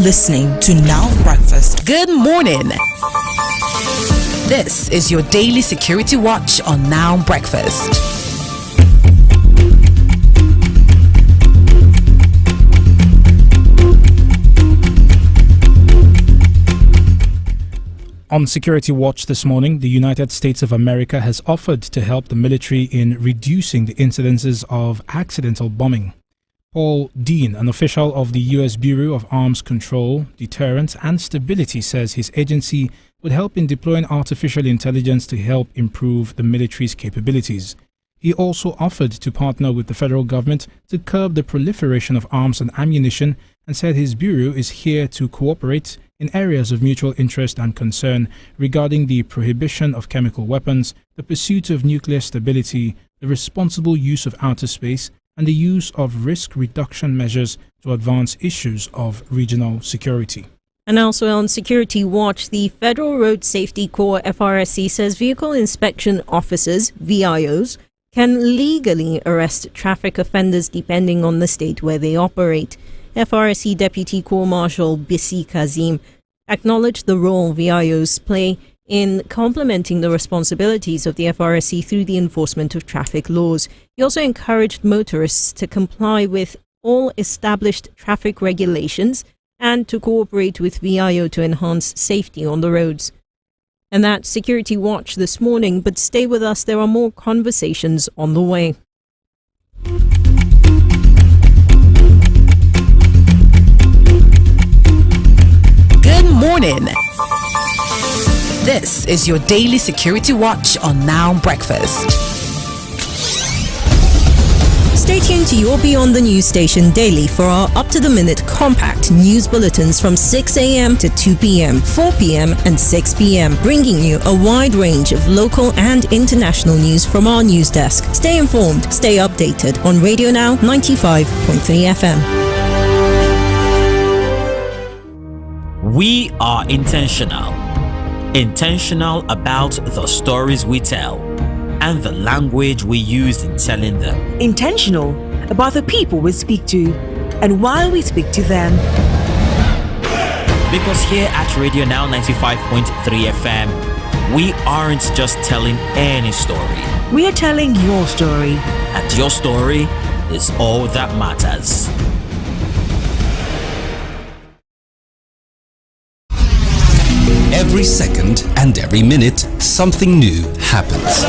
listening to Now Breakfast. Good morning. This is your daily security watch on Now Breakfast. On Security Watch this morning, the United States of America has offered to help the military in reducing the incidences of accidental bombing. Paul Dean, an official of the U.S. Bureau of Arms Control, Deterrence and Stability, says his agency would help in deploying artificial intelligence to help improve the military's capabilities. He also offered to partner with the federal government to curb the proliferation of arms and ammunition, and said his bureau is here to cooperate in areas of mutual interest and concern regarding the prohibition of chemical weapons, the pursuit of nuclear stability, the responsible use of outer space, and the use of risk reduction measures to advance issues of regional security. And also on Security Watch, the Federal Road Safety Corps FRSC says vehicle inspection officers, VIOs, can legally arrest traffic offenders depending on the state where they operate. FRSC Deputy Corps Marshal Bisi Kazim acknowledged the role VIOs play in complementing the responsibilities of the FRSC through the enforcement of traffic laws. He also encouraged motorists to comply with all established traffic regulations and to cooperate with VIO to enhance safety on the roads. And that's Security Watch this morning, but stay with us, there are more conversations on the way. Good morning. This is your daily security watch on Now Breakfast. Stay tuned to your Beyond the News station daily for our up-to-the-minute compact news bulletins from 6 a.m. to 2 p.m., 4 p.m. and 6 p.m., bringing you a wide range of local and international news from our news desk. Stay informed, stay updated on Radio Now 95.3 FM. We are intentional about the stories we tell and the language we use in telling them. Intentional about the people we speak to and why we speak to them. Because here at Radio Now 95.3 FM, we aren't just telling any story. We are telling your story. And your story is all that matters. Every second and every minute, something new happens.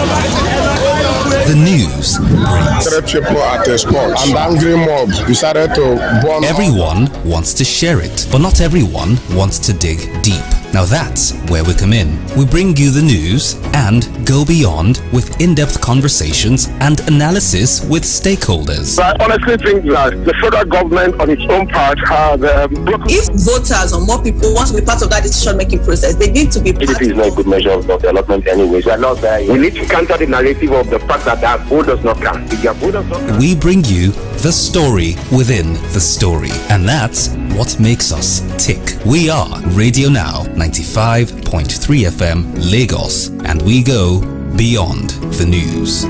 The news breaks. People at the spot, and angry mob decided to bomb. Everyone wants to share it, but not everyone wants to dig deep. Now that's where we come in. We bring you the news and go beyond with in-depth conversations and analysis with stakeholders. I honestly think that the federal government on its own part has broken. If voters or more people want to be part of that decision-making process, they need to be part. PDP is not a good measure of development anyways. We are not there. We need to counter the narrative of the fact that their vote does not count. If their vote does not count. We bring you the story within the story, and that's what makes us tick. We are Radio Now 95.3 FM Lagos, and we go beyond the news.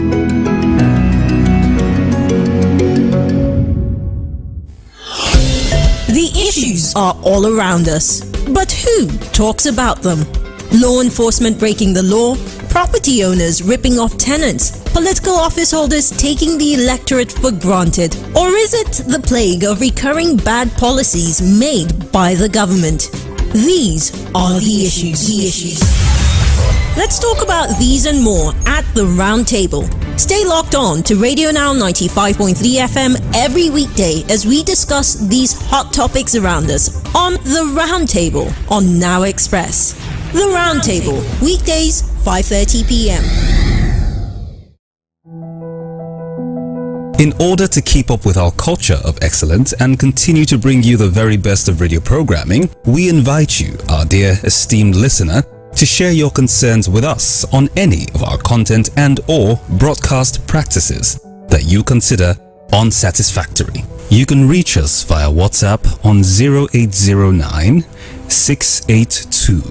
The issues are all around us, but who talks about them? Law enforcement breaking the law, property owners ripping off tenants, political office holders taking the electorate for granted, or is it the plague of recurring bad policies made by the government? These are the issues. Let's talk about these and more at the Round Table. Stay locked on to Radio Now 95.3 FM every weekday as we discuss these hot topics around us on the Round Table on Now Express. The Round Table, weekdays 5:30 p.m. In order to keep up with our culture of excellence and continue to bring you the very best of radio programming, we invite you, our dear esteemed listener, to share your concerns with us on any of our content and or broadcast practices that you consider unsatisfactory. You can reach us via WhatsApp on 0809 682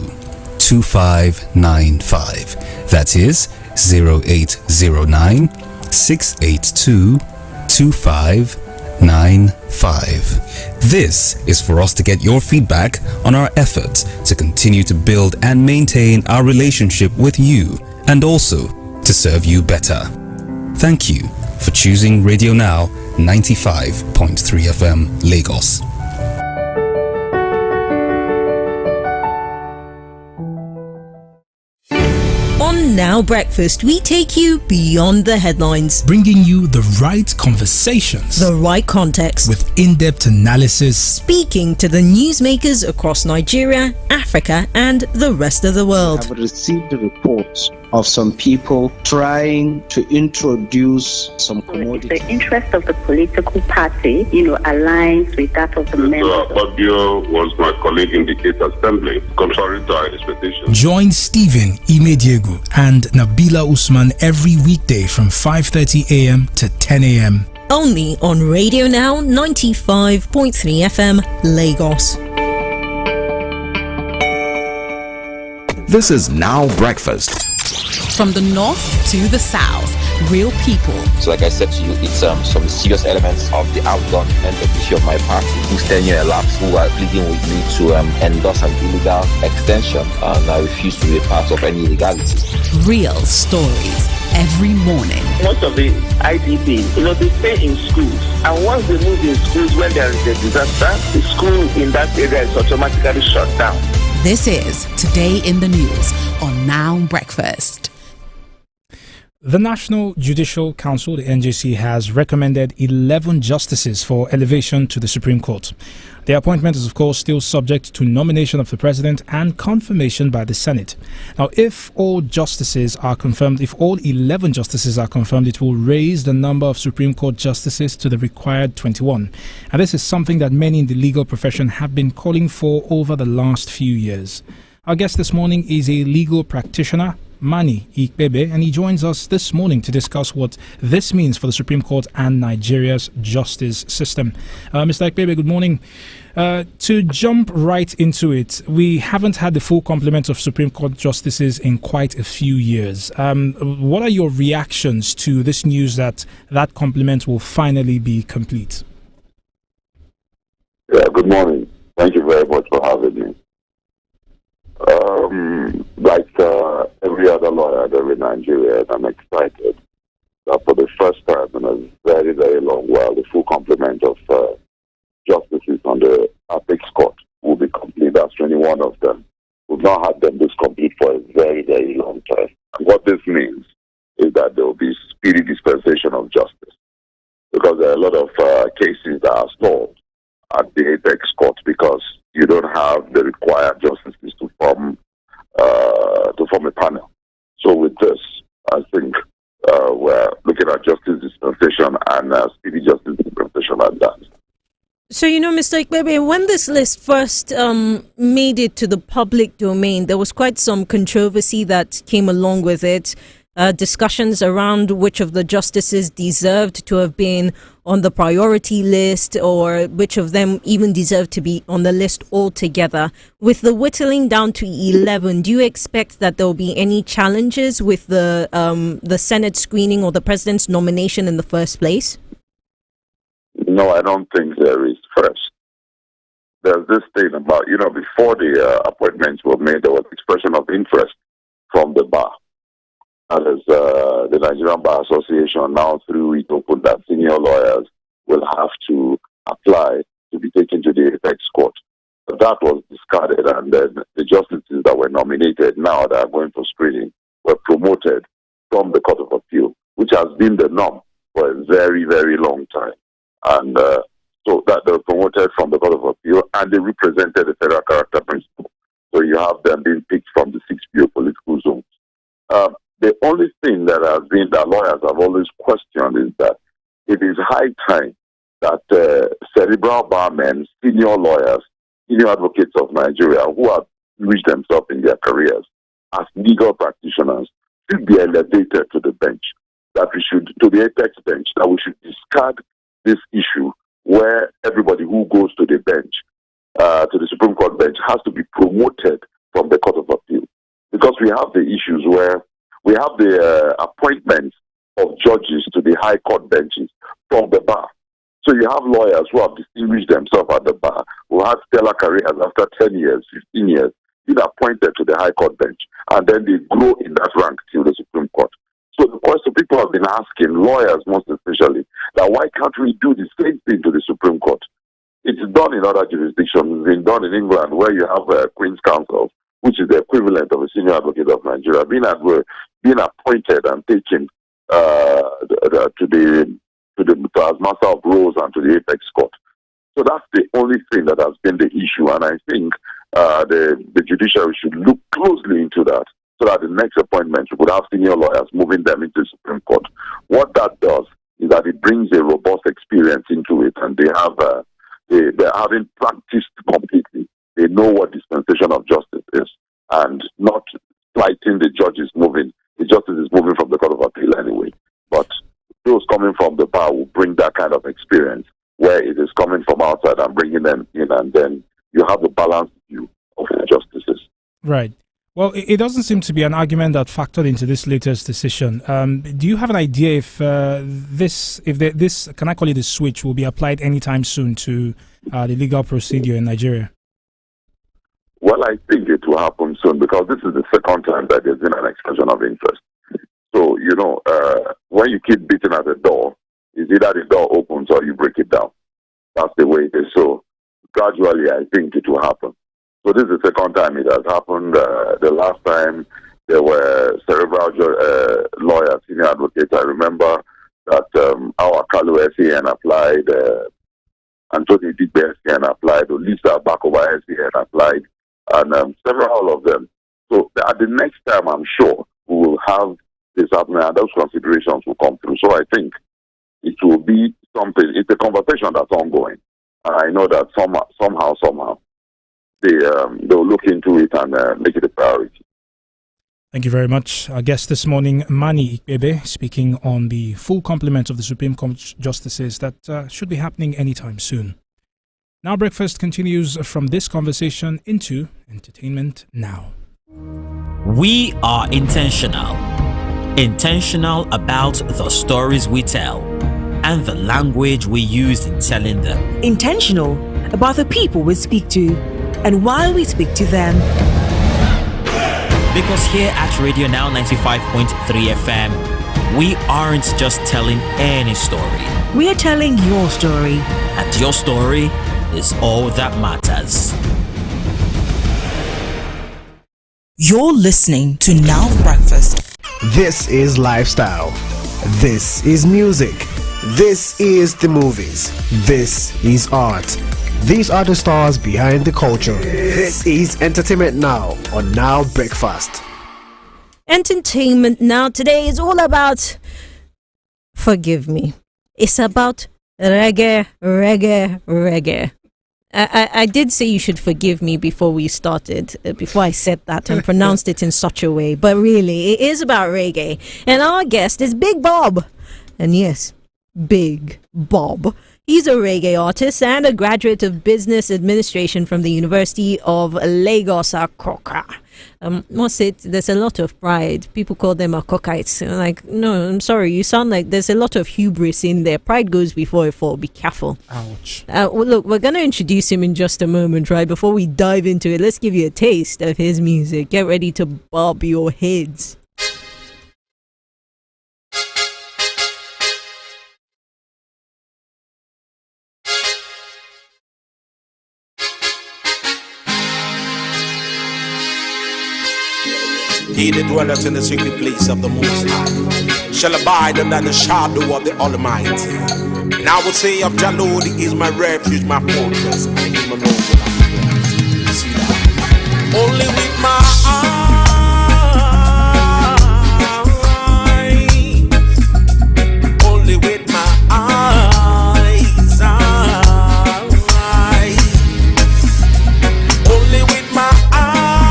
2595. That is 0809 682 2595. This is for us to get your feedback on our efforts to continue to build and maintain our relationship with you and also to serve you better. Thank you for choosing Radio Now 95.3 FM Lagos. On Now Breakfast, we take you beyond the headlines, Bringing you the right conversations the right context, with in-depth analysis. speaking to the newsmakers across Nigeria, Africa, and the rest of the world. I've received reports of some people trying to introduce some commodities. If the interest of the political party, aligns with that of the members. Audio was my colleague in the State Assembly, contrary to our expectations. Join Stephen Imediegu and Nabila Usman every weekday from 5:30 a.m. to 10 a.m. Only on Radio Now 95.3 FM Lagos. This is Now Breakfast. From the north to the south, real people. So like I said to you, it's some serious elements of the outgone official of my party whose tenure elapsed, who are pleading with me to endorse an illegal extension, and I refuse to be a part of any illegalities. Real stories every morning. Most of the IDP, they stay in schools, and once they move in schools, when there is a disaster, the school in that area is automatically shut down. This is Today in the News on Now Breakfast. The National Judicial Council, the NJC, has recommended 11 justices for elevation to the Supreme Court. Their appointment is, of course, still subject to nomination of the President and confirmation by the Senate. Now, if all 11 justices are confirmed, it will raise the number of Supreme Court justices to the required 21. And this is something that many in the legal profession have been calling for over the last few years. Our guest this morning is a legal practitioner, Mani Ikpebe, and he joins us this morning to discuss what this means for the Supreme Court and Nigeria's justice system. Mr. Ikpebe, good morning. To jump right into it, we haven't had the full complement of Supreme Court justices in quite a few years. What are your reactions to this news that complement will finally be complete? Yeah, good morning. Thank you very much for having me. Like every other lawyer there in Nigeria, I'm excited that for the first time in a very, very long while, the full complement of justices on the Apex Court will be complete. That's 21 of them. We've not had them this complete for a very, very long time. And what this means is that there will be speedy dispensation of justice, because there are a lot of cases that are stalled at the Apex Court because you don't have the required justices to form a panel. So with this, I think we're looking at justice dispensation and speedy justice dispensation at that. So, Mr. Ikpebe, when this list first made it to the public domain, there was quite some controversy that came along with it. Discussions around which of the justices deserved to have been on the priority list, or which of them even deserved to be on the list altogether. With the whittling down to 11, do you expect that there will be any challenges with the Senate screening or the President's nomination in the first place? No, I don't think there is. First, there's this thing about, before the appointments were made, there was expression of interest from the bar. And as the Nigerian Bar Association now through it opened that senior lawyers will have to apply to be taken to the Apex Court. But that was discarded, and then the justices that were nominated now that are going for screening were promoted from the Court of Appeal, which has been the norm for a very, very long time. And so that they were promoted from the Court of Appeal, and they represented the federal character principle. So you have them being picked from the 6 geopolitical zones. The only thing that has been that lawyers have always questioned is that it is high time that cerebral barmen, senior lawyers, senior advocates of Nigeria who have reached themselves in their careers as legal practitioners should be elevated to the bench, that we should, to the apex bench, that we should discard this issue where everybody who goes to the bench, to the Supreme Court bench, has to be promoted from the Court of Appeal. Because we have the issues where we have the appointments of judges to the High Court benches from the bar. So you have lawyers who have distinguished themselves at the bar, who have stellar careers after 10 years, 15 years, been appointed to the High Court bench, and then they grow in that rank till the Supreme Court. So the question people have been asking, lawyers most especially, that why can't we do the same thing to the Supreme Court? It's done in other jurisdictions. It's been done in England, where you have Queen's Counsel, which is the equivalent of a senior advocate of Nigeria, being appointed and taken as master of roles and to the apex court. So that's the only thing that has been the issue, and I think the judiciary should look closely into that, so that the next appointment we would have senior lawyers moving them into the Supreme Court. What that does is that it brings a robust experience into it, and they're having practiced completely. They know what dispensation of justice is, and not slighting the judges moving. The justice is moving from the Court of Appeal anyway. But those coming from the bar will bring that kind of experience, where it is coming from outside and bringing them in, and then you have a balanced view of the justices. Right. Well, it doesn't seem to be an argument that factored into this latest decision. Do you have an idea if this, can I call it a switch, will be applied anytime soon to the legal procedure in Nigeria? Well, I think it will happen soon, because this is the second time that there's been an expression of interest. So, when you keep beating at the door, it's either the door opens or you break it down. That's the way it is. So, gradually, I think it will happen. So this is the second time it has happened. The last time there were cerebral lawyers, senior advocates. I remember that our Kalu SAN applied, Anthony Digbe SAN applied, Lisa Bakova SAN applied, and several of them. So at the next time, I'm sure we will have this happening, and those considerations will come through. So I think it will be something. It's a conversation that's ongoing, and I know that somehow. They'll look into it and make it a priority. Thank you very much. Our guest this morning, Mani Ikpebe, speaking on the full complement of the Supreme Court justices that should be happening anytime soon. Now Breakfast continues from this conversation into Entertainment Now. We are intentional about the stories we tell and the language we use in telling them. Intentional about the people we speak to and why we speak to them. Because here at Radio Now 95.3 FM, we aren't just telling any story. We are telling your story. And your story is all that matters. You're listening to Now Breakfast. This is lifestyle. This is music. This is the movies. This is art. These are the stars behind the culture. This is Entertainment Now on Now Breakfast. Entertainment Now today is all about, forgive me, it's about reggae. I did say you should forgive me before we started, before I said that and pronounced it in such a way, but really it is about reggae. And our guest is Big Bob. And yes, Big Bob. He's a reggae artist and a graduate of business administration from the University of Lagos, Akoka. Must say there's a lot of pride. People call them Akokites. Like, no, I'm sorry. You sound like there's a lot of hubris in there. Pride goes before a fall. Be careful. Ouch. Look, we're going to introduce him in just a moment, right? Before we dive into it, let's give you a taste of his music. Get ready to bob your heads. He that dwelleth in the secret place of the Most High shall abide under the shadow of the Almighty. And I will say of the Lord, He is my refuge, my fortress, and Him alone will I fear. See that? Only with my eyes, only with my eyes, only with my eyes.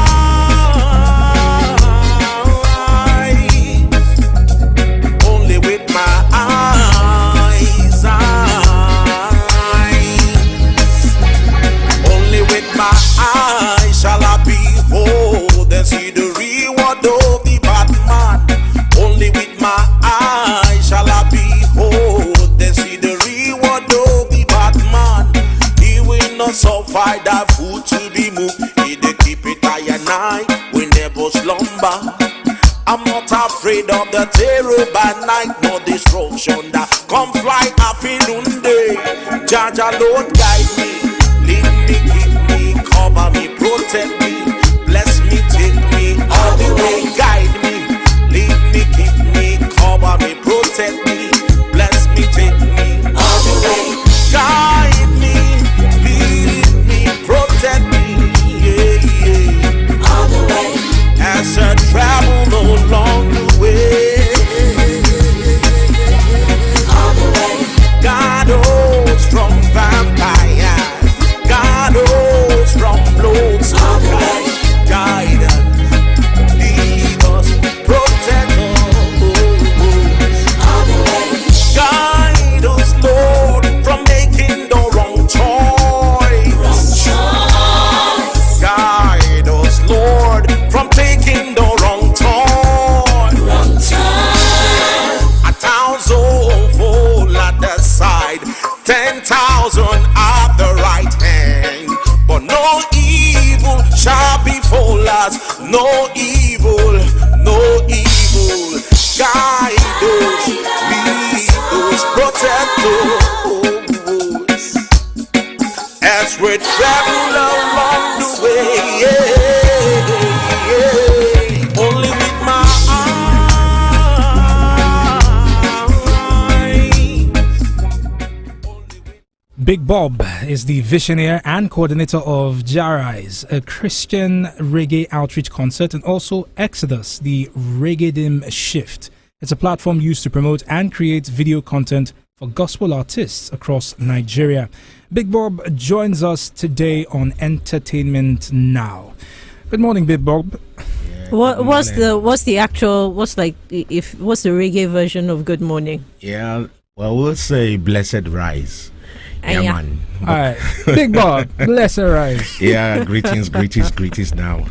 Shall I behold and see I'm not afraid of the terror by night, nor destruction that come fly afternoon day. Jaja Lord guide me, lead me, keep me, cover me, protect me, bless me, take me all the way, guide me, lead me, keep me, cover me, protect me, bless me, take me all the way, guide me, lead me, protect me, yeah, yeah, all the way, as I travel along the way, all the way, God holds from vampires, God holds from blows, all the way, guide us, lead us, protect us, all the way, guide us, Lord, from making the wrong choice, guide us, Lord, from taking the wrong turn, 1,000 fall at the side, 10,000 at the right hand, but no evil shall befall us, no evil, no evil. Guide us, lead us, protect us, as we travel along the way, yeah, yeah. Only with my Big Bob is the visionary and coordinator of Jarise, a Christian reggae outreach concert, and also Exodus, the Reggaedim Shift. It's a platform used to promote and create video content for gospel artists across Nigeria. Big Bob joins us today on Entertainment Now. Good morning, Big Bob. What's the reggae version of good morning? Yeah, well, we'll say blessed rise. Yeah, man. All right, Big Bob, bless her eyes. Yeah, greetings now.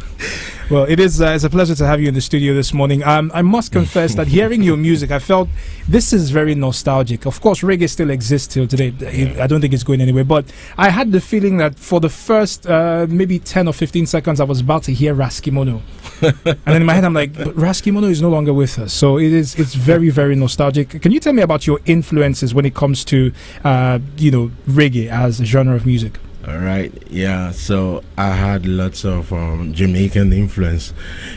Well, it's a pleasure to have you in the studio this morning. I must confess that hearing your music, I felt this is very nostalgic. Of course, reggae still exists till today. I don't think it's going anywhere. But I had the feeling that for the first maybe 10 or 15 seconds, I was about to hear Raskimono. And then in my head, I'm like, but Raskimono is no longer with us. So it's very, very nostalgic. Can you tell me about your influences when it comes to, reggae as a genre of music? All right, yeah. So I had lots of Jamaican influence.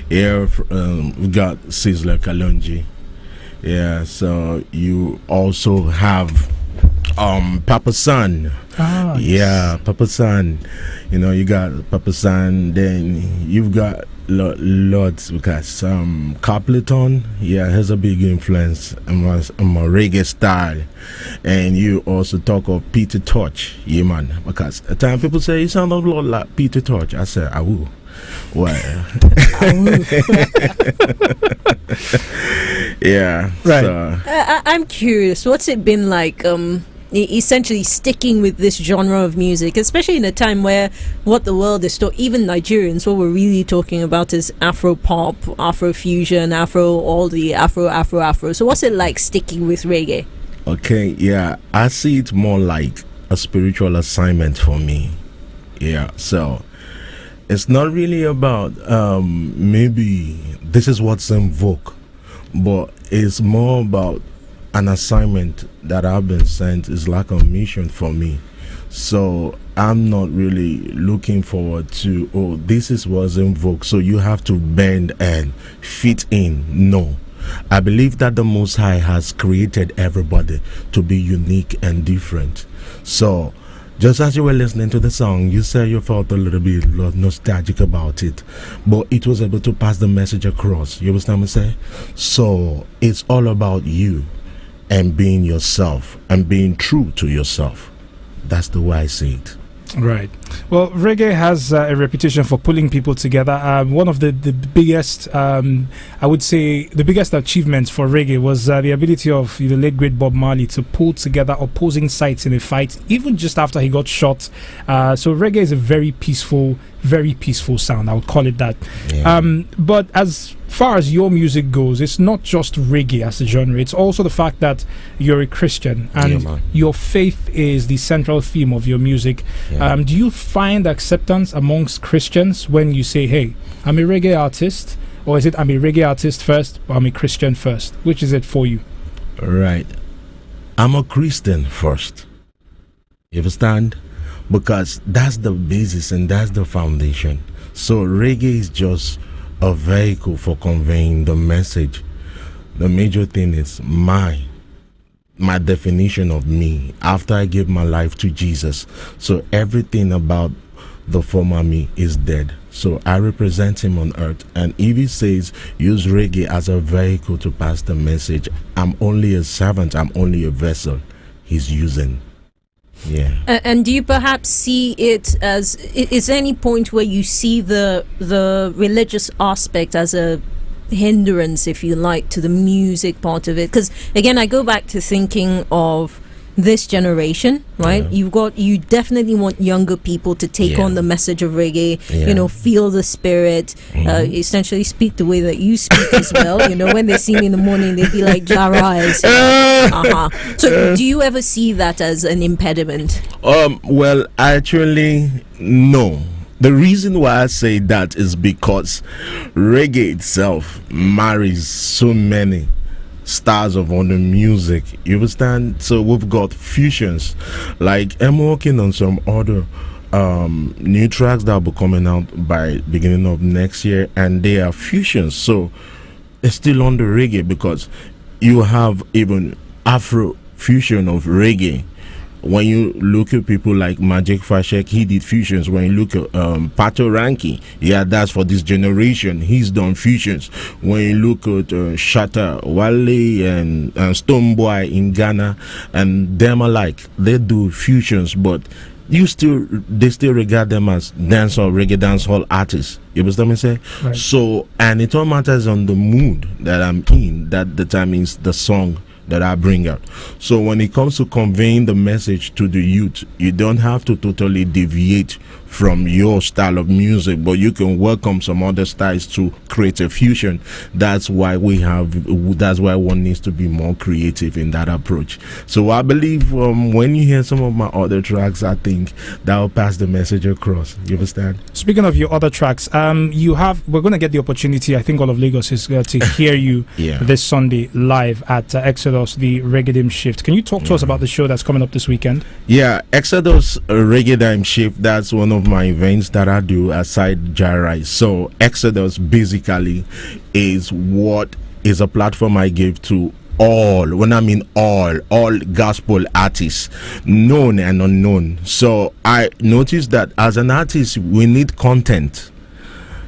Here we got Sizzla Kalonji. Yeah. So you also have Papa San. Oh, yeah, Papa San. You got Papa San. Then you've got lots because Capleton, yeah, has a big influence on my reggae style. And you also talk of Peter Tosh, yeah, man, because at times people say you sound a lot like Peter Tosh. I say I will. Why? Yeah, right. So. I'm curious, what's it been like essentially sticking with this genre of music, especially in a time where what the world is even Nigerians, what we're really talking about is Afro pop, Afro fusion, all the Afro. So what's it like sticking with reggae? Okay, yeah, I see it more like a spiritual assignment for me. Yeah, so it's not really about maybe this is what's in vogue, but it's more about an assignment that I've been sent. Is like a mission for me. So I'm not really looking forward to, this is what's in vogue, so you have to bend and fit in. No. I believe that the Most High has created everybody to be unique and different. So just as you were listening to the song, you said you felt a little bit nostalgic about it, but it was able to pass the message across. You understand what I'm saying? So it's all about you and being yourself and being true to yourself. That's the way I see it. Right. Well, reggae has a reputation for pulling people together. One of the biggest, I would say, the biggest achievements for reggae was the ability of the late great Bob Marley to pull together opposing sides in a fight, even just after he got shot. So reggae is a very peaceful sound. I would call it that. Yeah. But as far as your music goes, it's not just reggae as a genre. It's also the fact that you're a Christian and your faith is the central theme of your music. Yeah. Do you find acceptance amongst Christians when you say, hey, I'm a reggae artist, Or is it I'm a reggae artist first, but I'm a Christian first? Which is it for you? Right. I'm a Christian first. You understand? Because that's the basis and that's the foundation. So reggae is just a vehicle for conveying the message. The major thing is my definition of me after I gave my life to Jesus. So everything about the former me is dead. So I represent him on earth. And if he says use reggae as a vehicle to pass the message, I'm only a servant, I'm only a vessel he's using. Yeah. And do you perhaps see it as, is there any point where you see the religious aspect as a hindrance, if you like, to the music part of it? Because again, I go back to thinking of this generation, right? You definitely want younger people to take on the message of reggae, feel the spirit, essentially speak the way that you speak as well. When they see me in the morning, they'd be like, Jarais. So do you ever see that as an impediment? Well, actually, no. The reason why I say that is because reggae itself marries so many styles of other music. You understand? So we've got fusions. Like I'm working on some other new tracks that will be coming out by beginning of next year, and they are fusions. So it's still on the reggae because you have even Afro fusion of reggae. When you look at people like Magic Fashek, he did fusions. When you look at Pato Ranky, that's for this generation. He's done fusions. When you look at Shatta Wale and Stonebwoy in Ghana and them alike, they do fusions, but they still regard them as reggae dancehall artists. You understand what I'm saying? Right. So, and it all matters on the mood that I'm in. That determines the song that I bring out. So when it comes to conveying the message to the youth, you don't have to totally deviate from your style of music, but you can welcome some other styles to create a fusion. That's why one needs to be more creative in that approach. So I believe when you hear some of my other tracks, I think that will pass the message across. You understand? Speaking of your other tracks, we're going to get the opportunity, I think all of Lagos is to hear you this Sunday live at Exodus, the Reggae Shift. Can you talk to us about the show that's coming up this weekend? Yeah, Exodus Reggae Shift, that's one of my events that I do aside Jarais. So Exodus basically is a platform I give to all gospel artists, known and unknown. So I noticed that as an artist we need content.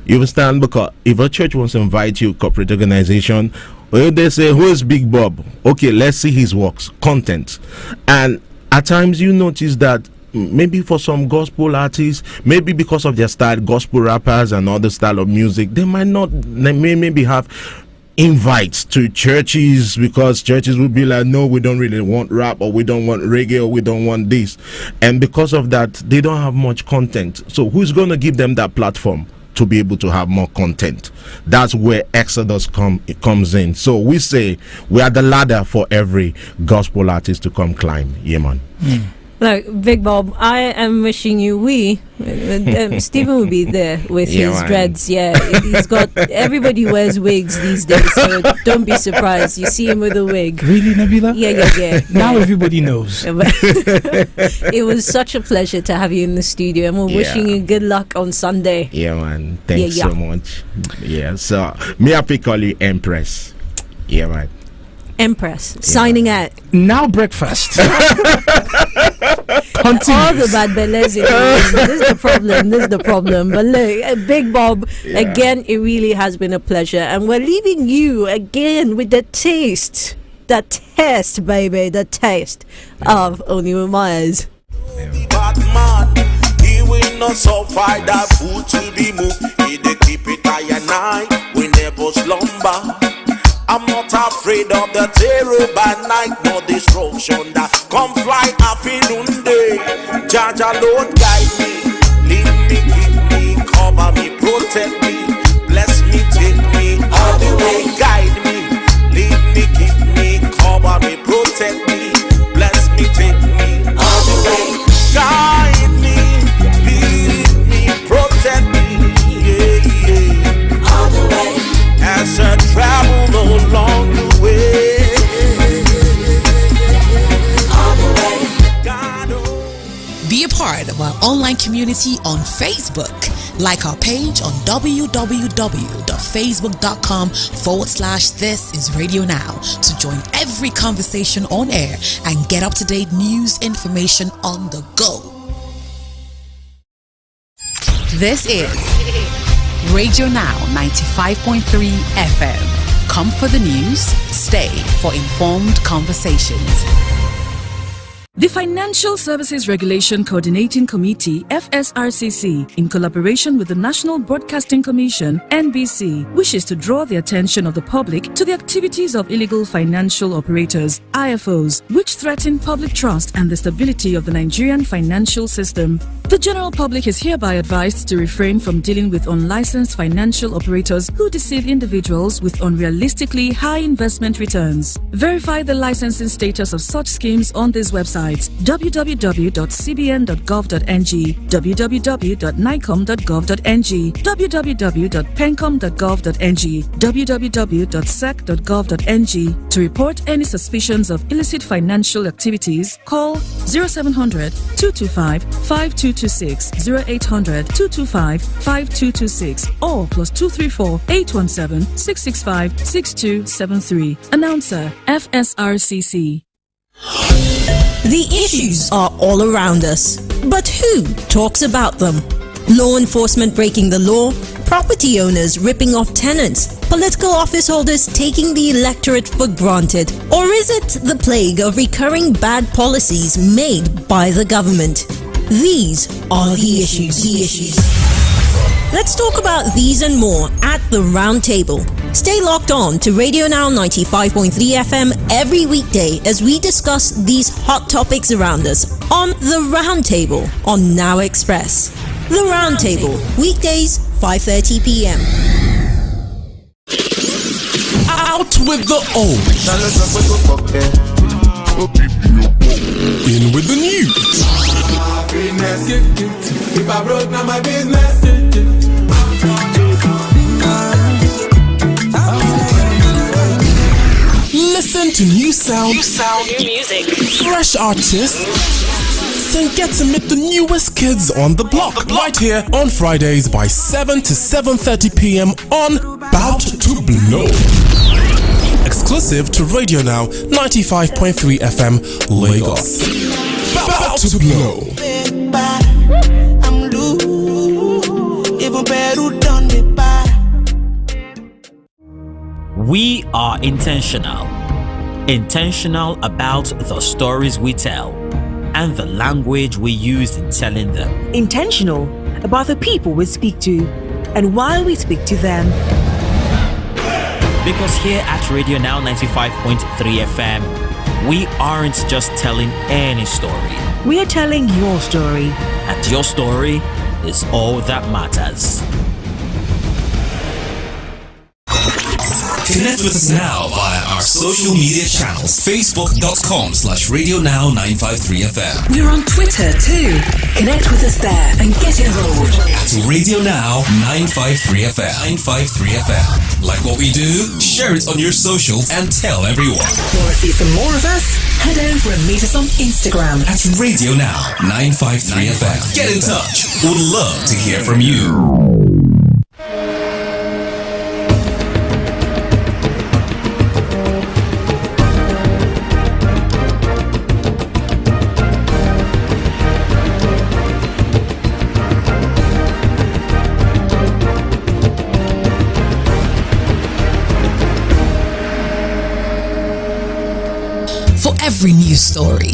You understand? Because if a church wants to invite you, corporate organization, well, they say, who is Big Bob? Okay, let's see his works, content. And at times you notice that maybe for some gospel artists, maybe because of their style, gospel rappers and other style of music, they may maybe have invites to churches, because churches would be like, no, we don't really want rap, or we don't want reggae, or we don't want this. And because of that, they don't have much content. So who's going to give them that platform to be able to have more content? That's where Exodus comes in. So we say we are the ladder for every gospel artist to come climb. Yeah, man. Look, Big Bob, I am wishing you Stephen will be there with his dreads. Yeah, he's got, everybody wears wigs these days, so don't be surprised. You see him with a wig. Really, Nabila? Yeah. Now everybody knows. It was such a pleasure to have you in the studio, and we're wishing you good luck on Sunday. Yeah, man. Thanks so much. Yeah, so me I call you Empress. Yeah, man. Empress, signing out. Now breakfast. All the bad bellies. This is the problem. But look, Big Bob, again, it really has been a pleasure. And we're leaving you again with the taste, baby, the taste of Oniwe Myers. He will not suffer that food to be moved. He dey keep it high and high. We never slumber. I'm not afraid of the terror by night, nor destruction that come fly afternoon day. Jaja Lord guide me, lead me, keep me, cover me, protect me, bless me, take me all the way. Guide me, lead me, keep me, cover me, protect me, bless me, take me all the way. Guide me, lead me, protect me, all the way. of our online community on Facebook. Like our page on www.facebook.com/This Is Radio Now to join every conversation on air and get up-to-date news information on the go. This is Radio Now 95.3 FM. Come for the news, stay for informed conversations. The Financial Services Regulation Coordinating Committee, FSRCC, in collaboration with the National Broadcasting Commission, NBC, wishes to draw the attention of the public to the activities of illegal financial operators, IFOs, which threaten public trust and the stability of the Nigerian financial system. The general public is hereby advised to refrain from dealing with unlicensed financial operators who deceive individuals with unrealistically high investment returns. Verify the licensing status of such schemes on this website: www.cbn.gov.ng, www.nicom.gov.ng, www.pencom.gov.ng, www.sec.gov.ng. To report any suspicions of illicit financial activities, call 0700 225 5226, 0800 225 5226, or +234 817 665 6273. Announcer, FSRCC. The issues are all around us, but who talks about them? Law enforcement breaking the law, property owners ripping off tenants, political office holders taking the electorate for granted, or is it the plague of recurring bad policies made by the government? These are the issues. Let's talk about these and more at the Round Table. Stay locked on to Radio Now 95.3 FM every weekday as we discuss these hot topics around us on the Round Table on Now Express. The Round Table, weekdays 5:30 p.m. Out with the old, in with the new. If I broke, now my business. Listen to new sound, new music, fresh artists, and get to meet the newest kids on the block right here on Fridays by 7 to 7:30 p.m. on Bout to Blow. Exclusive to Radio Now 95.3 FM Lagos. Bout to Blow. We are intentional about the stories we tell and the language we use in telling them. Intentional about the people we speak to and why we speak to them. Because here at Radio Now 95.3 FM, we aren't just telling any story. We are telling your story. And your story is all that matters. Connect with us now via our social media channels. Facebook.com/RadioNow953FM. We're on Twitter too. Connect with us there and get involved. At Radio Now 953FM. 953FM. Like what we do? Share it on your socials and tell everyone. Want to see some more of us? Head over and meet us on Instagram at Radio Now 953FM. Get in touch. We'd love to hear from you. For every news story,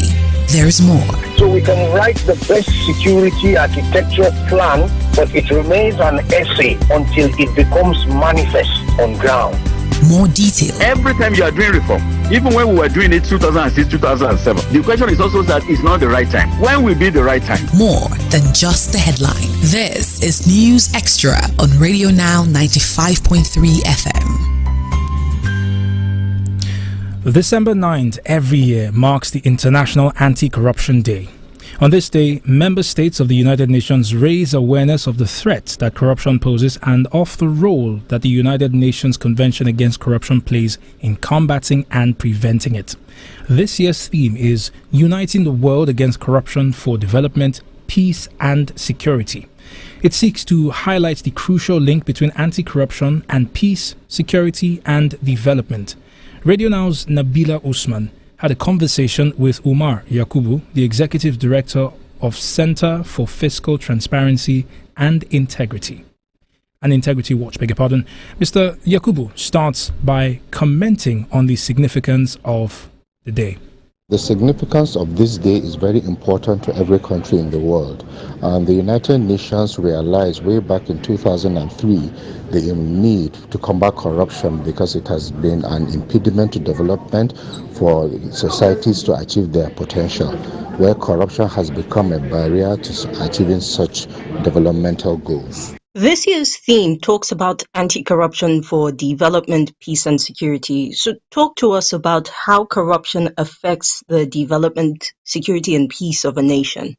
there's more. So we can write the best security architecture plan, but it remains an essay until it becomes manifest on ground. More detail. Every time you are doing reform, even when we were doing it 2006, 2007, the question is also that it's not the right time. When will be the right time? More than just the headline. This is News Extra on Radio Now 95.3 FM. December 9th every year marks the International Anti-Corruption Day. On this day, member states of the United Nations raise awareness of the threat that corruption poses and of the role that the United Nations Convention Against Corruption plays in combating and preventing it. This year's theme is Uniting the World Against Corruption for Development, Peace and Security. It seeks to highlight the crucial link between anti-corruption and peace, security and development. Radio Now's Nabila Usman had a conversation with Umar Yakubu, the Executive Director of Center for Fiscal Transparency and Integrity. Integrity Watch, beg your pardon. Mr. Yakubu starts by commenting on the significance of the day. The significance of this day is very important to every country in the world. The United Nations realized way back in 2003 the need to combat corruption because it has been an impediment to development for societies to achieve their potential, where corruption has become a barrier to achieving such developmental goals. This year's theme talks about anti-corruption for development, peace and security. So talk to us about how corruption affects the development, security and peace of a nation.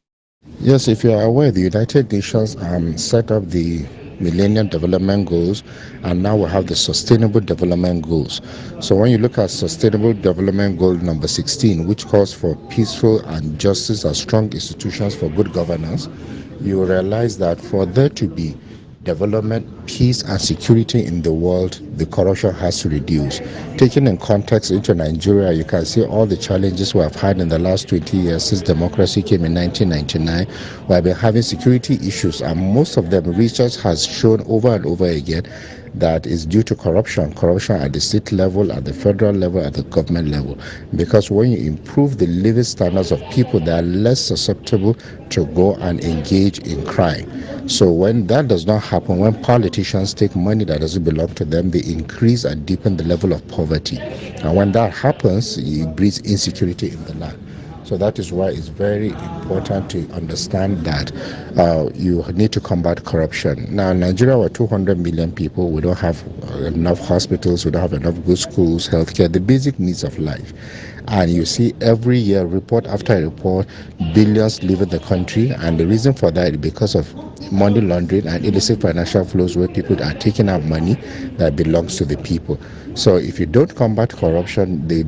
Yes, if you are aware, the United Nations set up the Millennium Development Goals, and now we have the Sustainable Development Goals. So when you look at Sustainable Development Goal number 16, which calls for peaceful and justice and strong institutions for good governance, you realize that for there to be development, peace and security in the world, the corruption has to reduce. Taking in context into Nigeria, you can see all the challenges we have had in the last 20 years since democracy came in 1999. We have been having security issues, and most of them research has shown over and over again that is due to corruption at the state level, at the federal level, at the government level. Because when you improve the living standards of people, they are less susceptible to go and engage in crime. So when that does not happen, when politicians take money that doesn't belong to them, they increase and deepen the level of poverty. And when that happens, it breeds insecurity in the land. So that is why it's very important to understand that you need to combat corruption. Now, in Nigeria, we're 200 million people. We don't have enough hospitals. We don't have enough good schools, healthcare, the basic needs of life. And you see every year, report after report, billions leaving the country. And the reason for that is because of money laundering and illicit financial flows, where people are taking out money that belongs to the people. So if you don't combat corruption, we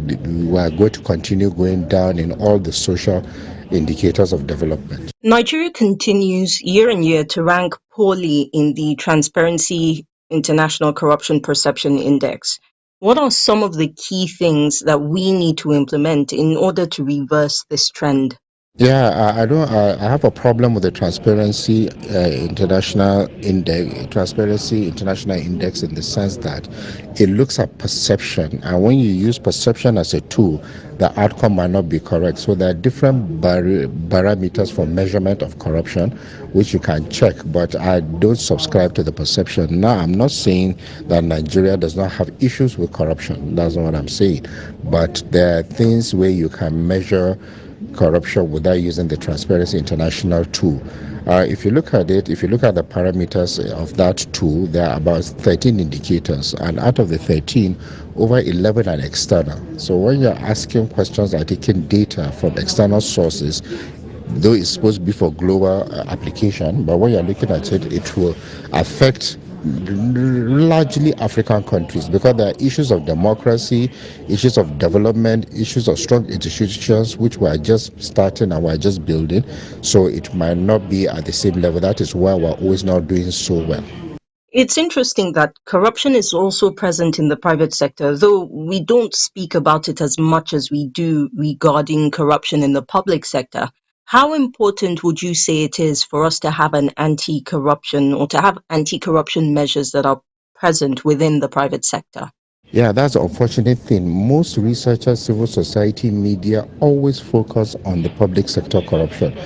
are going to continue going down in all the social indicators of development. Nigeria continues year on year to rank poorly in the Transparency International Corruption Perception Index. What are some of the key things that we need to implement in order to reverse this trend? Yeah, I have a problem with the Transparency International Index in the sense that it looks at perception, and when you use perception as a tool, the outcome might not be correct. So there are different parameters for measurement of corruption, which you can check, but I don't subscribe to the perception. Now, I'm not saying that Nigeria does not have issues with corruption. That's not what I'm saying. But there are things where you can measure corruption without using the Transparency International tool. If you look at it, if you look at the parameters of that tool, there are about 13 indicators, and out of the 13, over 11 are external. So when you're asking questions or taking data from external sources, though it's supposed to be for global application, but when you're looking at it, it will affect largely African countries, because there are issues of democracy, issues of development, issues of strong institutions which we are just starting and we're just building, so it might not be at the same level. That is why we're always not doing so well. It's interesting that corruption is also present in the private sector, though we don't speak about it as much as we do regarding corruption in the public sector. How important would you say it is for us to have an anti-corruption or to have anti-corruption measures that are present within the private sector? Yeah, that's the unfortunate thing. Most researchers, civil society, media always focus on the public sector corruption,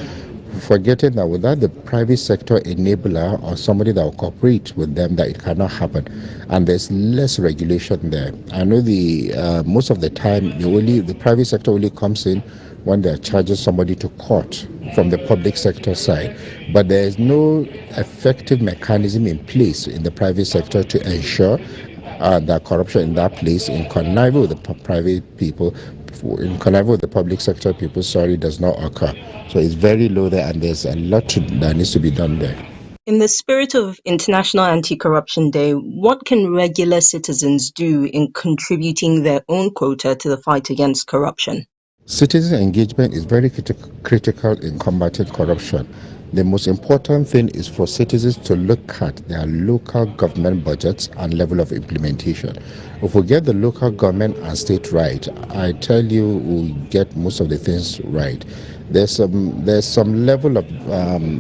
forgetting that without the private sector enabler or somebody that will cooperate with them, that it cannot happen. And there's less regulation there. I know most of the time, the private sector only comes in when they are charging somebody to court from the public sector side. But there is no effective mechanism in place in the private sector to ensure that corruption in that place, in conniving with the private people, in conniving with the public sector people, does not occur. So it's very low there, and there's a lot that needs to be done there. In the spirit of International Anti-Corruption Day, what can regular citizens do in contributing their own quota to the fight against corruption? Citizen engagement is very critical in combating corruption. The most important thing is for citizens to look at their local government budgets and level of implementation. If we get the local government and state right, I tell you, we'll get most of the things right. There's some level of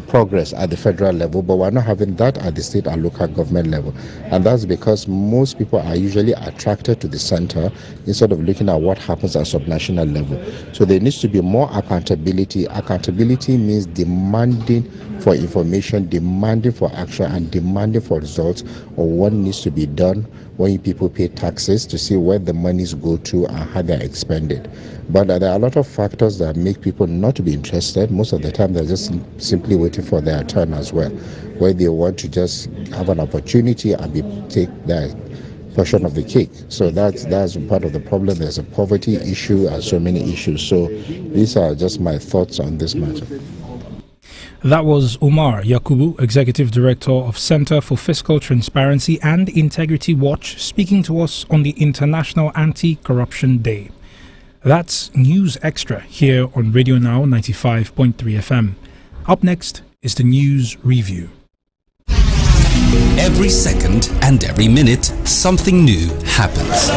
progress at the federal level, but we're not having that at the state and local government level. And that's because most people are usually attracted to the center instead of looking at what happens at subnational level. So there needs to be more accountability. Accountability means demanding for information, demanding for action, and demanding for results of what needs to be done when people pay taxes to see where the monies go to and how they're expended. But there are a lot of factors that make people not to be interested. Most of the time, they're just simply waiting for their turn as well, where they want to just have an opportunity and take their portion of the cake. So that's part of the problem. There's a poverty issue and so many issues. So these are just my thoughts on this matter. That was Umar Yakubu, Executive Director of Center for Fiscal Transparency and Integrity Watch, speaking to us on the International Anti-Corruption Day. That's News Extra here on Radio Now 95.3 FM. Up next is the News Review. Every second and every minute, something new happens.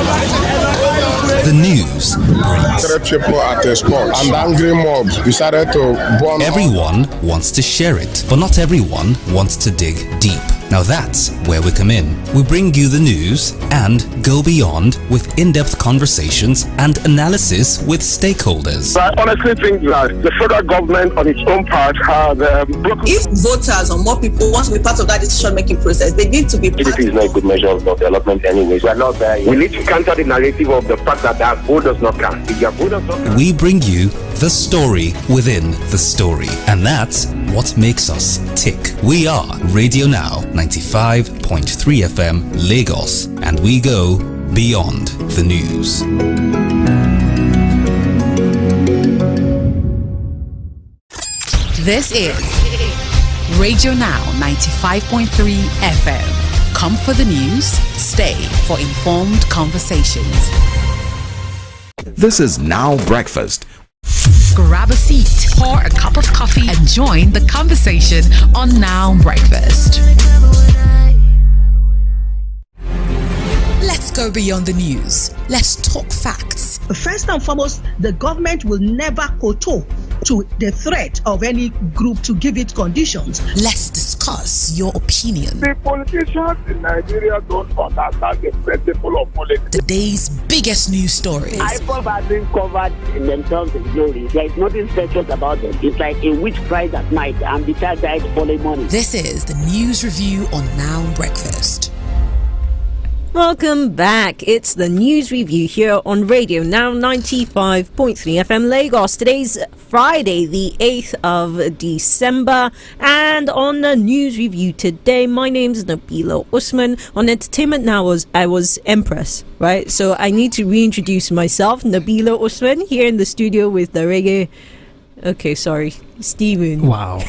The news brings. People at a spot and angry mobs decided to bomb. Everyone wants to share it, but not everyone wants to dig deep. Now that's where we come in. We bring you the news and go beyond with in-depth conversations and analysis with stakeholders. I honestly think that the federal government on its own part has broken. If voters or more people want to be part of that decision-making process, they need to be part. GDP is not a good measure of development anyways. We are not there yet. We need to counter the narrative of the fact that our vote does not count. If your vote does not count. We bring you the story within the story. And that's what makes us tick. We are Radio Now 95.3 FM Lagos, and we go beyond the news. This is Radio Now 95.3 FM. Come for the news, stay for informed conversations. This is Now Breakfast. Grab a seat, pour a cup of coffee, and join the conversation on Now Breakfast. Let's go beyond the news. Let's talk facts. First and foremost, the government will never kowtow to the threat of any group to give it conditions. Let's discuss your opinion. The politicians in Nigeria don't understand the principle of politics. Today's biggest news stories. IPOB has been covered in themselves in glory. There is nothing special about them. It's like a witch cried at night and the child died falling money. This is the news review on Now Breakfast. Welcome back. It's the news review here on Radio Now 95.3 FM Lagos. Today's Friday, the 8th of December. And on the news review today, my name is Nabila Usman. On Entertainment Now, I was Empress, right? So I need to reintroduce myself, Nabila Usman, here in the studio with the reggae. Okay, sorry, Stephen. Wow,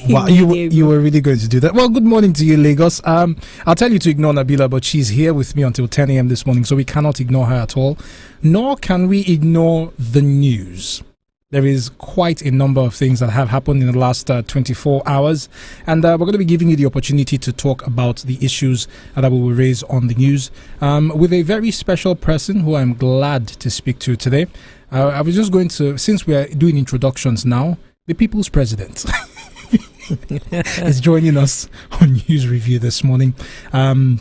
wow, you were really going to do that. Well, good morning to you, Lagos. I'll tell you to ignore Nabila, but she's here with me until 10 a.m. this morning, so we cannot ignore her at all. Nor can we ignore the news. There is quite a number of things that have happened in the last 24 hours, and we're going to be giving you the opportunity to talk about the issues that we will raise on the news with a very special person who I'm glad to speak to today. I was just going to, since we are doing introductions now, the People's President is joining us on News Review this morning. And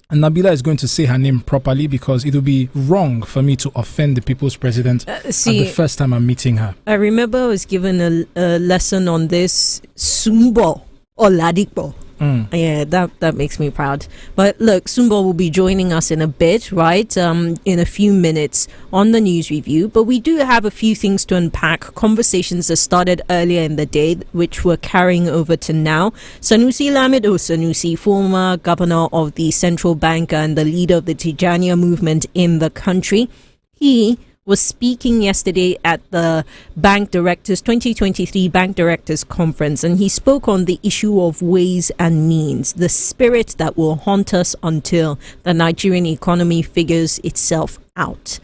Nabila is going to say her name properly because it will be wrong for me to offend the People's President at the first time I'm meeting her. I remember I was given a lesson on this, Sumbo Oladipo. Yeah, that makes me proud. But look, Sumbo will be joining us in a bit, right? In a few minutes on the news review. But we do have a few things to unpack. Conversations that started earlier in the day, which we're carrying over to now. Sanusi Lamido Sanusi, former governor of the central bank and the leader of the Tijaniya movement in the country, he was speaking yesterday at the Bank Directors 2023 Bank Directors Conference, and he spoke on the issue of ways and means, the spirit that will haunt us until the Nigerian economy figures itself out.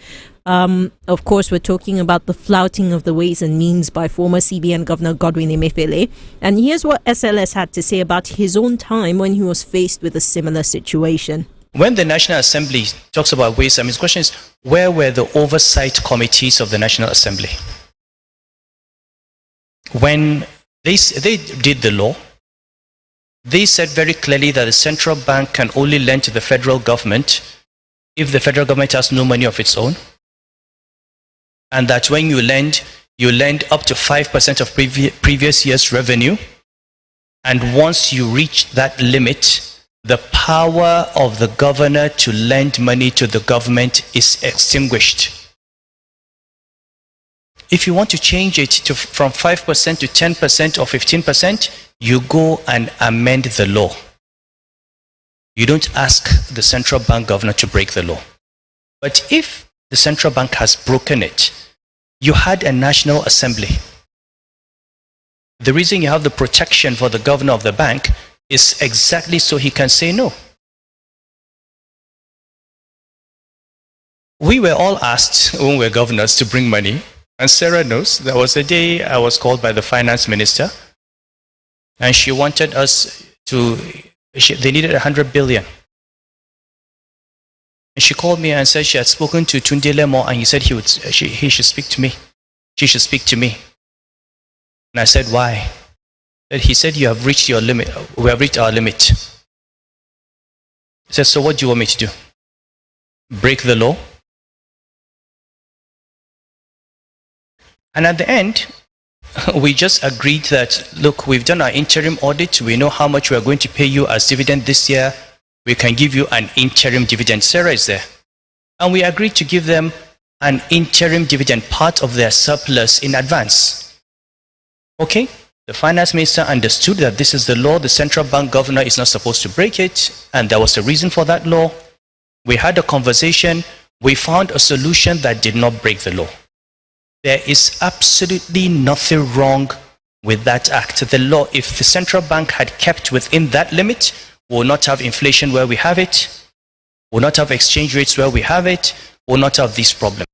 Of course, we're talking about the flouting of the ways and means by former CBN Governor Godwin Emefiele. And here's what SLS had to say about his own time when he was faced with a similar situation. When the National Assembly talks about ways and means, the question is, where were the oversight committees of the National Assembly? When they did the law, they said very clearly that the central bank can only lend to the federal government if the federal government has no money of its own. And that when you lend up to 5% of previous year's revenue. And once you reach that limit, the power of the governor to lend money to the government is extinguished. If you want to change it from 5% to 10% or 15%, you go and amend the law. You don't ask the central bank governor to break the law. But if the central bank has broken it, you had a National Assembly. The reason you have the protection for the governor of the bank is exactly so he can say no. We were all asked when we were governors to bring money. And Sarah knows, there was a day I was called by the finance minister, and she wanted us to, they needed 100 billion. And she called me and said she had spoken to Tunde Lemo, and he said he should speak to me. She should speak to me. And I said, why? And he said, you have reached your limit. We have reached our limit. He said, so what do you want me to do? Break the law? And at the end, we just agreed that, look, we've done our interim audit. We know how much we are going to pay you as dividend this year. We can give you an interim dividend. Sarah is there. And we agreed to give them an interim dividend, part of their surplus in advance. Okay? The finance minister understood that this is the law. The central bank governor is not supposed to break it. And there was a reason for that law. We had a conversation. We found a solution that did not break the law. There is absolutely nothing wrong with that act. The law, if the central bank had kept within that limit, we will not have inflation where we have it, we will not have exchange rates where we have it, we will not have these problems.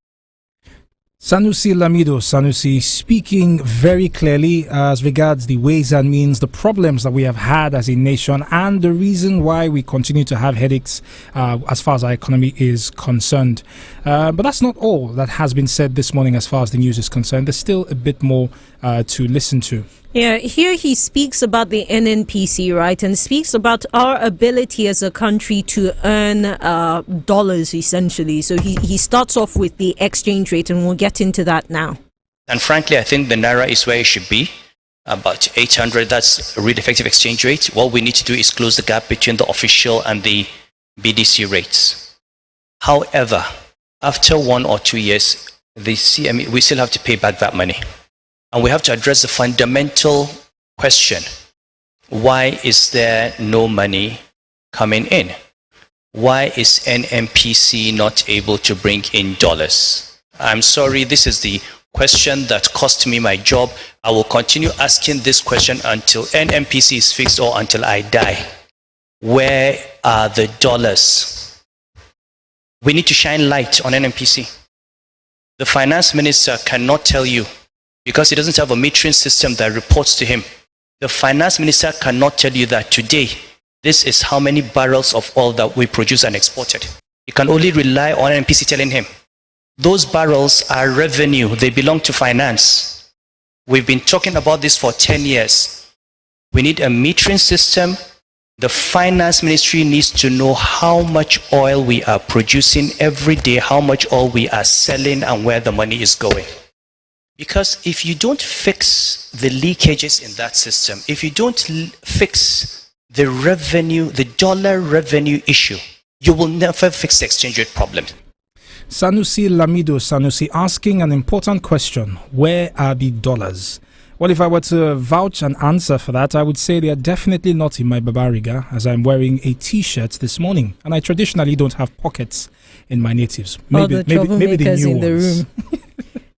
Sanusi Lamido, Sanusi speaking very clearly as regards the ways and means, the problems that we have had as a nation, and the reason why we continue to have headaches as far as our economy is concerned. But that's not all that has been said this morning as far as the news is concerned. There's still a bit more to listen to. Yeah, here he speaks about the NNPC, right, and speaks about our ability as a country to earn dollars, essentially. So he starts off with the exchange rate, and we'll get into that now. And frankly, I think the Naira is where it should be, about 800. That's a really effective exchange rate. What we need to do is close the gap between the official and the BDC rates. However, after 1 or 2 years, the CME, we still have to pay back that money. And we have to address the fundamental question. Why is there no money coming in? Why is NNPC not able to bring in dollars? I'm sorry, this is the question that cost me my job. I will continue asking this question until NNPC is fixed or until I die. Where are the dollars? We need to shine light on NNPC. The finance minister cannot tell you, because he doesn't have a metering system that reports to him. The finance minister cannot tell you that today, this is how many barrels of oil that we produce and exported. He can only rely on NNPC telling him. Those barrels are revenue. They belong to finance. We've been talking about this for 10 years. We need a metering system. The finance ministry needs to know how much oil we are producing every day, how much oil we are selling, and where the money is going. Because if you don't fix the leakages in that system, if you don't fix the revenue, the dollar revenue issue, you will never fix the exchange rate problem. Sanusi Lamido, Sanusi asking an important question. Where are the dollars? Well, if I were to vouch an answer for that, I would say they are definitely not in my babariga, as I'm wearing a t-shirt this morning. And I traditionally don't have pockets in my natives. Maybe the new in the ones. room.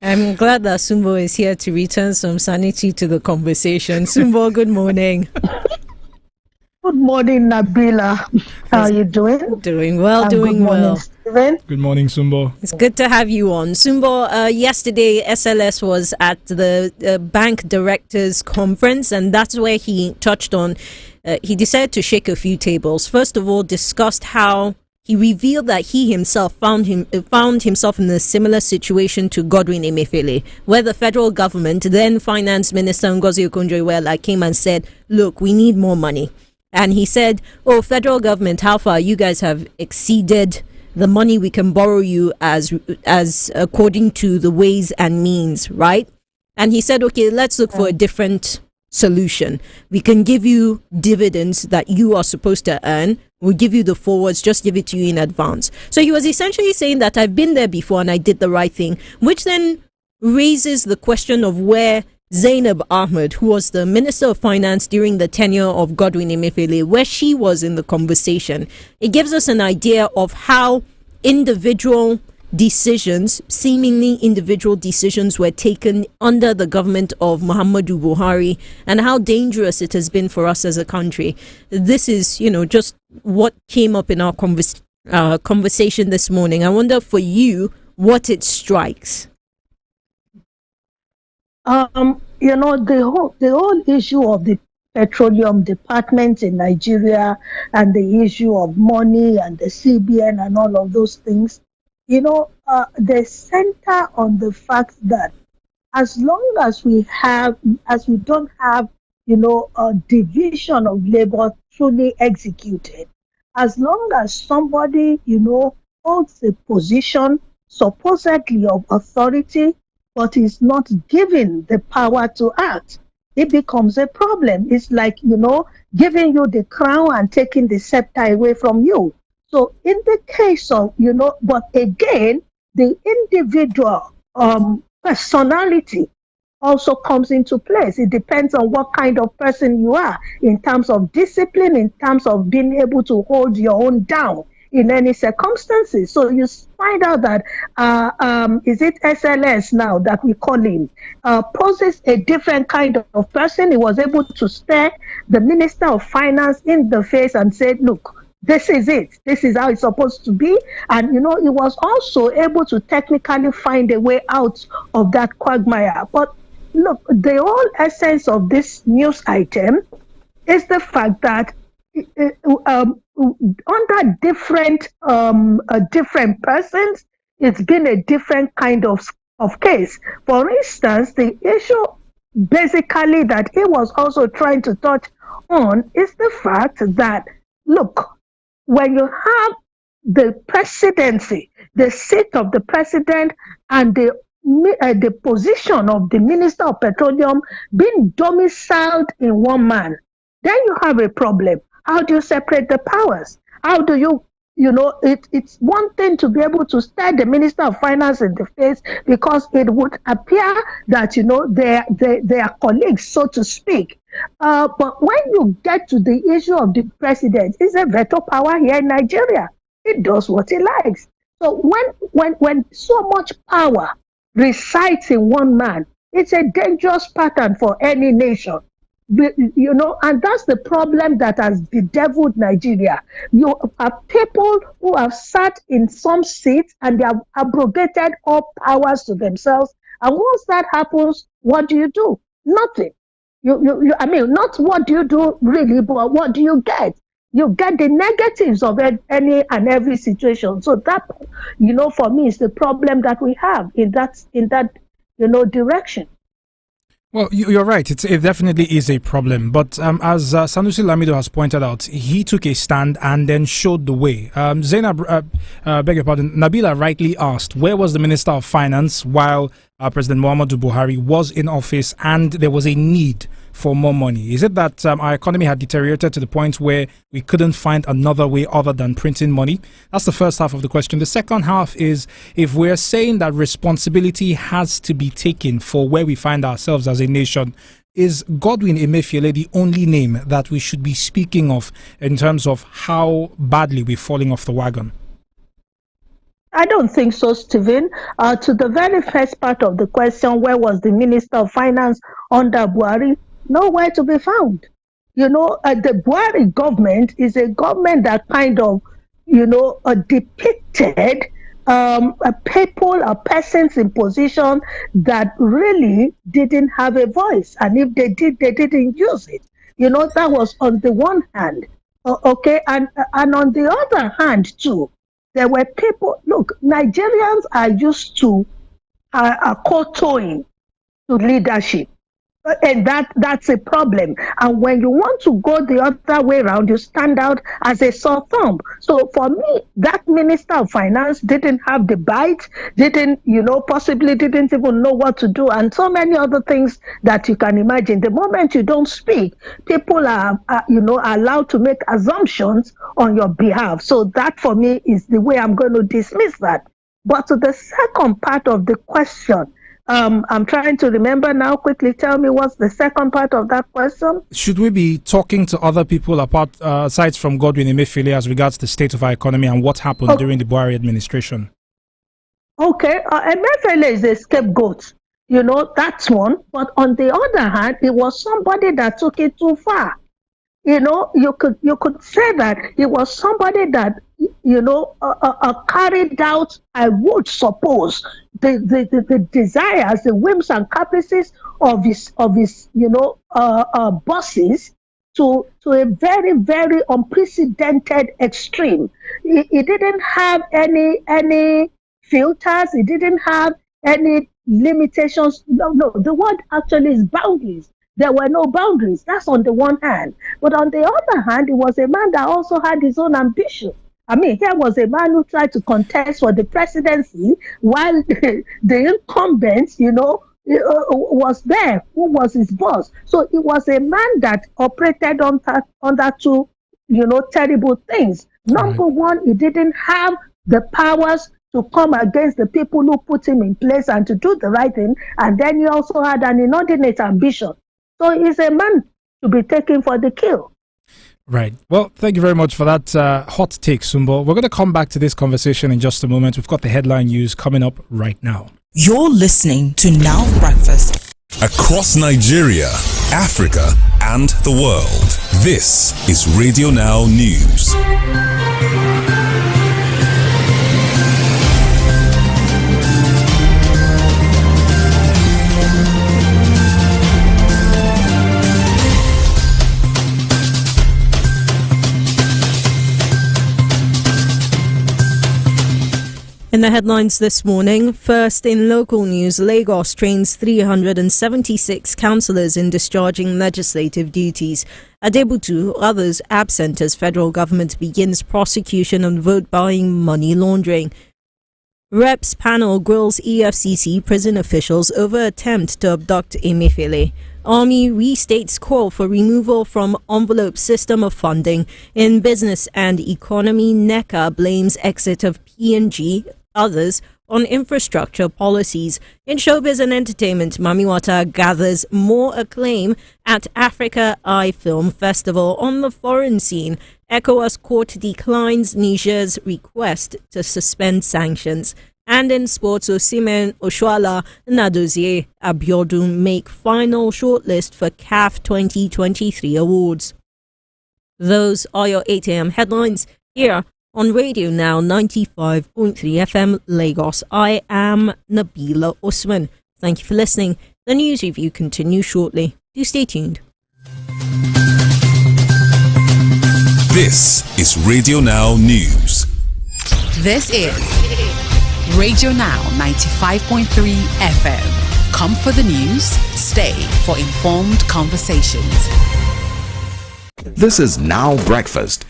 I'm glad that Sumbo is here to return some sanity to the conversation. Sumbo, good morning. Good morning, Nabila. How are you doing? Doing well, doing good morning, well. Stephen. Good morning, Sumbo. It's good to have you on. Sumbo, yesterday SLS was at the bank directors conference, and that's where he touched on, he decided to shake a few tables. First of all, discussed how he revealed that he himself found himself in a similar situation to Godwin Emefiele, where the federal government, then Finance Minister Ngozi Okonjo-Iweala, came and said, look, we need more money. And he said, oh, federal government, how far? You guys have exceeded the money we can borrow you as according to the ways and means, right? And he said, okay, let's look for a different solution. We can give you dividends that you are supposed to earn. We'll give you the forwards, just give it to you in advance. So he was essentially saying that I've been there before and I did the right thing, which then raises the question of where Zainab Ahmed, who was the Minister of Finance during the tenure of Godwin Emefiele, where she was in the conversation. It gives us an idea of how individual decisions, seemingly individual decisions, were taken under the government of Muhammadu Buhari, and how dangerous it has been for us as a country. This is, just what came up in our conversation this morning. I wonder for you what it strikes. The whole issue of the petroleum department in Nigeria and the issue of money and the CBN and all of those things, they center on the fact that as long as we don't have, a division of labor truly executed, as long as somebody, holds a position supposedly of authority, but is not given the power to act, it becomes a problem. It's like, giving you the crown and taking the scepter away from you. So in the case of, but again, the individual personality also comes into place. It depends on what kind of person you are in terms of discipline, in terms of being able to hold your own down in any circumstances. So you find out that, is it SLS now that we call him, poses a different kind of person. He was able to stare the Minister of Finance in the face and said, look, this is it. This is how it's supposed to be. And, he was also able to technically find a way out of that quagmire. But look, the whole essence of this news item is the fact that under different persons, it's been a different kind of case. For instance, the issue basically that he was also trying to touch on is the fact that, look, when you have the presidency, the seat of the president and the position of the Minister of Petroleum being domiciled in one man, then you have a problem. How do you separate the powers? How do you, it's one thing to be able to stare the Minister of Finance in the face because it would appear that, they are colleagues, so to speak. But when you get to the issue of the president, it's a veto power here in Nigeria. It does what it likes. So when so much power resides in one man, it's a dangerous pattern for any nation. And that's the problem that has bedeviled Nigeria. You have people who have sat in some seats and they have abrogated all powers to themselves. And once that happens, what do you do? Nothing. Not what do you do really, but what do you get? You get the negatives of any and every situation. So that, for me, is the problem that we have in that direction. Well, you're right. It definitely is a problem. But as Sanusi Lamido has pointed out, he took a stand and then showed the way. Zainab, beg your pardon, Nabila rightly asked, where was the Minister of Finance while President Muhammadu Buhari was in office and there was a need for more money? Is it that our economy had deteriorated to the point where we couldn't find another way other than printing money? That's the first half of the question. The second half is, if we're saying that responsibility has to be taken for where we find ourselves as a nation, is Godwin Emefiele the only name that we should be speaking of in terms of how badly we're falling off the wagon? I don't think so, Stephen. To the very first part of the question, where was the Minister of Finance under Buhari? Nowhere to be found. the Buhari government is a government that kind of, depicted people or persons in position that really didn't have a voice. And if they did, they didn't use it. That was on the one hand. Okay. And on the other hand, too, there were people, look, Nigerians are used to kowtowing to leadership. And that's a problem. And when you want to go the other way around, you stand out as a sore thumb. So for me, that Minister of Finance didn't have the bite, possibly didn't even know what to do, and so many other things that you can imagine. The moment you don't speak, people are allowed to make assumptions on your behalf. So that for me is the way I'm going to dismiss that. But to the second part of the question, I'm trying to remember now. Quickly tell me what's the second part of that question. Should we be talking to other people aside from Godwin Emefiele as regards the state of our economy and what happened during the Buhari administration? Okay, Emefiele is a scapegoat. That's one. But on the other hand, it was somebody that took it too far. You could say that it was somebody that carried out, I would suppose, the desires, the whims and caprices of his bosses to a very, very unprecedented extreme. He didn't have any filters. He didn't have any limitations. No. The word actually is boundaries. There were no boundaries. That's on the one hand. But on the other hand, he was a man that also had his own ambition. I mean, here was a man who tried to contest for the presidency while the incumbent, was there, who was his boss. So he was a man that operated under two, terrible things. Number one, he didn't have the powers to come against the people who put him in place and to do the right thing. And then he also had an inordinate ambition. So he's a man to be taken for the kill. Right. Well, thank you very much for that hot take, Sumbo. We're going to come back to this conversation in just a moment. We've got the headline news coming up right now. You're listening to Now Breakfast. Across Nigeria, Africa, and the world, this is Radio Now News. In the headlines this morning, first in local news, Lagos trains 376 councillors in discharging legislative duties. Adebutu, others absent as federal government begins prosecution on vote buying money laundering. Reps panel grills EFCC prison officials over attempt to abduct Emefiele. Army restates call for removal from envelope system of funding. In business and economy, NECA blames exit of P&G, others on infrastructure policies. In showbiz and entertainment, Mamiwata gathers more acclaim at Africa Eye Film Festival. On the foreign scene, ECOWAS court declines Niger's request to suspend sanctions. And in sports, Osimhen, Oshoala, Nadozie, Abiodun make final shortlist for CAF 2023 awards. Those are your 8 a.m. headlines here on Radio Now 95.3 FM Lagos. I am Nabila Osman. Thank you for listening. The news review continues shortly. Do stay tuned. This is Radio Now News. This is Radio Now 95.3 FM. Come for the news, stay for informed conversations. This is Now Breakfast.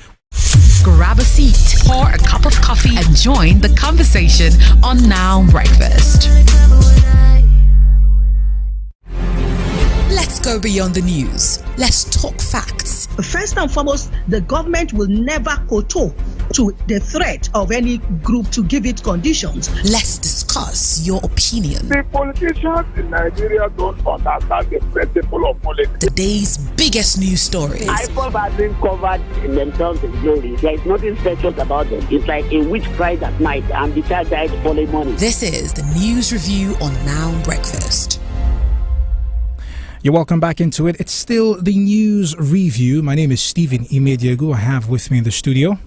Grab a seat, pour a cup of coffee, and join the conversation on Now Breakfast. Let's go beyond the news. Let's talk facts. First and foremost, the government will never kowtow to the threat of any group to give it conditions. Let's discuss your opinion. The politicians in Nigeria don't understand the principle of politics. The day's biggest news stories. IPOB has been covered in themselves in glory. There is nothing special about them. It's like a witch cried at night and the child died falling money. This is the news review on Now Breakfast. You're welcome back into it. It's still the news review. My name is Stephen Imediegu. I have with me in the studio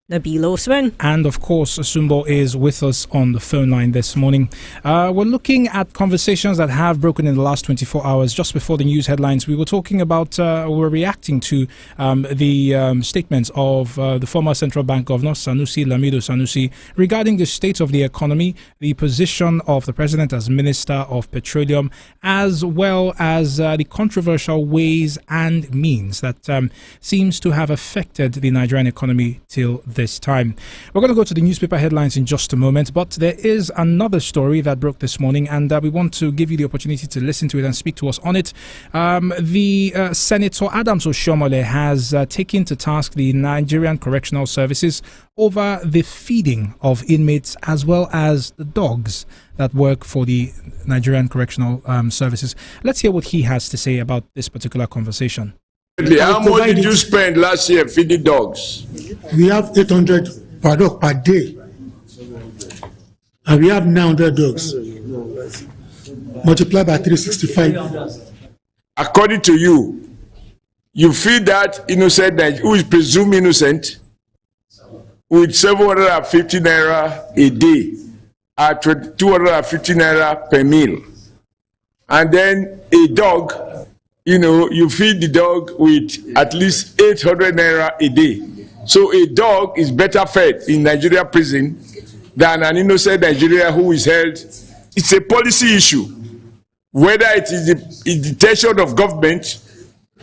Nabila Osman. And of course, Sumbo is with us on the phone line this morning. We're looking at conversations that have broken in the last 24 hours. Just before the news headlines, we were talking about, we're reacting to the statements of the former central bank governor, Sanusi Lamido Sanusi, regarding the state of the economy, the position of the president as Minister of Petroleum, as well as the controversial ways and means that seems to have affected the Nigerian economy till this time. We're going to go to the newspaper headlines in just a moment, but there is another story that broke this morning, and we want to give you the opportunity to listen to it and speak to us on it. The Senator Adams Oshiomhole has taken to task the Nigerian Correctional Services over the feeding of inmates as well as the dogs that work for the Nigerian Correctional Services. Let's hear what he has to say about this particular conversation. How much did you spend last year feeding dogs? We have 800 per dog per day, and we have 900 dogs. Multiplied by 365. According to you, you feed that innocent who is presumed innocent with 750 naira a day at 250 naira per meal, and then a dog. You feed the dog with at least 800 naira a day. So a dog is better fed in Nigeria prison than an innocent Nigerian who is held. It's a policy issue, whether it is the intention of government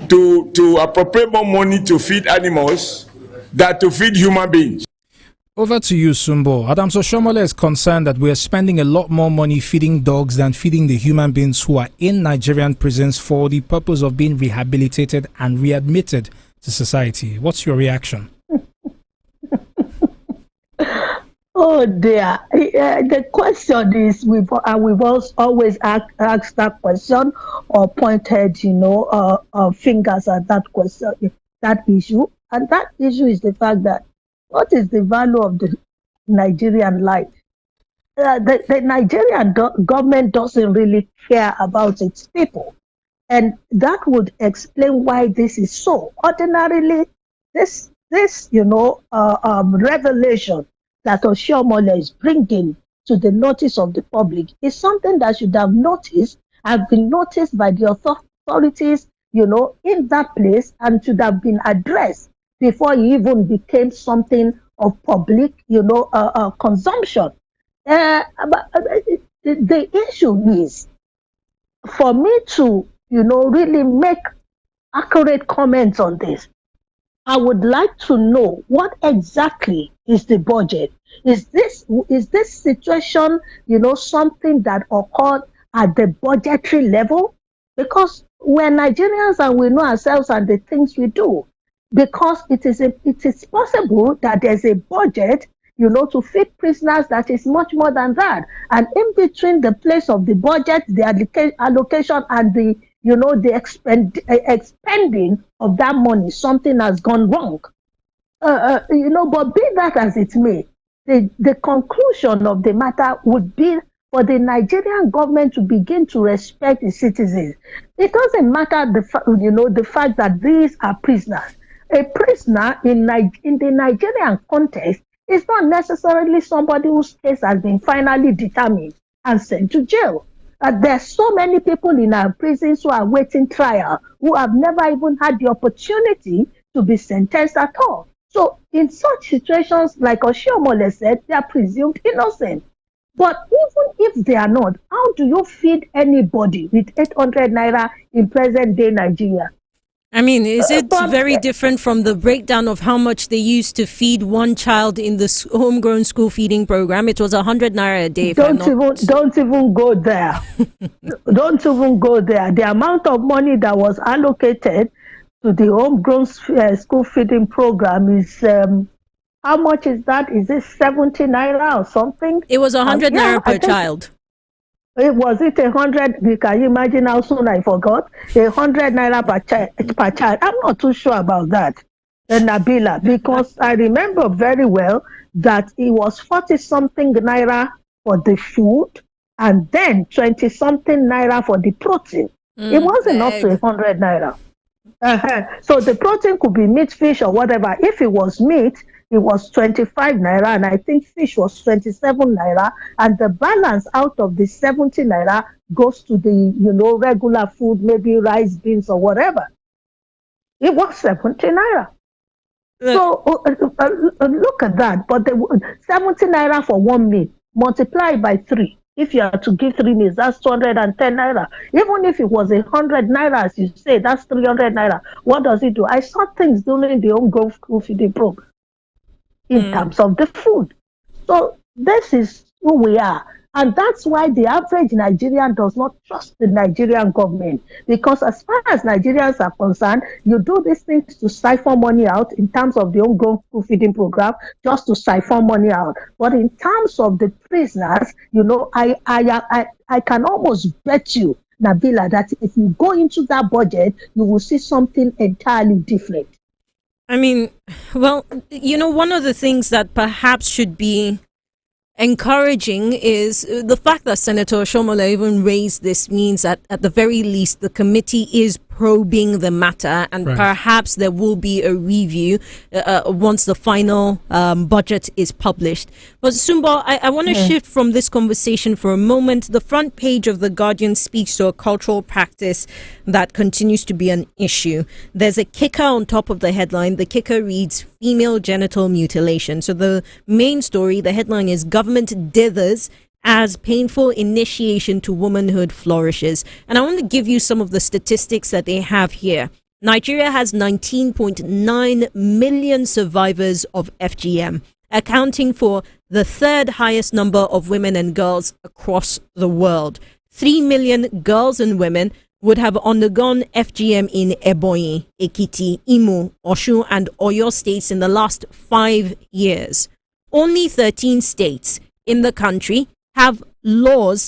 to appropriate more money to feed animals than to feed human beings. Over to you, Sumbo. Adams Oshiomhole is concerned that we are spending a lot more money feeding dogs than feeding the human beings who are in Nigerian prisons for the purpose of being rehabilitated and readmitted to society. What's your reaction? Oh dear. The question is, we've always asked that question or pointed, fingers at that question, that issue. And that issue is the fact that what is the value of the Nigerian life? The Nigerian government doesn't really care about its people. And that would explain why this is so. Ordinarily, this revelation that Oshiomhole is bringing to the notice of the public is something that should have been noticed by the authorities, in that place, and should have been addressed before it even became something of public, consumption. The issue is, for me to, really make accurate comments on this, I would like to know what exactly is the budget. Is this situation, something that occurred at the budgetary level? Because we're Nigerians and we know ourselves and the things we do. Because it is possible that there's a budget, to feed prisoners that is much more than that. And in between the place of the budget, the allocation, and the expending of that money, something has gone wrong. But be that as it may, the conclusion of the matter would be for the Nigerian government to begin to respect its citizens. It doesn't matter the fact that these are prisoners. A prisoner in the Nigerian context is not necessarily somebody whose case has been finally determined and sent to jail. There are so many people in our prisons who are waiting trial, who have never even had the opportunity to be sentenced at all. So in such situations, like Oshiomhole said, they are presumed innocent. But even if they are not, how do you feed anybody with 800 naira in present day Nigeria? I mean, is it very different from the breakdown of how much they used to feed one child in the homegrown school feeding program? It was 100 naira a day. Don't even go there. Don't even go there. The amount of money that was allocated to the homegrown school feeding program is, how much is that? Is it 70 naira or something? It was 100 naira per child. Was it 100? Can you imagine how soon I forgot? 100 naira per child. I'm not too sure about that, Nabila, because I remember very well that it was 40-something naira for the food and then 20-something naira for the protein. It wasn't up to 100 naira. So the protein could be meat, fish, or whatever. If it was meat, it was 25 naira, and I think fish was 27 naira, and the balance out of the 70 naira goes to the, regular food, maybe rice, beans, or whatever. It was 70 naira. So look at that. But the 70 naira for one meal, multiply by 3. If you are to give 3 meals, that's 210 naira. Even if it was 100 naira, as you say, that's 300 naira. What does it do? I saw things during the homegrown school feeding program in terms of the food. So this is who we are. And that's why the average Nigerian does not trust the Nigerian government. Because as far as Nigerians are concerned, you do these things to siphon money out in terms of the homegrown school feeding program, just to siphon money out. But in terms of the prisoners, I can almost bet you, Nabila, that if you go into that budget, you will see something entirely different. I mean, well, one of the things that perhaps should be encouraging is the fact that Senator Oshomola even raised this means that at the very least the committee is probing the matter, and perhaps there will be a review once the final budget is published. But Sumbo, I want to shift from this conversation for a moment. The front page of The Guardian speaks to a cultural practice that continues to be an issue. There's a kicker on top of the headline. The kicker reads, female genital mutilation. So the main story, the headline is, government dithers as painful initiation to womanhood flourishes. And I want to give you some of the statistics that they have here. Nigeria has 19.9 million survivors of FGM, accounting for the third highest number of women and girls across the world. 3 million girls and women would have undergone FGM in Ebonyi, Ekiti, Imo, Osun, and Oyo states in the last 5 years. Only 13 states in the country have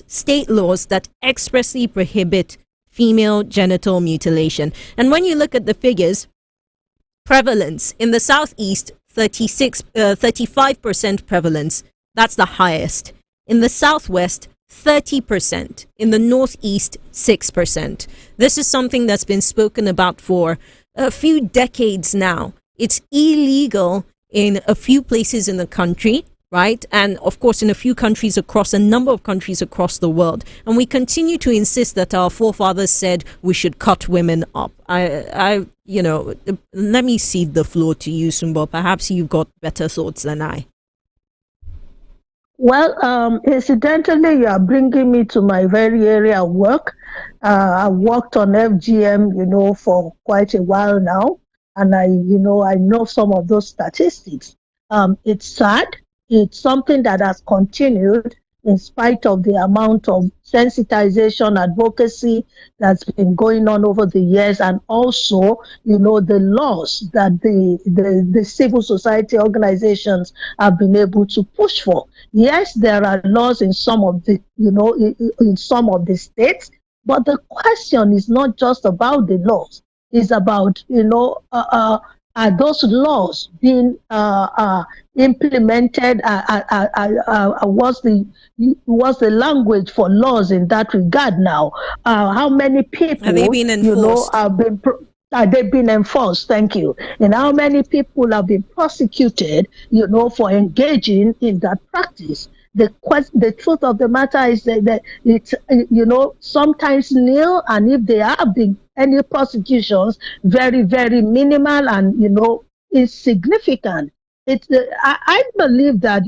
state laws that expressly prohibit female genital mutilation. And when you look at the figures, prevalence in the southeast, 35% prevalence, that's the highest. In the southwest, 30%. In the northeast, 6%. This is something that's been spoken about for a few decades now. It's illegal in a few places in the country, right? And of course, in a number of countries across the world. And we continue to insist that our forefathers said we should cut women up. Let me cede the floor to you, Sumbo. Perhaps you've got better thoughts than I. Well, incidentally, you are bringing me to my very area of work. I worked on FGM, for quite a while now. And I know some of those statistics. It's sad. It's something that has continued in spite of the amount of sensitization, advocacy that's been going on over the years, and also, the laws that the civil society organizations have been able to push for. Yes, there are laws in some of the, in some of the states, but the question is not just about the laws. It's about, are those laws being implemented? What's the language for laws in that regard now? How many people, are they being enforced? Are they being enforced? Thank you. And how many people have been prosecuted, for engaging in that practice? The truth of the matter is that it's, sometimes nil, and if there have been any prosecutions, very, very minimal and, insignificant. I believe that,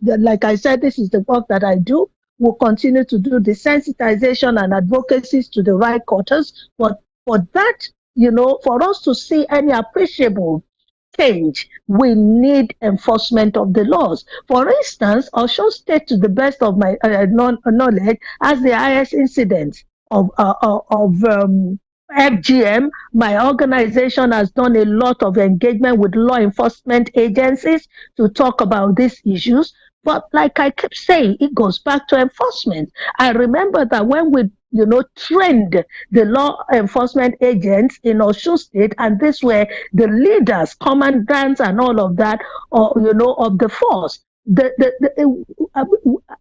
like I said, this is the work that I do. We'll continue to do the sensitization and advocacies to the right quarters. But for that, for us to see any appreciable change, we need enforcement of the laws. For instance, Osun State, to the best of my knowledge, has the highest incidence of FGM. My organization has done a lot of engagement with law enforcement agencies to talk about these issues. But like I keep saying, it goes back to enforcement. I remember that when we trained the law enforcement agents in Osun State, and these were the leaders, commandants, and all of that, of the force.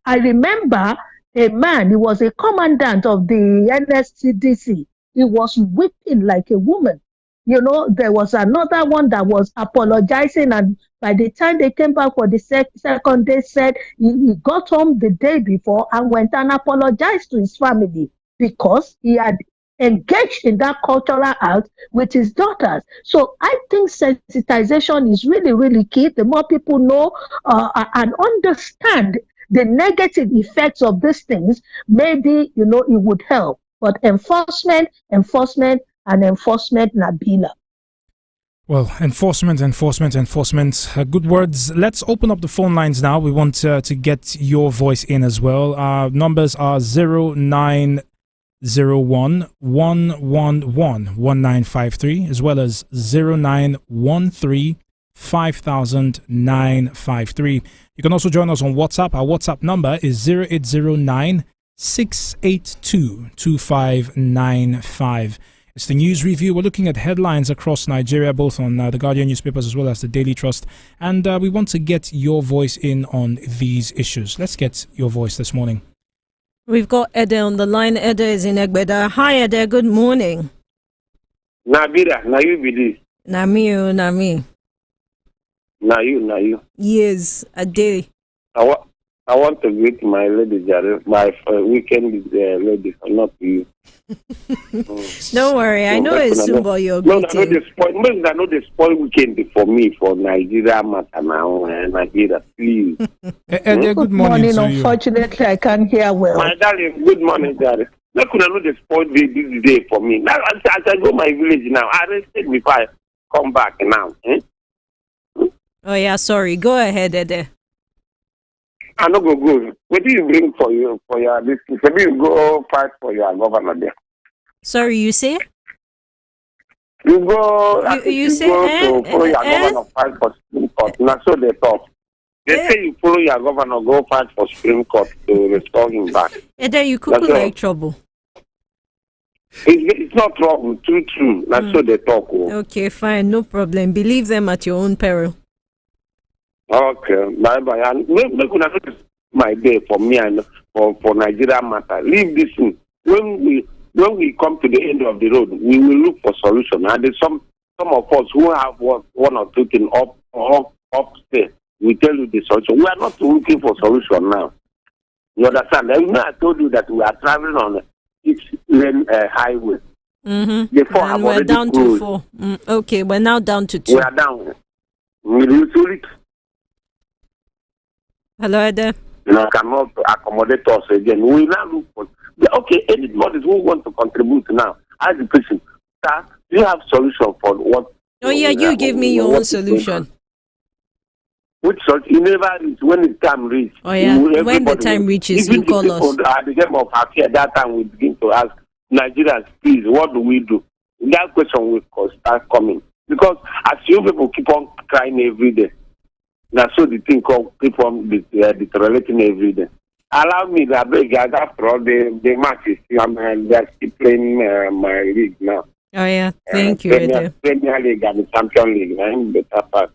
I remember a man, he was a commandant of the NSCDC. He was weeping like a woman. You know, there was another one that was apologizing, and by the time they came back for the second day, said he got home the day before and went and apologized to his family because he had engaged in that cultural act with his daughters. So I think sensitization is really, really key. The more people know and understand the negative effects of these things, maybe, you know, it would help. But enforcement, Nabila. Well, enforcement. Good words. Let's open up the phone lines now. We want to get your voice in as well. Our numbers are 0901 111 1953 as well as 0913 500953. You can also join us on WhatsApp. Our WhatsApp number is 0809 682 2595. It's the news review. We're looking at headlines across Nigeria, both on the Guardian newspapers as well as the Daily Trust. And we want to get your voice in on these issues. Let's get your voice this morning. We've got Ede on the line. Ede is in Egbeda. Hi, Ede. Good morning. Nabira, now you be this. Nami. Now you. Yes, a day. I want to greet my lady, Jared. My weekend is ready, not you. Don't worry, I know it's soon, but you're greeting. I know the spoil weekend for me, for Nigeria matter now. Nigeria, please. Good morning to you. Unfortunately, I can't hear well. My darling, good morning, Jared. Now, could I know the spoil this day for me? Now, as I go my village now, I rested before I come back now. Oh, yeah, sorry. Go ahead, Ede. I no go. What do you bring for your this? Maybe you go fight for your governor there. Sorry, you say? You go. You say? To follow your governor fight for Supreme Court. Not so they talk. They say you follow your governor, go fight for Supreme Court to restore him back. Ede, you could like trouble. It's not trouble. True. Not so they talk. Okay, fine, no problem. Believe them at your own peril. Okay, bye. And make my day for me and for Nigeria matter. Leave this thing. When we come to the end of the road, we will look for solution. And there's some of us who have one or two things upstairs. We tell you the solution. We are not looking for solution now. You understand? I told you that we are traveling on a 6-lane highway. Mm-hmm. Before and we're down to 4. Okay, we're now down to 2. We are down. We usually. Hello, Ede. Cannot accommodate us again. We now look for. Okay, anybody who want to contribute now, as a person, do you have solution for what? Oh yeah, you give me your own solution. Which solution? You never reach when the time reach. Oh yeah, when the time reaches, you call us. At the game of affair, that time we begin to ask Nigerians, please, what do we do? That question will start coming because as you people keep on crying every day. Now, so the thing called keep on deteriorating every day. Allow me to beg after all the matches. They're still playing my league now. Oh, yeah. Thank you, Premier League and the Champion League. I'm better part.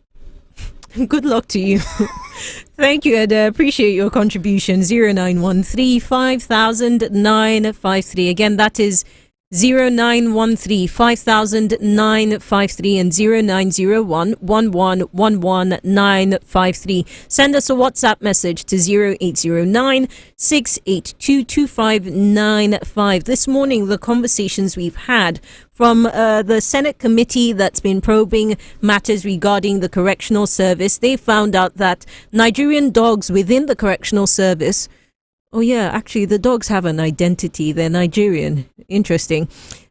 Good luck to you. Thank you, Ed. Appreciate your contribution. 0913 500953. Again, that is 0913 500953 and 0901 1111953. Send us a WhatsApp message to 0809 682 2595. This morning, the conversations we've had from the Senate committee that's been probing matters regarding the correctional service, they found out that Nigerian dogs within the correctional service. Oh, yeah, actually, the dogs have an identity. They're Nigerian. Interesting.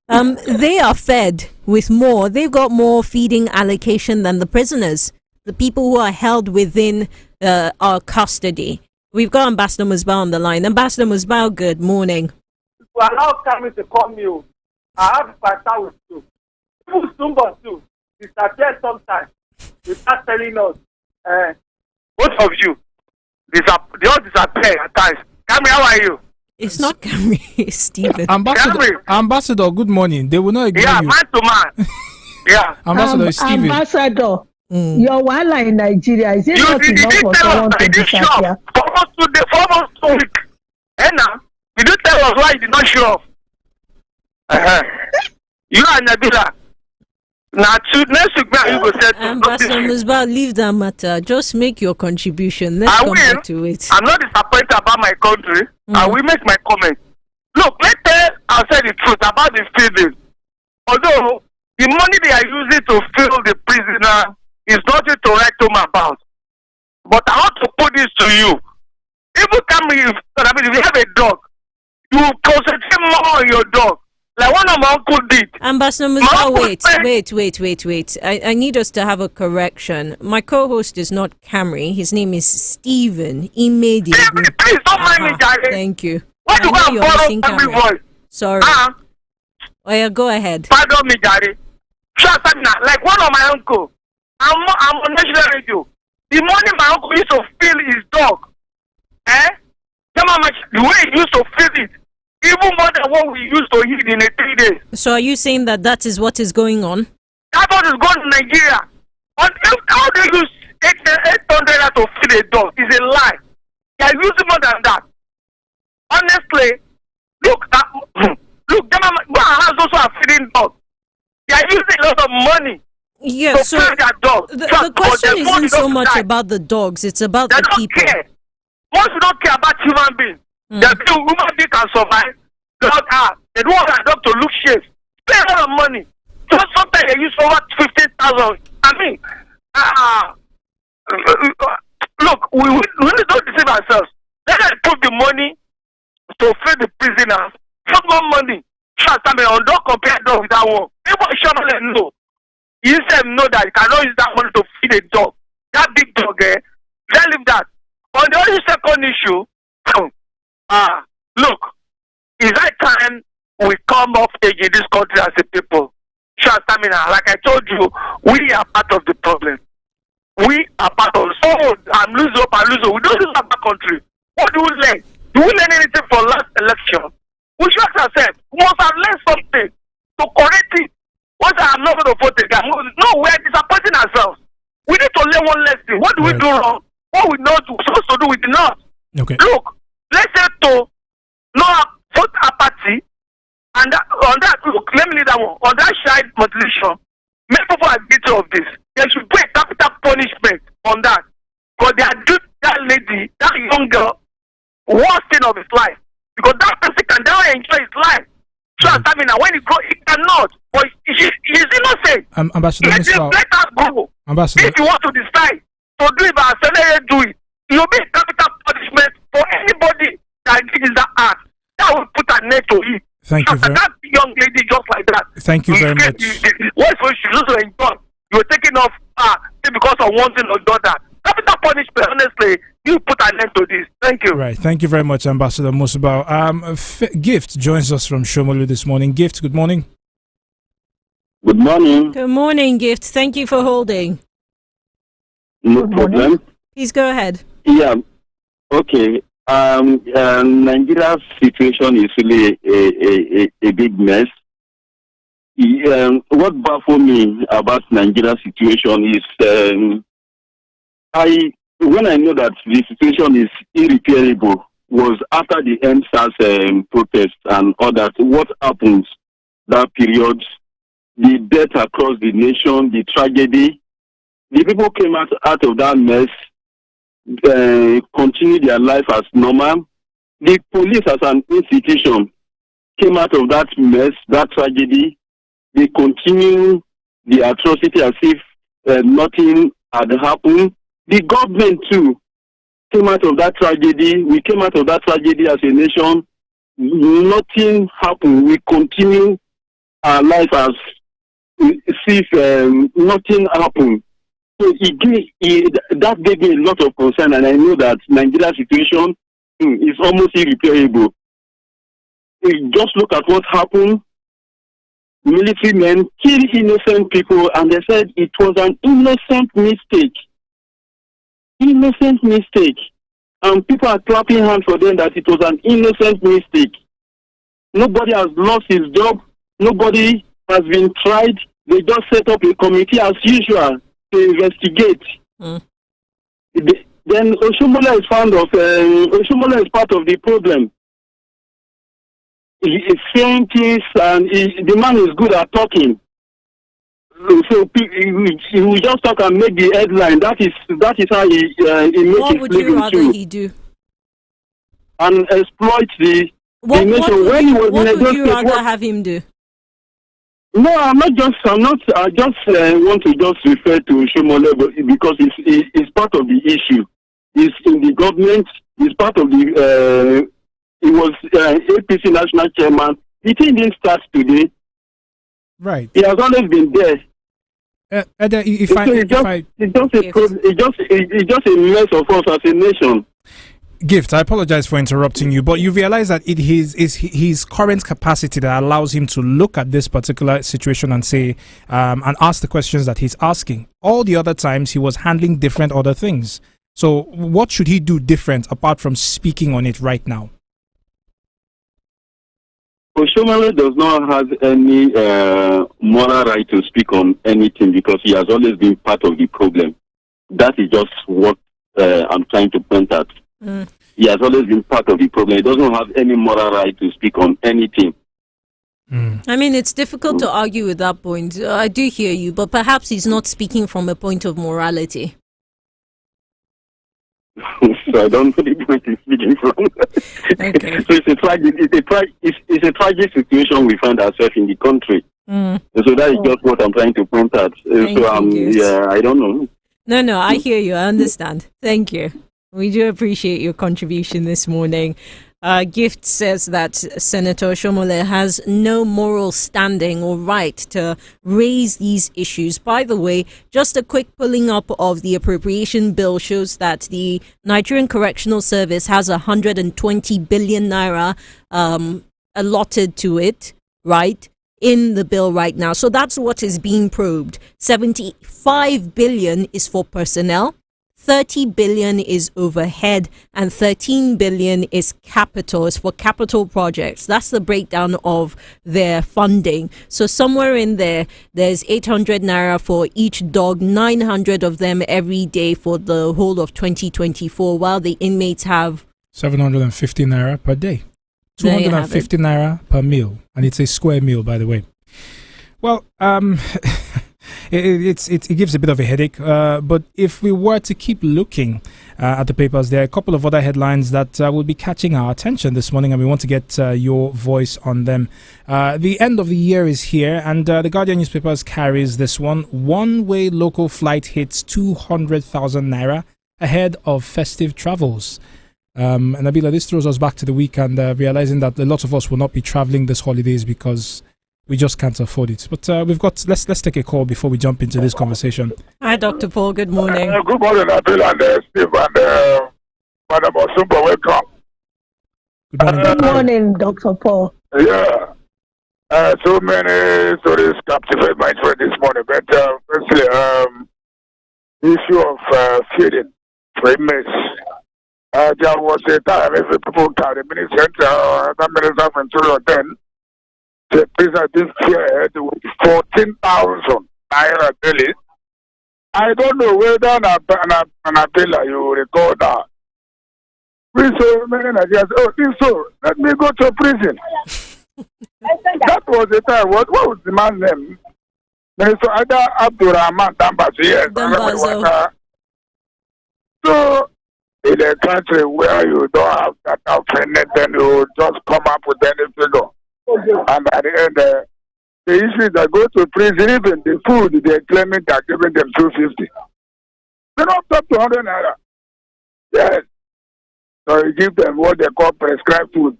They are fed with more. They've got more feeding allocation than the prisoners, the people who are held within our custody. We've got Ambassador Musbah on the line. Ambassador Musbah, good morning. You are now coming to call me. I have to fight out with you. Even Sumba too. Disappear sometimes. You start telling us, both of you, they all disappear at times. Kami, how are you? It's not Kami, it's Stephen. Ambassador, good morning. They will not ignore you. Man to man. Yeah. Ambassador is Stephen. Ambassador, your wala in Nigeria, is it not enough for someone to disappear? For almost 2 weeks. now? You don't tell us why you did not show off. You and Nabila. Now, next week, you go say. Ambassador Musbah, leave that matter. Just make your contribution. Let's come back to it. I'm not disappointed about my country. I will make my comment. Look, I'll say the truth about the feeding. Although the money they are using to fill the prisoner is nothing to write home about. But I want to put this to you. If you have a dog, you concentrate more on your dog. Like one of my uncle did. Ambassador Musbah, wait. I need us to have a correction. My co-host is not Camry. His name is Stephen. Please don't mind me, Jare. Thank you. Why do you borrow Camry voice? Sorry. Oh yeah, go ahead. Pardon me, Jare. Like one of my uncle. I'm on national radio. The money my uncle used to fill his dog. The way he used to fill it. Even more than what we used to eat in 3 days. So are you saying that is what is going on? That's what is going on in Nigeria. How do you use 800 to feed a dog? It's a lie. They are using more than that. Honestly, look, my house also are feeding dogs. They are using a lot of money to feed their dogs. The question isn't so much about the dogs, it's about the people. Care. Once you don't care about human beings, the human being can survive. They don't want their dog to look shape. Pay a lot of money. So sometimes they use over 15,000. I mean, look, we don't deceive ourselves. Let us put the money to feed the prisoners. Put more money. Don't compare dog with that one. People should not know. You said know that you cannot use that money to feed a dog. That big dog, Let's leave that. On the other second issue, look, it's that time we come of age in this country as a people. Like I told you, we are part of the problem. We are part of it. So I'm losing hope. We don't lose our country. What do we learn? Do we learn anything from last election? We should ask ourselves, we must have learned something to correct it. Once I'm not going to vote again, no, we are disappointing ourselves. We need to learn one lesson. What do we do wrong? What we not supposed to do, we did not. Okay. Look, let's say to not vote apathy, and on that, look, let me leave that one. On that child mutilation, many people are guilty of this. They should pay capital punishment on that. Because they are doing that lady, that young girl, worst thing of his life. Because that person can never enjoy his life. So when he grows, he cannot. But he's innocent. Ambassador let us go. Ambassador. If you want to decide to do it by ourselves, do it. You'll be capital punishment for anybody that gives that act. That will put an end to it. Thank you very much. That young lady just like that. Thank you very much. What if she also enjoy? You were taking off because of one thing or the other. Capital punishment, honestly, you put an end to this. Thank you. Right. Thank you very much, Ambassador Musbah. Gift joins us from Shomolu this morning. Gift, good morning. Good morning. Good morning, Gift. Thank you for holding. No problem. Please go ahead. Yeah. Okay. Nigeria's situation is really a big mess. What baffles me about Nigeria's situation is when I know that the situation is irreparable was after the EndSARS protest and all that. What happens that period? The death across the nation, the tragedy. The people came out of that mess, continued their life as normal. The police as an institution came out of that mess, that tragedy. They continue the atrocity as if nothing had happened. The government too came out of that tragedy. We came out of that tragedy as a nation. Nothing happened. We continue our life as if nothing happened. So that gave me a lot of concern, and I know that Nigeria's situation is almost irreparable. Just look at what happened. Military men killed innocent people, and they said it was an innocent mistake. Innocent mistake. And people are clapping hands for them that it was an innocent mistake. Nobody has lost his job. Nobody has been tried. They just set up a committee as usual to investigate. Then Oshomola is part of the problem. is saying things, and the man is good at talking. So he will just talk and make the headline. That is how he makes What his would you living rather too. he do? And exploit the What nation. would you rather have him do? No, I just want to just refer to Shomole because it's part of the issue. He's in the government. He's part of the. He was APC national chairman. The thing didn't start today. Right. He has always been there. It's just a mess of us as a nation. Gift, I apologize for interrupting you, but you realize that it is his current capacity that allows him to look at this particular situation and say, and ask the questions that he's asking. All the other times, he was handling different other things. So what should he do different apart from speaking on it right now? Oshomole does not have any moral right to speak on anything because he has always been part of the problem. That is just what I'm trying to point out. He has always been part of the problem. He doesn't have any moral right to speak on anything. I mean, it's difficult to argue with that point. I do hear you, but perhaps he's not speaking from a point of morality. So I don't know the point he's speaking from. Okay. So it's a tragic situation we find ourselves in the country. So that is just what I'm trying to point out. I don't know. No, I hear you. I understand. Thank you. We do appreciate your contribution this morning. Gift says that Senator Shomole has no moral standing or right to raise these issues. By the way, just a quick pulling up of the appropriation bill shows that the Nigerian Correctional Service has 120 billion naira allotted to it, right, in the bill right now. So that's what is being probed. 75 billion is for personnel. 30 billion is overhead and 13 billion is capital. It's for capital projects. That's the breakdown of their funding. So somewhere in there, there's 800 naira for each dog, 900 of them every day for the whole of 2024, while the inmates have 750 naira per day. 250 naira per meal. And it's a square meal, by the way. Well, It gives a bit of a headache, but if we were to keep looking at the papers, there are a couple of other headlines that will be catching our attention this morning, and we want to get your voice on them. The end of the year is here, and the Guardian newspapers carries this one. One-way local flight hits 200,000 naira ahead of festive travels. And Nabila, this throws us back to the week and realizing that a lot of us will not be traveling this holidays because we just can't afford it. But let's take a call before we jump into this conversation. Hi, Dr. Paul. Good morning. Good morning, Abel and Steve and Madam Osumba. Welcome. Good morning, Dr. Paul. Yeah. So many stories captivate my interest this morning. But firstly, issue of feeding for inmates. There was a time if people carry minister, the minister from 2010. The prison this year with 14,000 naira daily. I don't know whether Anabella you recall that. We saw many Nigerians, let me go to prison. That was the time. What was the man's name? Minister Ada Abdurrahman Dambazo. Yes. So, in a country where you don't have that outfit, then you just come up with any figure. And at the end, the issue that go to prison, even the food they're claiming they're giving them 250. They're not up to 100 naira. Yes. So you give them what they call prescribed food.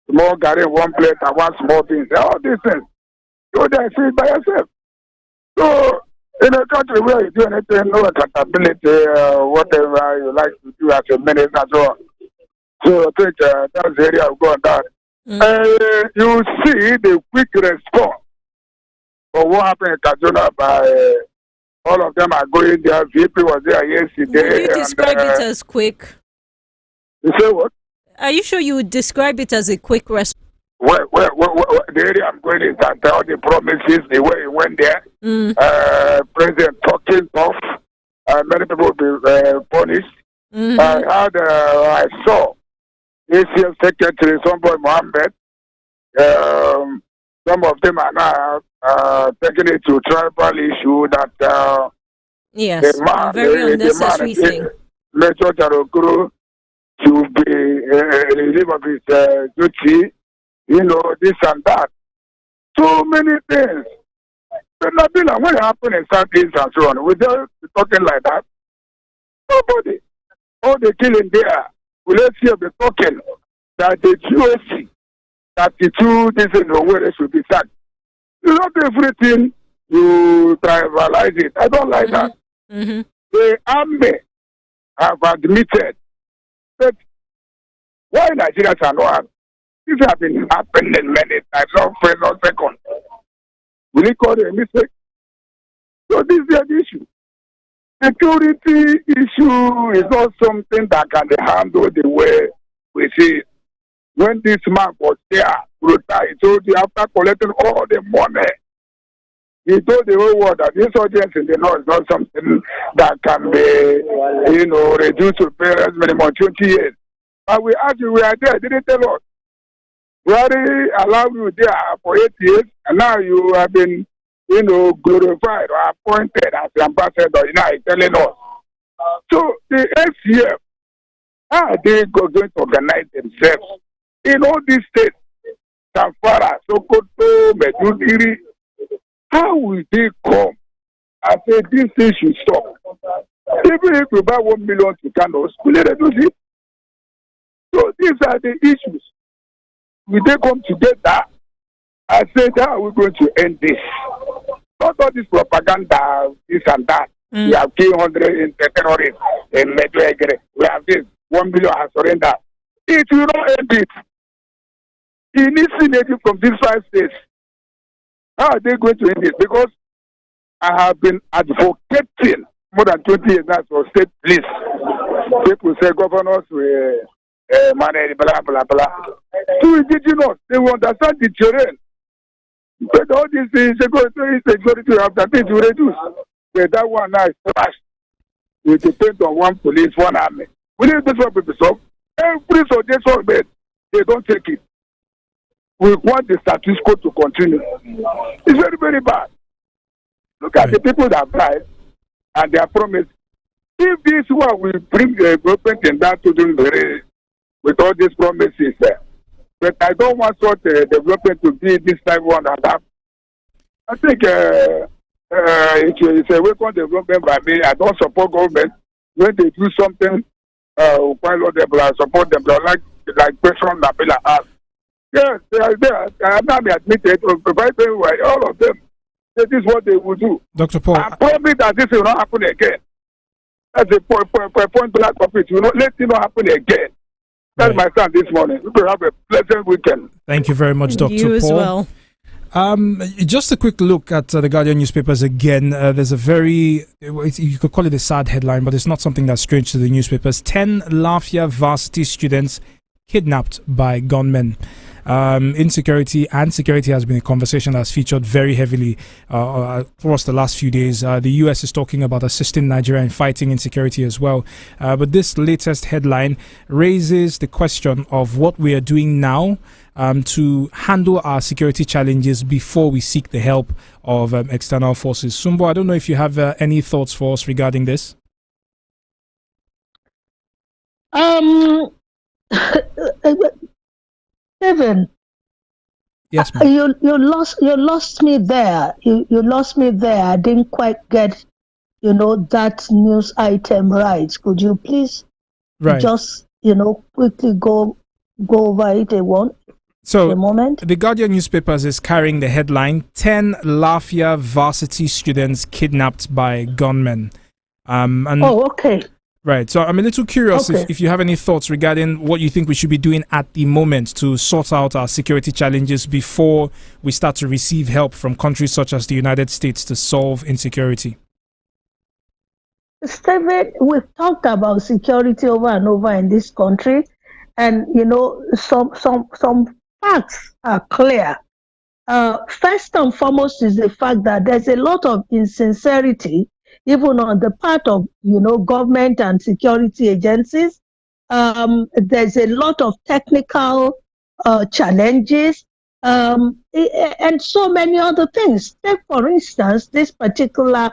Small garri, one plate, and one small thing. All these things. So they see it by yourself. So in a country where you do anything, no accountability, whatever you like to do as a minister and so on. So I think that's the area of going down. You see the quick response for what happened in Kaduna by all of them are going there. VP was there yesterday. Would you describe it as quick? You say what? Are you sure you would describe it as a quick response? Well, the area I'm going is that all the promises, the way he went there, President talking tough, many people will be punished. I saw ACF Secretary, somebody Mohammed, Some of them are now taking it to tribal issue that yes, very unnecessary thing. Major Tarokuru to be relieved of his duty, this and that. So many things. But Nabila, what happened in Southeast and so on, without talking like that, nobody. All the killing there, will let's hear the talking that the QSC, 32, this is the way they should be sacked. Not everything you trivialize it. I don't like that. Mm-hmm. The army have admitted that why Nigerians are not happy. This has been happening many times, not first, not second. Will you call it a mistake? So this is the issue. Security issue is not something that can be handled the way we see it. When this man was there, he told you after collecting all the money, he told the whole world that insurgents in the north is not something that can be, reduced to parents minimum 20 years. And we asked you, we are there, didn't tell us. We already allowed you there for 8 years, and now you have been, glorified or appointed as the ambassador, telling us. So the SCF, how are they going to organize themselves? In all these states, Zamfara, Sokoto, Meduguri, how will they come and say this thing should stop? Even if we buy 1 million to candles, will they reduce it? So these are the issues. Will they come together and say, how are we going to end this? Not all this propaganda, this and that. We have 300 in terrorists in Meduguri. We have this 1 million has surrendered. It will not end it. He needs synergy from these 5 states. How are they going to end this? Because I have been advocating more than 20 years now for state police. People say governors will manage blah, blah, blah. To indigenous, they will understand the terrain. But all these insecurity after things will reduce. But that one now is trashed. We depend on one police, one army. We need this one people solve. Every suggestion, but they don't take it. We want the status quo to continue. It's very, very bad. Look at the people that died and their promise. If this one will bring the development in that to do with all these promises, but I don't want such development to be this type one and that. I think it's a welcome development by me. I don't support government when they do something. Quite laudable, I support them. But like President Nabila asked. Yes, they are there. I am not admitted to provide them with all of them. This is what they will do. Dr. Paul, I promise that this will not happen again. That's a point blank of it. Let it not happen again. That's my stand this morning. We will have a pleasant weekend. Thank you very much, Dr. You Paul. as well. Just a quick look at the Guardian newspapers again. There's a very, you could call it a sad headline, but it's not something that's strange to the newspapers. 10 Lafia varsity students kidnapped by gunmen. Insecurity and security has been a conversation that's featured very heavily across the last few days. The US is talking about assisting Nigeria in fighting insecurity as well. But this latest headline raises the question of what we are doing now to handle our security challenges before we seek the help of external forces. Sumbo, I don't know if you have any thoughts for us regarding this. Stephen, yes, ma'am. you lost me there. You lost me there. I didn't quite get, that news item right. Could you please just, quickly go over it a moment? The Guardian newspapers is carrying the headline 10 Lafia varsity students kidnapped by gunmen. Okay. Right. So I'm a little curious Okay. if you have any thoughts regarding what you think we should be doing at the moment to sort out our security challenges before we start to receive help from countries such as the United States to solve insecurity. Stephen, we've talked about security over and over in this country, and some facts are clear. First and foremost is the fact that there's a lot of insincerity even on the part of, government and security agencies. There's a lot of technical challenges. and so many other things. Take, for instance, this particular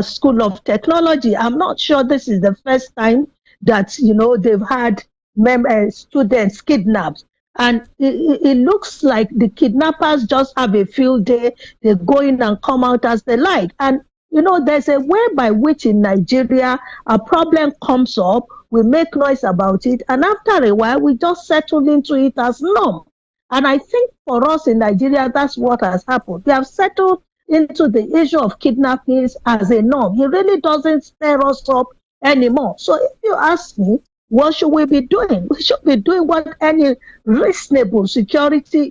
school of technology. I'm not sure this is the first time that, they've had students kidnapped. And it looks like the kidnappers just have a field day. They go in and come out as they like. And, there's a way by which in Nigeria a problem comes up, we make noise about it, and after a while, we just settle into it as norm. And I think for us in Nigeria, that's what has happened. We have settled into the issue of kidnappings as a norm. It really doesn't stir us up anymore. So if you ask me, what should we be doing? We should be doing what any reasonable security,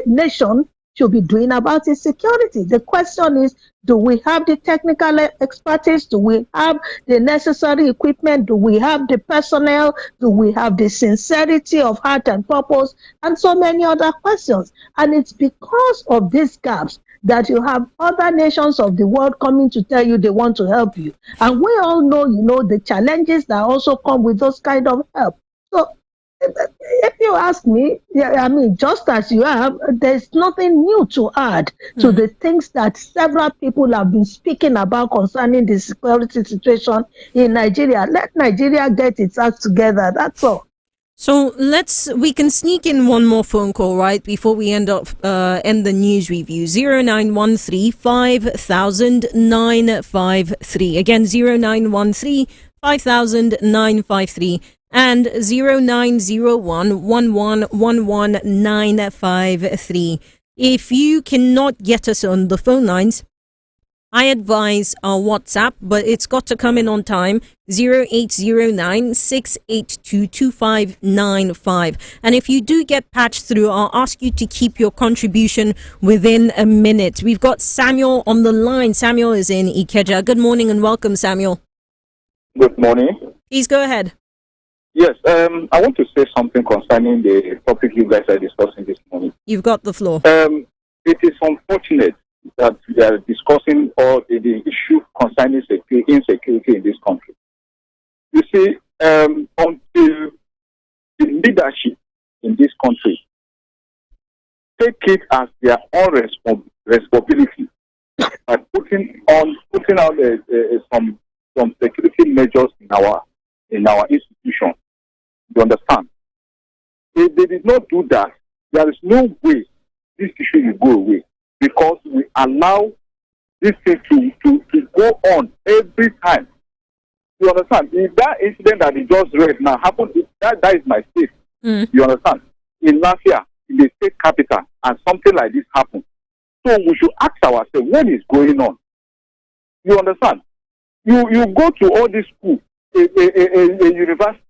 nation should be doing about its security. The question is, do we have the technical expertise? Do we have the necessary equipment? Do we have the personnel? Do we have the sincerity of heart and purpose? And so many other questions. And it's because of these gaps that you have other nations of the world coming to tell you they want to help you. And we all know, the challenges that also come with those kind of help. So if you ask me, just as you have, there's nothing new to add to the things that several people have been speaking about concerning the security situation in Nigeria. Let Nigeria get its act together. That's all. So we can sneak in one more phone call, right, before we end the news review. 0913 5000 953. Again, 0913 5000 953. And 0901 1111953. If you cannot get us on the phone lines, I advise our WhatsApp, but it's got to come in on time. 0809 682 2595. And if you do get patched through, I'll ask you to keep your contribution within a minute. We've got Samuel on the line. Samuel is in Ikeja. Good morning and welcome, Samuel. Good morning. Please go ahead. Yes, I want to say something concerning the topic you guys are discussing this morning. You've got the floor. It is unfortunate that we are discussing all the issue concerning insecurity in this country. You see, until the leadership in this country take it as their own responsibility by putting out some security measures in our institution. You understand? If they did not do that, there is no way this issue will go away, because we allow this thing to go on every time. You understand? If that incident that we just read now happened, that is my state. You understand? In Lafia, in the state capital, and something like this happened. So we should ask ourselves, what is going on? You understand? You go to all these schools, a university,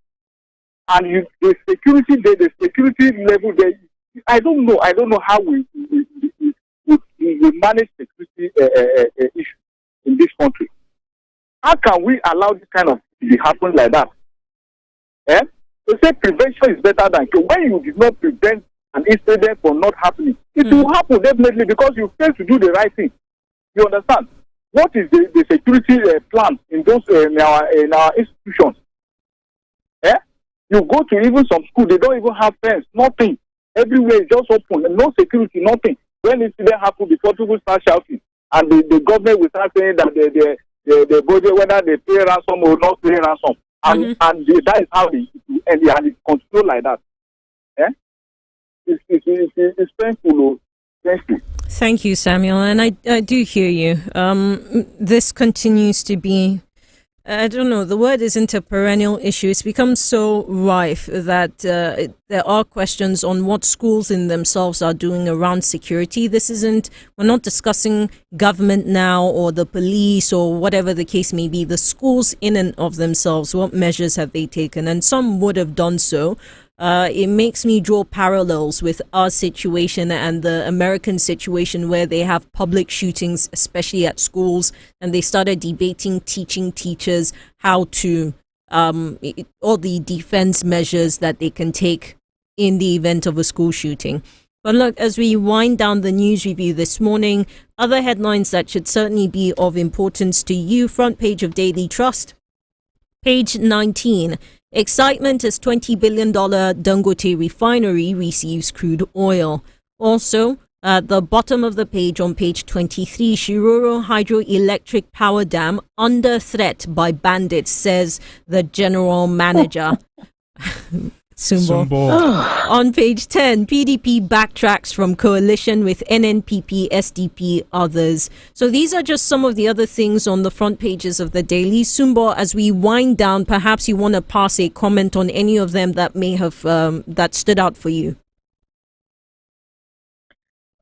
and the security level there. I don't know how we manage security issue in this country. How can we allow this kind of thing to happen like that? They say prevention is better than cure. When you did not prevent an incident from not happening, it will happen definitely, because you fail to do the right thing. You understand? What is the security plan in those in our institutions? You go to even some school, they don't even have fence, nothing. Everywhere is just open, no security, nothing. When incident happen, before people start shouting, and the government will start saying that the budget, whether they pay ransom or not pay ransom, and that is how and it's controlled like that. It's painful. Painful. Thank you, Samuel, and I do hear you. This continues to be, I don't know, the word isn't a perennial issue. It's become so rife that there are questions on what schools in themselves are doing around security. We're not discussing government now or the police or whatever the case may be. The schools in and of themselves, what measures have they taken? And some would have done so. It makes me draw parallels with our situation and the American situation, where they have public shootings, especially at schools, and they started teaching teachers how to all the defense measures that they can take in the event of a school shooting. But look, as we wind down the news review this morning, other headlines that should certainly be of importance to you. Front page of Daily Trust, page 19. Excitement as $20 billion Dangote refinery receives crude oil. Also, at the bottom of the page, on page 23, Shiroro Hydroelectric Power Dam under threat by bandits, says the general manager. Sumbo. On page 10, PDP backtracks from coalition with NNPP, SDP, others. So these are just some of the other things on the front pages of the daily. Sumbo, as we wind down, perhaps you want to pass a comment on any of them that may have that stood out for you.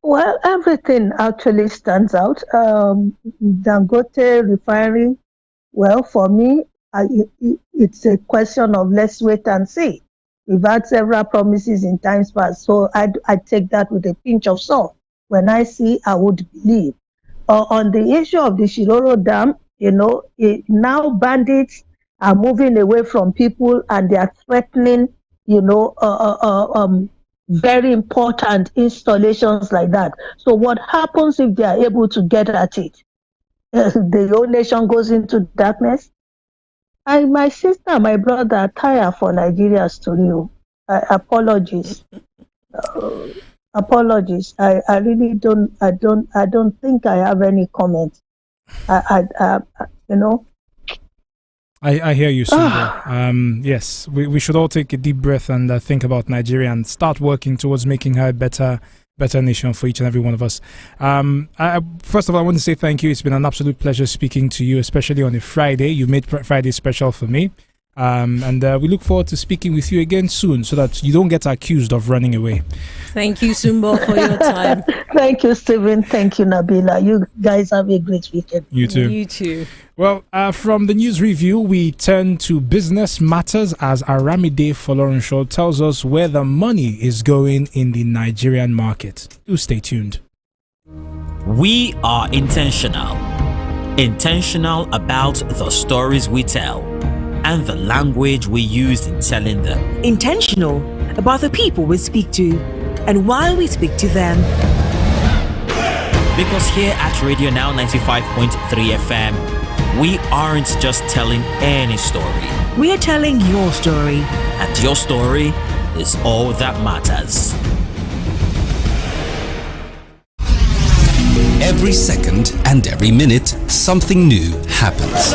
Well, everything actually stands out. Dangote refinery, well, for me, it's a question of let's wait and see. We've had several promises in times past, so I take that with a pinch of salt. When I see, I would believe. On the issue of the Shiroro Dam, now bandits are moving away from people and they are threatening, very important installations like that. So what happens if they are able to get at it? The whole nation goes into darkness. My sister, my brother are tired for Nigeria's story. Apologies. Apologies. I really don't think I have any comment. I hear you, Sumbo. Yes, we should all take a deep breath and think about Nigeria and start working towards making her a better nation for each and every one of us. First of all, I want to say thank you. It's been an absolute pleasure speaking to you, especially on a Friday. You made Friday special for me. And we look forward to speaking with you again soon so that you don't get accused of running away. Thank you, Sumbo, for your time. Thank you, Stephen. Thank you, Nabila. You guys have a great weekend. You too. You too. Well, from the news review, we turn to business matters as Aramide Folorunsho tells us where the money is going in the Nigerian market. Do stay tuned. We are intentional about the stories we tell and the language we use in telling them. Intentional about the people we speak to and why we speak to them. Because here at Radio Now 95.3 FM, we aren't just telling any story. We are telling your story. And your story is all that matters. Every second and every minute, something new happens.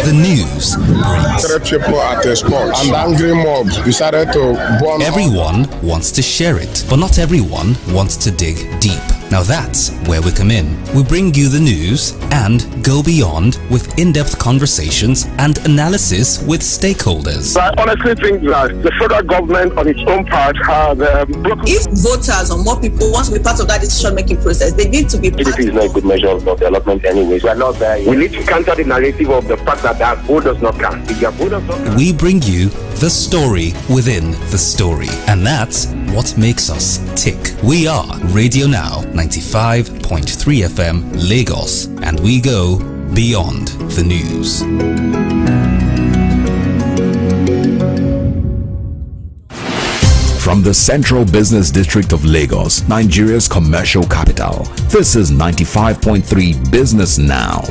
The news breaks. People at a spot, and angry mob decided to bomb. Everyone wants to share it, but not everyone wants to dig deep. Now that's where we come in. We bring you the news and go beyond with in-depth conversations and analysis with stakeholders. I honestly think that the federal government on its own part has broken. If voters or more people want to be part of that decision-making process, they need to be part PDP is not a good measure of development anyways. We are not there yet. We need to counter the narrative of the fact that their vote does not count. If their vote does not count. We bring you the story within the story. And that's what makes us tick. We are Radio Now 95.3 FM Lagos, and we go beyond the news. From the Central Business District of Lagos, Nigeria's commercial capital, this is 95.3 Business Now.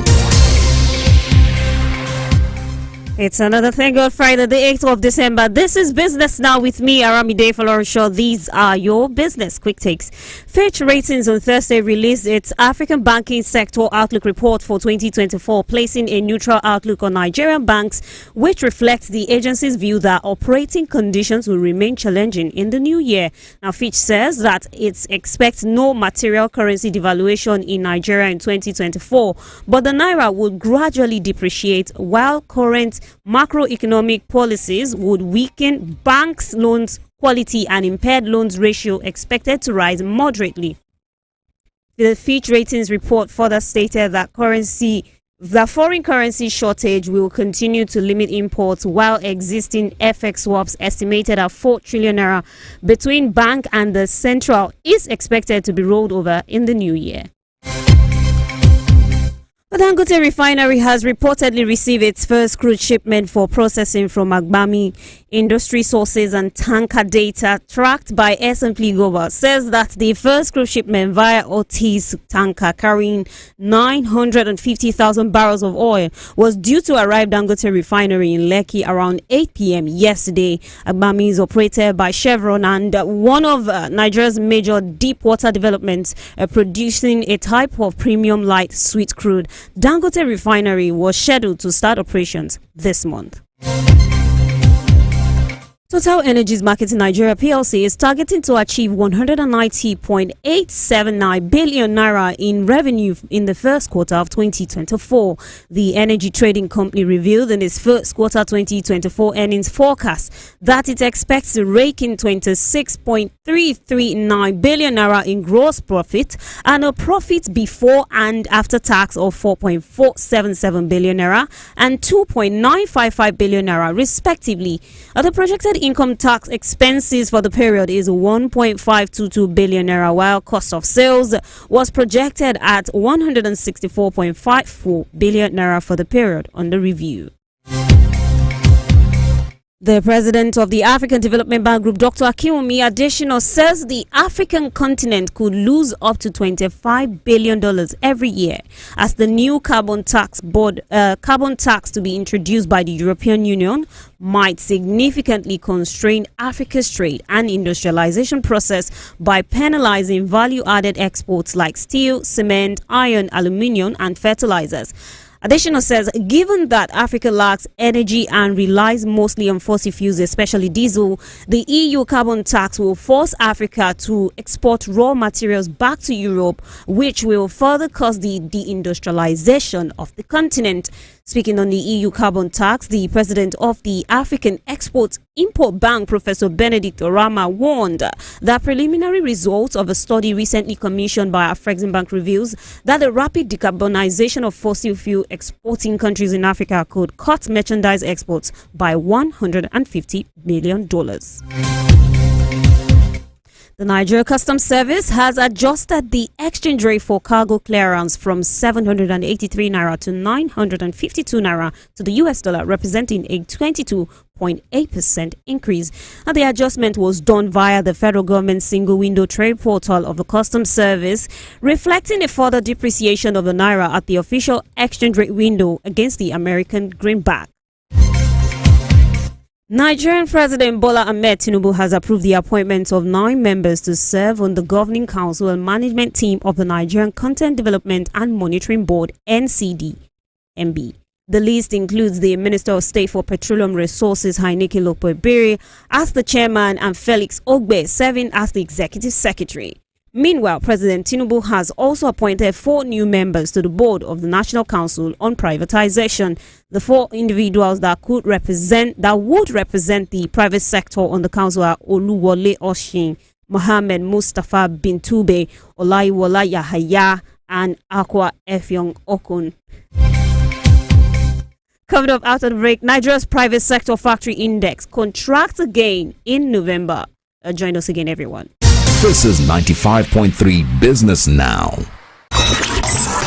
It's another Thank God Friday, the 8th of December. This is Business Now with me, Aramide Folorunsho. These are your business quick takes. Fitch Ratings on Thursday released its African banking sector outlook report for 2024, placing a neutral outlook on Nigerian banks, which reflects the agency's view that operating conditions will remain challenging in the new year. Now, Fitch says that it expects no material currency devaluation in Nigeria in 2024, but the Naira would gradually depreciate while current macroeconomic policies would weaken banks' loans quality and impaired loans ratio expected to rise moderately. The Fitch Ratings report further stated that foreign currency shortage will continue to limit imports, while existing FX swaps estimated at 4 trillion naira between bank and the central is expected to be rolled over in the new year. The Dangote refinery has reportedly received its first crude shipment for processing from Agbami. Industry sources and tanker data tracked by S&P Global says that the first crude shipment via Otis tanker carrying 950,000 barrels of oil was due to arrive Dangote refinery in Lekki around 8 p.m. yesterday. Agbami is operated by Chevron and one of Nigeria's major deep water developments, producing a type of premium light sweet crude. Dangote refinery was scheduled to start operations this month. Total Energies Marketing Nigeria PLC is targeting to achieve 190.879 billion naira in revenue in the first quarter of 2024. The energy trading company revealed in its first quarter 2024 earnings forecast that it expects to rake in 26.339 billion naira in gross profit and a profit before and after tax of 4.477 billion naira and 2.955 billion naira respectively. The projected income tax expenses for the period is 1.522 billion naira, while cost of sales was projected at 164.54 billion naira for the period under review. The president of the African Development Bank Group, Dr. Akinwumi Adesina, says the African continent could lose up to $25 billion every year as the new carbon tax to be introduced by the European Union might significantly constrain Africa's trade and industrialization process by penalizing value-added exports like steel, cement, iron, aluminium, and fertilizers. Adesina says, given that Africa lacks energy and relies mostly on fossil fuels, especially diesel, the EU carbon tax will force Africa to export raw materials back to Europe, which will further cause the deindustrialization of the continent. Speaking on the EU carbon tax, the president of the African Export-Import Bank, Professor Benedict Orama, warned that preliminary results of a study recently commissioned by Afreximbank reveals that the rapid decarbonization of fossil fuel exporting countries in Africa could cut merchandise exports by $150 million. The Nigeria Customs Service has adjusted the exchange rate for cargo clearance from 783 naira to 952 naira to the US dollar, representing a 22.8% increase. And the adjustment was done via the federal government's single window trade portal of the Customs Service, reflecting a further depreciation of the naira at the official exchange rate window against the American greenback. Nigerian President Bola Ahmed Tinubu has approved the appointment of 9 members to serve on the Governing Council and Management Team of the Nigerian Content Development and Monitoring Board, NCD-MB. The list includes the Minister of State for Petroleum Resources, Heineke Lopo-Ebere, as the chairman, and Felix Ogbe serving as the executive secretary. Meanwhile, President Tinubu has also appointed 4 new members to the board of the National Council on Privatization. The 4 individuals that would represent the private sector on the council are Oluwole Oshin, Mohammed Mustafa Bintube, Olaiwola Yahaya, and Akwa Efyong Okun. Coming up after the break, Nigeria's private sector factory index contracts again in November. Join us again, everyone. This is 95.3 Business Now.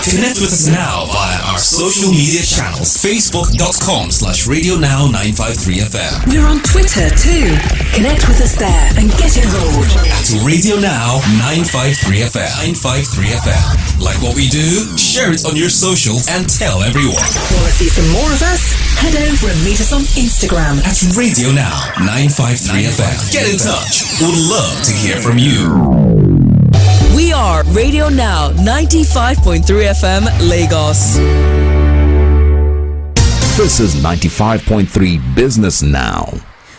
Connect with us now via our social media channels. Facebook.com/RadioNow953FM. We're on Twitter too. Connect with us there and get involved. At Radio Now 953FM. 953FM. Like what we do? Share it on your socials and tell everyone. Want to see some more of us? Head over and meet us on Instagram at Radio Now 953FM. Get in touch. We'd love to hear from you. We are Radio Now 95.3 FM Lagos. This is 95.3 Business Now.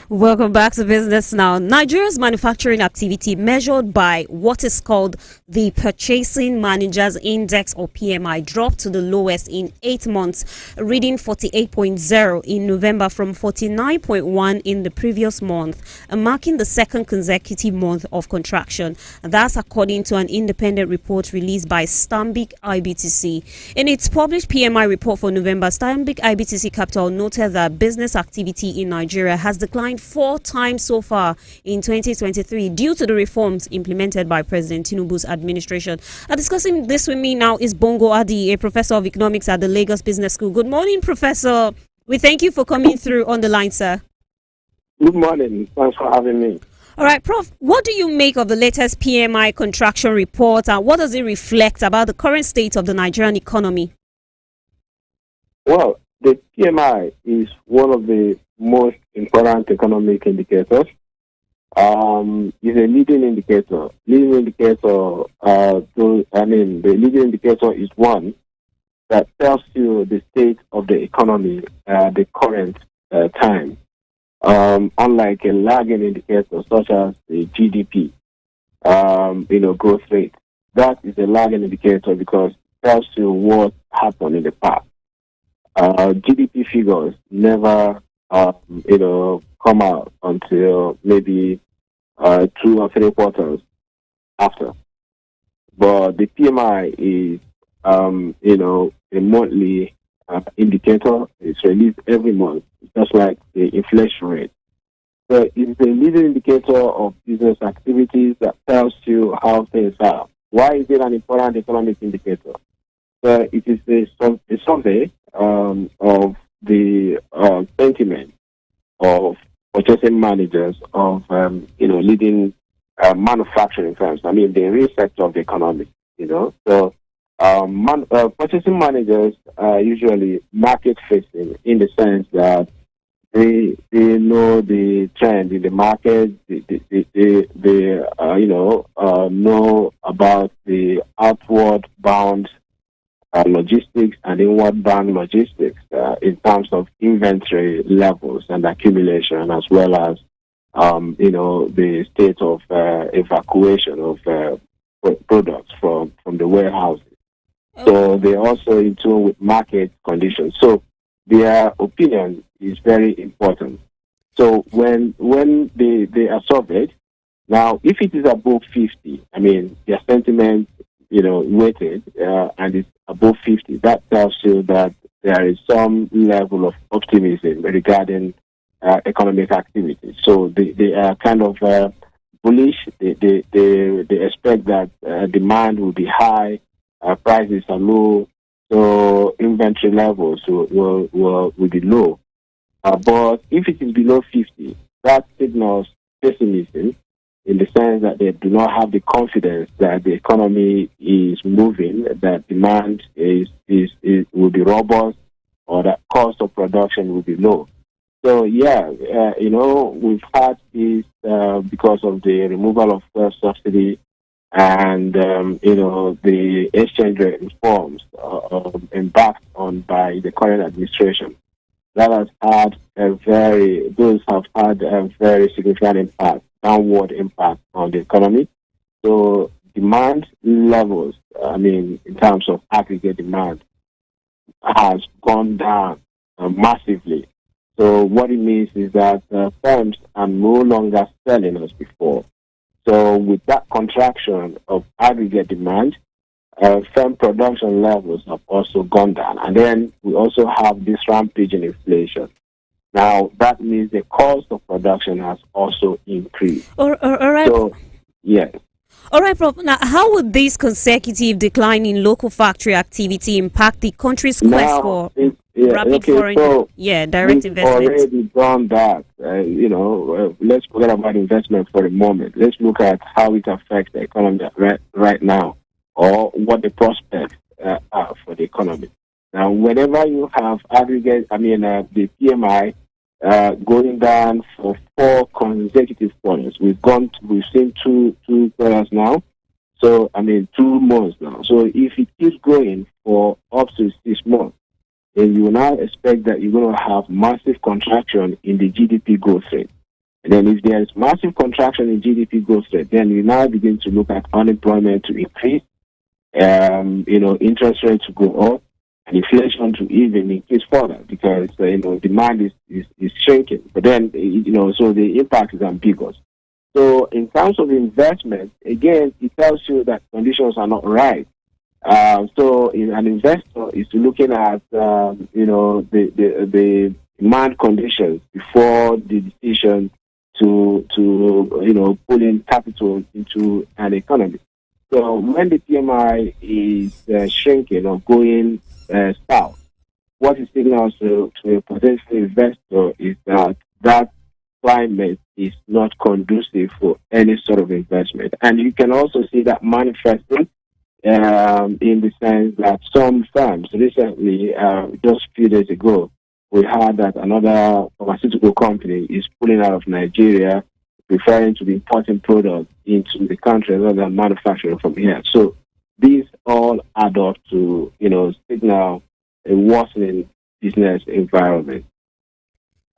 Welcome back to Business Now. Nigeria's manufacturing activity measured by what is called the Purchasing Managers Index or PMI dropped to the lowest in 8 months, reading 48.0 in November from 49.1 in the previous month, marking the second consecutive month of contraction. That's according to an independent report released by Stanbic IBTC. In its published PMI report for November, Stanbic IBTC Capital noted that business activity in Nigeria has declined 4 times so far in 2023 due to the reforms implemented by President Tinubu's administration. Discussing this with me now is Bongo Adi, a professor of economics at the Lagos Business School. Good morning, Professor. We thank you for coming through on the line, sir. Good morning. Thanks for having me. All right, Prof, what do you make of the latest PMI contraction report, and what does it reflect about the current state of the Nigerian economy? Well, the PMI is one of the most important economic indicators. It's a leading indicator. The leading indicator is one that tells you the state of the economy at the current time. Unlike a lagging indicator such as the GDP, growth rate. That is a lagging indicator because it tells you what happened in the past. GDP figures never, come out until maybe 2 or 3 quarters after. But the PMI is, a monthly indicator. It's released every month, just like the inflation rate. So it's a leading indicator of business activities that tells you how things are. Why is it an important economic indicator? So it is a survey of the sentiment of purchasing managers of leading manufacturing firms. I mean, the real sector of the economy. So purchasing managers are usually market facing in the sense that they know the trend in the market. They know about the outward bound logistics and inward bound logistics in terms of inventory levels and accumulation, as well as the state of evacuation of products from the warehouses. So they're also in tune with market conditions. So their opinion is very important. So when they are surveyed, now if it is above 50, I mean their sentiment, weighted and it's above 50, that tells you that there is some level of optimism regarding economic activity. So they are kind of bullish. They expect that demand will be high, prices are low, so inventory levels will be low. But if it is below 50, that signals pessimism in the sense that they do not have the confidence that the economy is moving, that demand will be robust, or that cost of production will be low. So we've had this because of the removal of fuel subsidy and the exchange rate reforms embarked on by the current administration. That has had a very significant impact, downward impact on the economy. So demand levels, in terms of aggregate demand, has gone down massively. So what it means is that firms are no longer selling as before. So with that contraction of aggregate demand, firm production levels have also gone down. And then we also have this rampage in inflation. Now, that means the cost of production has also increased. All right. So, yes. All right, Prof. Now, how would this consecutive decline in local factory activity impact the country's quest for rapid foreign direct investment? Already done that. Let's forget about investment for a moment. Let's look at how it affects the economy right now, or what the prospects are for the economy. Now, whenever you have the PMI going down for 4 consecutive quarters, we've seen two quarters now. So 2 months now. So if it keeps going for up to 6 months, then you will now expect that you're going to have massive contraction in the GDP growth rate. And then if there is massive contraction in GDP growth rate, then you now begin to look at unemployment to increase, interest rates to go up, and inflation to even increase further because demand is shrinking. But then so the impact is ambiguous. So in terms of investment, again, it tells you that conditions are not right. So an investor is looking at the demand conditions before the decision to pull in capital into an economy. So when the PMI is shrinking or going south, what it signals to a potential investor is that climate is not conducive for any sort of investment. And you can also see that manifesting in the sense that some firms recently, just a few days ago, we heard that another pharmaceutical company is pulling out of Nigeria, preferring to be importing products into the country rather than manufacturing from here. So these all add up to, signal a worsening business environment.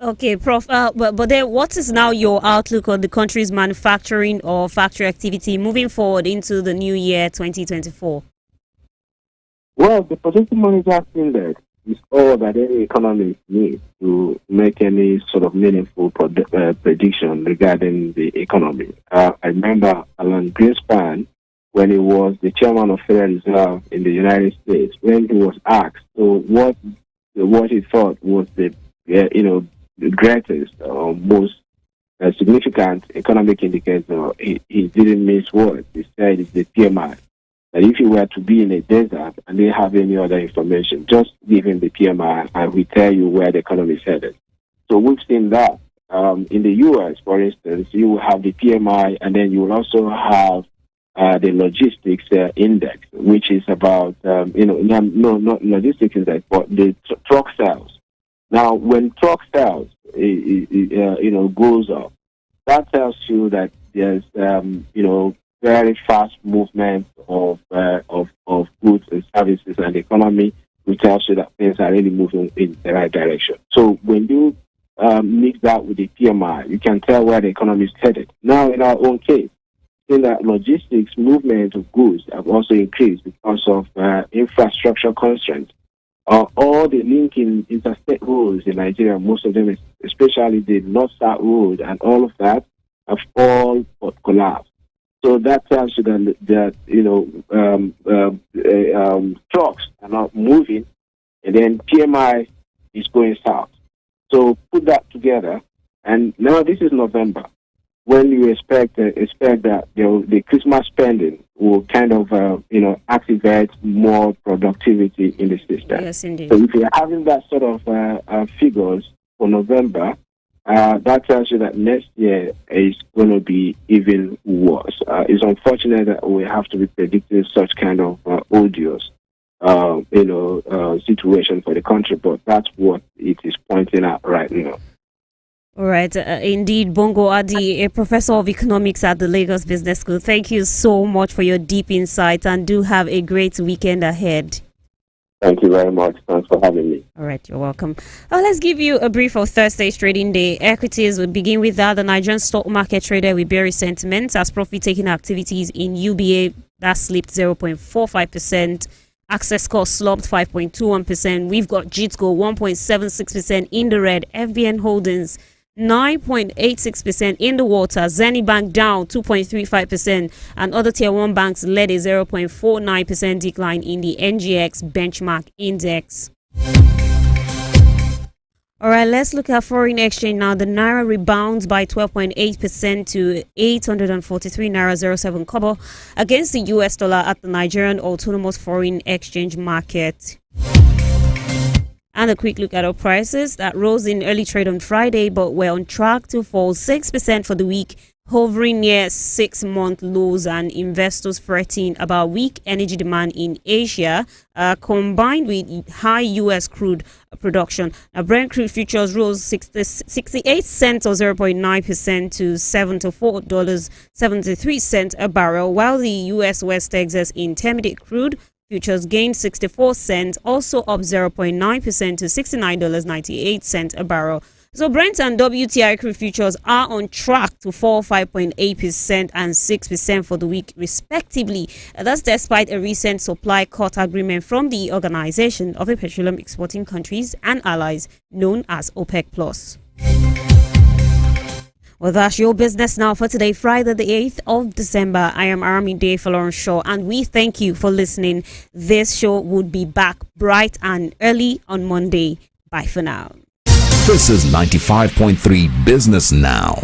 Okay, Prof. But then, what is now your outlook on the country's manufacturing or factory activity moving forward into the new year 2024? Well, the Projected Monetary Index is all that any economist needs to make any sort of meaningful prediction regarding the economy. I remember Alan Greenspan, when he was the chairman of Federal Reserve in the United States, when he was asked what he thought was the greatest or most significant economic indicator, he didn't miss words. He said it's the PMI. That if you were to be in a desert and they have any other information, just give him the PMI and we tell you where the economy is headed. So we've seen that. In the U.S., for instance, you will have the PMI and then you will also have the logistics index, which is about, not logistics index, but the truck sales. Now, when truck sales, goes up, that tells you that there's, very fast movement of goods and services and the economy, which tells you that things are really moving in the right direction. So when you mix that with the PMI, you can tell where the economy is headed. Now, in our own case, in that logistics movement of goods have also increased because of infrastructure constraints. All the linking interstate roads in Nigeria, most of them, especially the North-South Road and all of that, have all but collapsed. So that tells you that trucks are not moving, and then PMI is going south. So put that together, and now this is November, when you expect that the Christmas spending will kind of activate more productivity in the system. Yes, indeed. So if you're having that sort of figures for November, that tells you that next year is going to be even worse. It's unfortunate that we have to be predicting such kind of odious, situation for the country, but that's what it is pointing at right now. All right. Indeed, Bongo Adi, a professor of economics at the Lagos Business School. Thank you so much for your deep insight, and do have a great weekend ahead. Thank you very much. Thanks for having me. All right, you're welcome. Let's give you a brief of Thursday's trading day. Equities will begin with that. The Nigerian stock market traded with bearish sentiments as profit-taking activities in UBA that slipped 0.45%. Access cost slumped 5.21%. We've got JITGO 1.76% in the red. FBN Holdings 9.86% in the water. Zenith Bank down 2.35%, and other tier 1 banks led a 0.49% decline in the NGX benchmark index. All right, let's look at foreign exchange now. The Naira rebounds by 12.8% to 843 Naira 07 kobo against the US dollar at the Nigerian Autonomous Foreign Exchange Market. And a quick look at our prices that rose in early trade on Friday, but were on track to fall 6% for the week, hovering near 6-month lows, and investors fretting about weak energy demand in Asia, combined with high U.S. crude production. Now, Brent crude futures rose 68 cents or 0.9% to $74.73 a barrel, while the U.S. West Texas Intermediate crude futures gained 64 cents, also up 0.9% to $69.98 a barrel. So Brent and WTI crude futures are on track to fall 5.8% and 6% for the week, respectively. That's despite a recent supply cut agreement from the Organization of the Petroleum Exporting Countries and Allies, known as OPEC+. Well, that's your business now for today, Friday, the 8th of December. I am Aramide Folorunshaw, and we thank you for listening. This show would be back bright and early on Monday. Bye for now. This is 95.3 Business Now.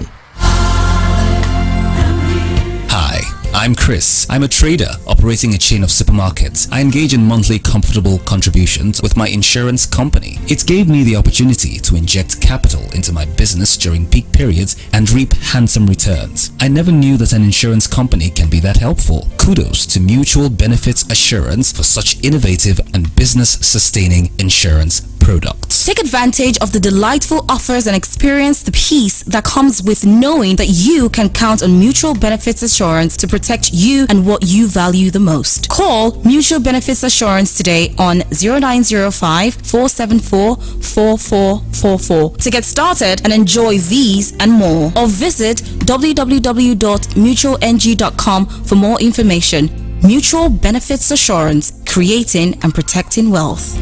Hi, I'm Chris. I'm a trader operating a chain of supermarkets. I engage in monthly comfortable contributions with my insurance company. It gave me the opportunity to inject capital into my business during peak periods and reap handsome returns. I never knew that an insurance company can be that helpful. Kudos to Mutual Benefits Assurance for such innovative and business-sustaining insurance products. Take advantage of the delightful offers and experience the peace that comes with knowing that you can count on Mutual Benefits Assurance to protect you and what you value the most. Call Mutual Benefits Assurance today on 0905 474 4444 to get started and enjoy these and more, or visit www.mutualng.com for more information. Mutual Benefits Assurance, creating and protecting wealth.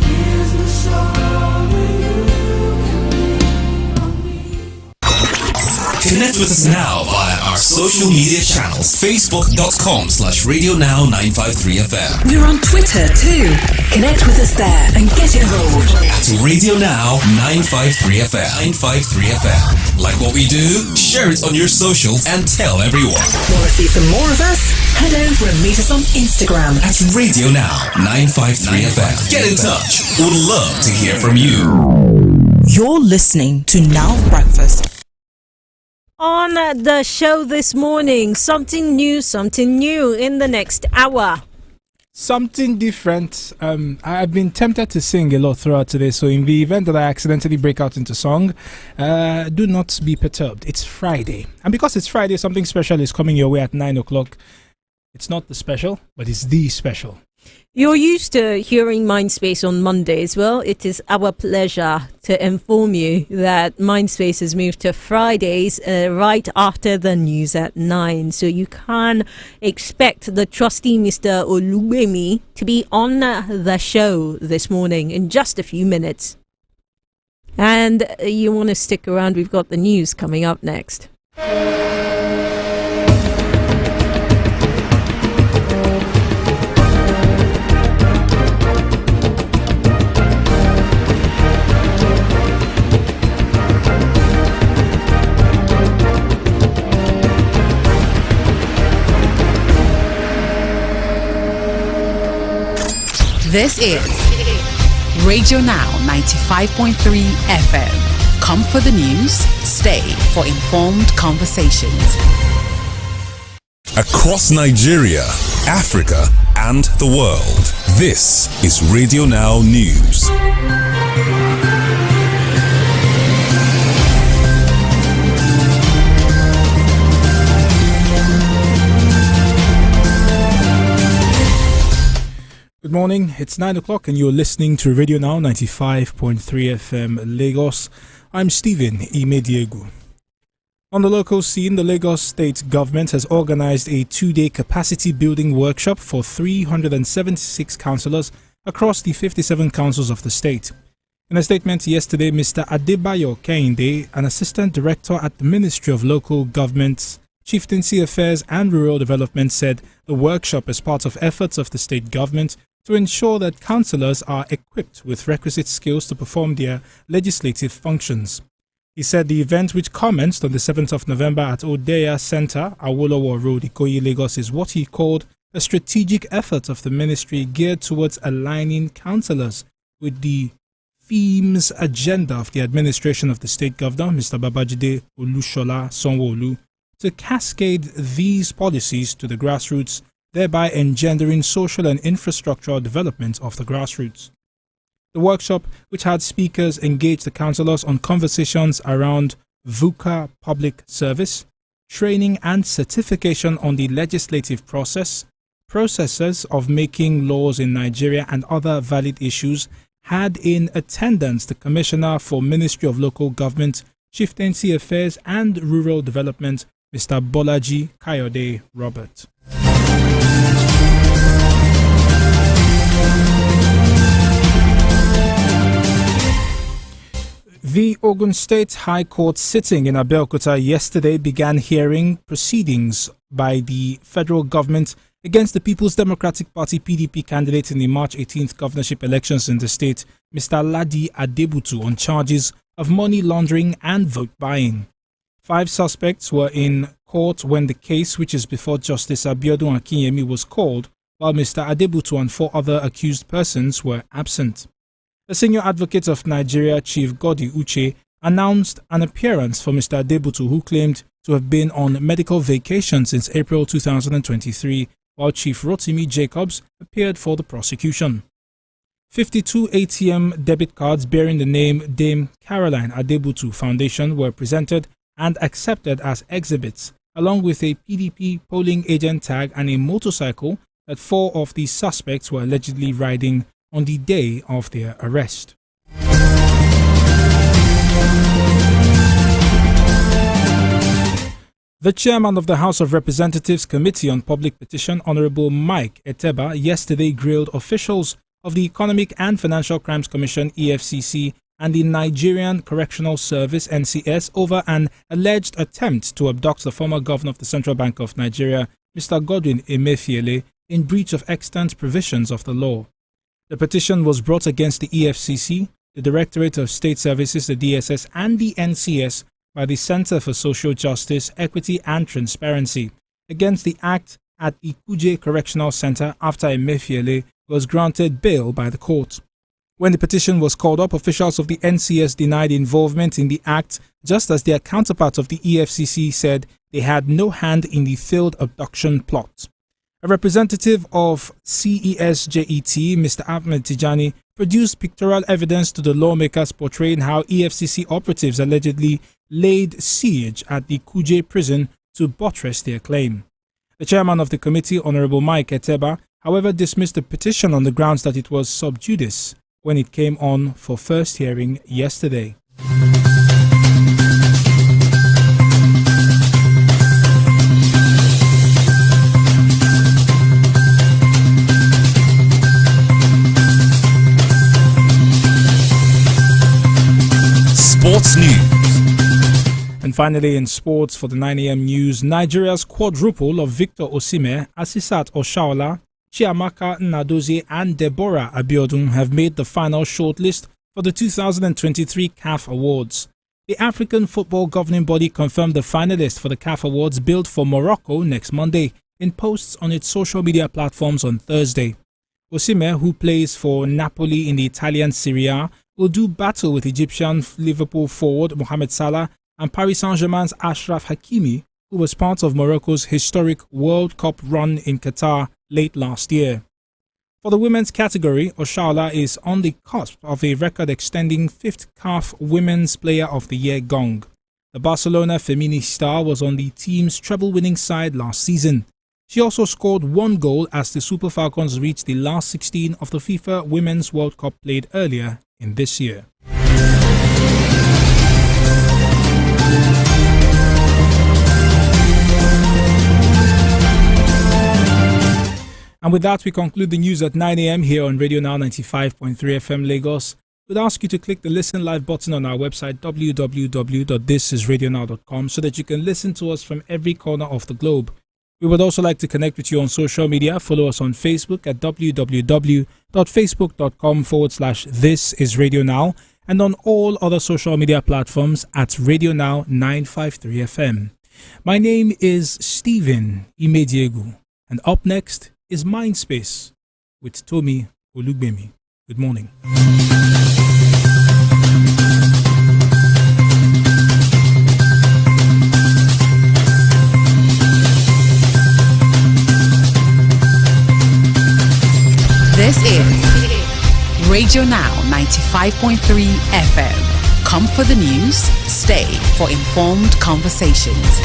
Connect with us now via our social media channels. Facebook.com/RadioNow953FM. We're on Twitter too. Connect with us there and get involved. At RadioNow953FM. 953FM. Like what we do? Share it on your socials and tell everyone. Want to see some more of us? Head over and meet us on Instagram at RadioNow953FM. Get in touch. We'd love to hear from you. You're listening to Now Breakfast. On the show this morning, something new in the next hour. Something different. I've been tempted to sing a lot throughout today, so in the event that I accidentally break out into song, do not be perturbed. It's Friday. And because it's Friday, something special is coming your way at 9 o'clock. It's not the special, but it's the special. You're used to hearing Mindspace on Mondays. Well, it is our pleasure to inform you that Mindspace has moved to Fridays right after the news at 9. So you can expect the trusty Mr. Oluwemi to be on the show this morning in just a few minutes. And you want to stick around, we've got the news coming up next. This is Radio Now 95.3 FM. Come for the news, stay for informed conversations. Across Nigeria, Africa, and the world, this is Radio Now News. Good morning, it's 9 o'clock and you're listening to Radio Now 95.3 FM Lagos. I'm Stephen Imediegu. On the local scene, the Lagos State Government has organized a 2-day capacity building workshop for 376 councillors across the 57 councils of the state. In a statement yesterday, Mr. Adebayo Kehinde, an assistant director at the Ministry of Local Government, Chieftaincy Affairs and Rural Development, said the workshop is part of efforts of the state government to ensure that councillors are equipped with requisite skills to perform their legislative functions. He said the event, which commenced on the 7th of November at Odeya Center, Awolowo Road, Ikoyi, Lagos, is what he called a strategic effort of the ministry geared towards aligning councillors with the themes agenda of the administration of the state governor, Mr. Babajide Olushola Sanwo-Olu, to cascade these policies to the grassroots, thereby engendering social and infrastructural development of the grassroots. The workshop, which had speakers engage the councillors on conversations around VUCA public service, training and certification on the legislative processes of making laws in Nigeria and other valid issues, had in attendance the Commissioner for Ministry of Local Government, Chieftaincy Affairs and Rural Development, Mr. Bolaji Kayode Robert. The Ogun State High Court sitting in Abeokuta yesterday began hearing proceedings by the federal government against the People's Democratic Party PDP candidate in the March 18th governorship elections in the state, Mr. Ladi Adebutu, on charges of money laundering and vote buying. 5 suspects were in court when the case, which is before Justice Abiodun Akinyemi, was called, while Mr. Adebutu and 4 other accused persons were absent. The senior advocate of Nigeria, Chief Godi Uche, announced an appearance for Mr. Adebutu, who claimed to have been on medical vacation since April 2023, while Chief Rotimi Jacobs appeared for the prosecution. 52 ATM debit cards bearing the name Dame Caroline Adebutu Foundation were presented and accepted as exhibits, along with a PDP polling agent tag and a motorcycle that 4 of the suspects were allegedly riding on the day of their arrest. The chairman of the House of Representatives Committee on Public Petition, Honorable Mike Eteba, yesterday grilled officials of the Economic and Financial Crimes Commission, EFCC, and the Nigerian Correctional Service, NCS, over an alleged attempt to abduct the former governor of the Central Bank of Nigeria, Mr. Godwin Emefiele, in breach of extant provisions of the law. The petition was brought against the EFCC, the Directorate of State Services, the DSS, and the NCS by the Center for Social Justice, Equity and Transparency against the act at the Kuje Correctional Center after Emefiele was granted bail by the court. When the petition was called up, officials of the NCS denied involvement in the act, just as their counterparts of the EFCC said they had no hand in the failed abduction plot. A representative of CESJET, Mr. Ahmed Tijani, produced pictorial evidence to the lawmakers portraying how EFCC operatives allegedly laid siege at the Kuje prison to buttress their claim. The chairman of the committee, Honorable Mike Eteba, however, dismissed the petition on the grounds that it was sub judice when it came on for first hearing yesterday. Sports News. And finally, in sports for the 9 a.m. news, Nigeria's quadruple of Victor Osimhen, Asisat Oshoala, Chiamaka Nnadozie and Deborah Abiodun have made the final shortlist for the 2023 CAF Awards. The African Football Governing Body confirmed the finalists for the CAF Awards billed for Morocco next Monday in posts on its social media platforms on Thursday. Osimhen, who plays for Napoli in the Italian Serie A, will do battle with Egyptian Liverpool forward Mohamed Salah and Paris Saint-Germain's Achraf Hakimi, who was part of Morocco's historic World Cup run in Qatar late last year. For the women's category, Oshoala is on the cusp of a record-extending 5th CAF Women's Player of the Year gong. The Barcelona Femini star was on the team's treble-winning side last season. She also scored 1 goal as the Super Falcons reached the last 16 of the FIFA Women's World Cup played earlier in this year. And with that, we conclude the news at 9 a.m. here on Radio Now 95.3 FM Lagos. We'd ask you to click the Listen Live button on our website, www.thisisradionow.com, so that you can listen to us from every corner of the globe. We would also like to connect with you on social media. Follow us on Facebook at www.facebook.com/thisisradionow and on all other social media platforms at Radio Now 953 FM. My name is Stephen Imediegu, and up next is Mindspace with Tomi Olugbemi. Good morning. This is Radio Now 95.3 FM. Come for the news, stay for informed conversations.